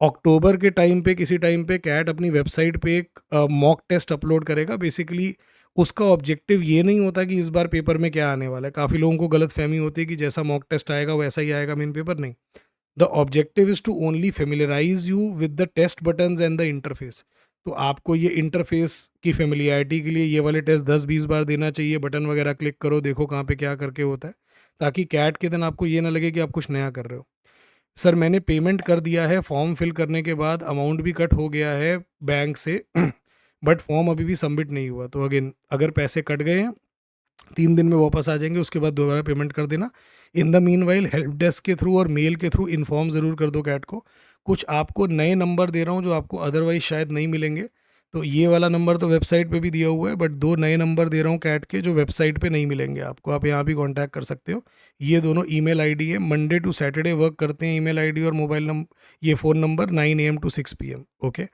October के टाइम पे, किसी टाइम पे कैट अपनी वेबसाइट पे एक मॉक टेस्ट अपलोड करेगा। बेसिकली उसका ऑब्जेक्टिव ये नहीं होता कि इस बार पेपर में क्या आने वाला है। काफ़ी लोगों को गलतफ़हमी होती है कि जैसा मॉक टेस्ट आएगा वैसा ही आएगा मेन पेपर, नहीं। The objective is to only familiarise you with the test buttons and the interface. तो आपको ये इंटरफ़ेस की फ़ैमिलियरिटी के लिए ये वाले टेस्ट 10-20 बार देना चाहिए, बटन वगैरह क्लिक करो, देखो कहाँ पे क्या करके होता है, ताकि कैट के दिन आपको ये ना लगे कि आप कुछ नया कर रहे हो। सर मैंने पेमेंट कर दिया है, फॉर्म फिल करने के बाद अमाउंट भी कट हो गया है बैंक से बट फॉर्म अभी भी सबमिट नहीं हुआ। तो अगेन अगर पैसे कट गए हैं 3 दिन में वापस आ जाएंगे, उसके बाद दोबारा पेमेंट कर देना। In the mean while help desk के थ्रू और मेल के थ्रू इन्फॉर्म ज़रूर कर दो कैट को। कुछ आपको नए नंबर दे रहा हूँ जो आपको अदरवाइज शायद नहीं मिलेंगे। तो ये वाला नंबर तो वेबसाइट पे भी दिया हुआ है, बट 2 नए नंबर दे रहा हूँ कैट के जो वेबसाइट पे नहीं मिलेंगे आपको, आप यहाँ भी कॉन्टैक्ट कर सकते हो। ये दोनों ईमेल आईडी है, मंडे टू सैटरडे वर्क करते हैं ईमेल आईडी और मोबाइल नंबर, ये phone number 9 AM to 6 PM। Okay.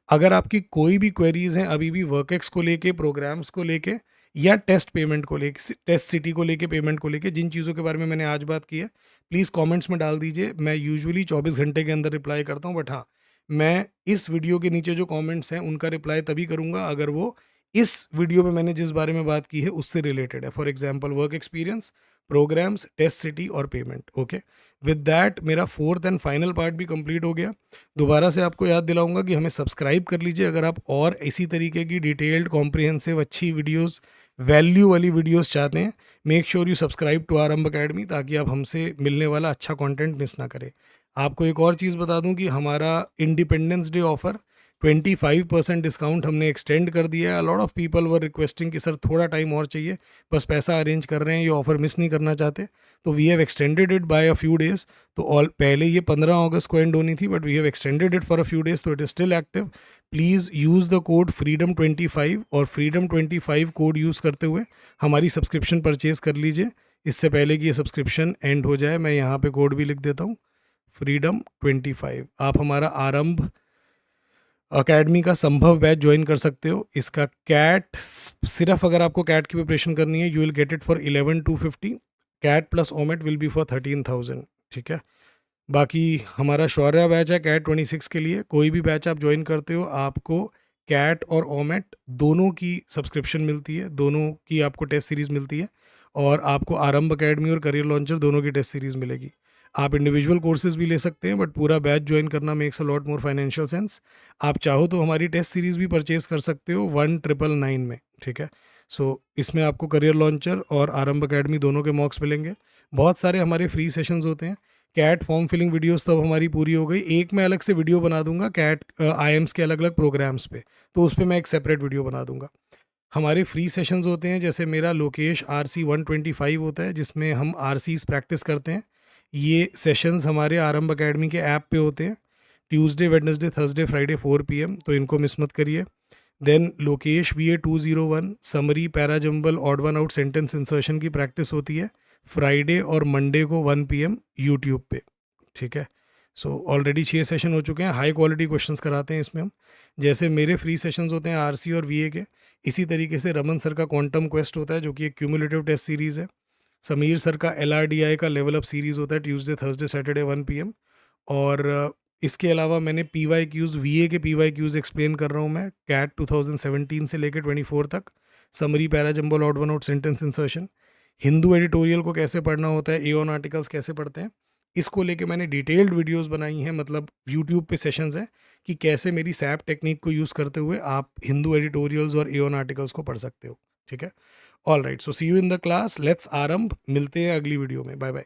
अगर आपकी कोई भी क्वेरीज़ हैं अभी भी वर्कएक्स को लेके, प्रोग्राम्स को लेके या टेस्ट पेमेंट को लेके, टेस्ट सिटी को लेके, पेमेंट को लेके, जिन चीज़ों के बारे में मैंने आज बात की है, प्लीज़ कमेंट्स में डाल दीजिए। मैं यूजुअली 24 घंटे के अंदर रिप्लाई करता हूँ, बट हाँ, मैं इस वीडियो के नीचे जो कमेंट्स हैं उनका रिप्लाई तभी करूँगा अगर वो इस वीडियो में मैंने जिस बारे में बात की है उससे रिलेटेड है। For example work experience, programmes, test city और पेमेंट। ओके, विद दैट मेरा 4th एंड फाइनल पार्ट भी कंप्लीट हो गया। दोबारा से आपको याद दिलाऊंगा कि हमें सब्सक्राइब कर लीजिए अगर आप और इसी तरीके की डिटेल्ड, कॉम्प्रिहेंसिव, अच्छी वीडियोस, वैल्यू वाली वीडियोस चाहते हैं। Make sure you subscribe to Aarambh Academy, ताकि आप हमसे मिलने वाला अच्छा कंटेंट मिस ना करें। आपको एक और चीज़ बता दूं कि हमारा इंडिपेंडेंस डे ऑफर 25% डिस्काउंट हमने एक्सटेंड कर दिया है। Lot of people were requesting कि सर थोड़ा टाइम और चाहिए, बस पैसा अरेंज कर रहे हैं, ये ऑफर मिस नहीं करना चाहते, तो we have extended it by a few days. तो ऑल पहले ये 15 अगस्त को एंड होनी थी, but we have extended it for a few days, तो it is still active. Please use the code freedom25 और freedom25 कोड यूज़ करते हुए हमारी सब्सक्रिप्शन परचेज़ कर लीजिए। इससे पहले कि ये सब्सक्रिप्शन एंड हो जाए, मैं यहाँ पे कोड भी लिख देता हूँ, freedom25। आप हमारा आरंभ अकेडमी का संभव बैच ज्वाइन कर सकते हो। इसका कैट, सिर्फ अगर आपको कैट की प्रिपरेशन करनी है, you will get it for 11,250। CAT plus OMET will be for 13,000। ठीक है। बाकी हमारा शौर्य बैच है कैट 26 के लिए। कोई भी बैच आप ज्वाइन करते हो, आपको कैट और ओमेट दोनों की सब्सक्रिप्शन मिलती है, दोनों की आपको टेस्ट सीरीज़ मिलती है, और आपको आरंभ अकेडमी और करियर लॉन्चर दोनों की टेस्ट सीरीज़ मिलेगी। आप इंडिविजुअल कोर्सेज भी ले सकते हैं, बट पूरा बैच ज्वाइन करना makes a lot more financial sense. आप चाहो तो हमारी टेस्ट सीरीज़ भी परचेज कर सकते हो 1999 में। ठीक है। सो इसमें आपको करियर लॉन्चर और आरंभ अकेडमी दोनों के मॉक्स मिलेंगे। बहुत सारे हमारे फ्री सेशंस होते हैं। कैट फॉर्म फिलिंग वीडियोस तो अब हमारी पूरी हो गई। एक मैं अलग से वीडियो बना दूंगा कैट आईएम्स के अलग अलग प्रोग्राम्स पे, तो उस पर मैं एक सेपरेट वीडियो बना दूंगा। हमारे फ्री सेशंस होते हैं, जैसे मेरा लोकेश RC 125 होता है, जिसमें हम RCs प्रैक्टिस करते हैं। ये सेशंस हमारे आरंभ अकेडमी के ऐप पे होते हैं, Tuesday, Wednesday, Thursday, Friday 4 PM, तो इनको मिस मत करिए। Then Lokesh VA 201 summary, para jumble, odd one out, sentence insertion की प्रैक्टिस होती है फ्राइडे और मंडे को 1 PM यूट्यूब पे। ठीक है। सो ऑलरेडी 6 सेशन हो चुके हैं। हाई क्वालिटी क्वेश्चंस कराते हैं इसमें हम। जैसे मेरे फ्री सेशंस होते हैं RC और VA के, इसी तरीके से रमन सर का क्वांटम क्वेस्ट होता है जो कि एक क्यूमुलेटिव टेस्ट सीरीज़ है। समीर सर का LRDI का लेवल अप सीरीज़ होता है ट्यूसडे, थर्सडे, सैटरडे 1 PM। और इसके अलावा मैंने PYQs, VA के PYQs एक्सप्लेन कर रहा हूँ मैं, कैट 2017 से लेकर 24 तक। Summary, para jumble, odd one out, sentence insertion. Hindu editorial को कैसे पढ़ना होता है, एओन आर्टिकल्स कैसे पढ़ते हैं, इसको लेके मैंने डिटेल्ड वीडियोस बनाई हैं, मतलब यूट्यूब पे सेशंस हैं कि कैसे मेरी सैप टेक्निक को यूज़ करते हुए आप हिंदू एडिटोरियल्स और एओन आर्टिकल्स को पढ़ सकते हो। ठीक है। All right, so see you in the class. Let's आरंभ। मिलते हैं अगली वीडियो में। Bye bye.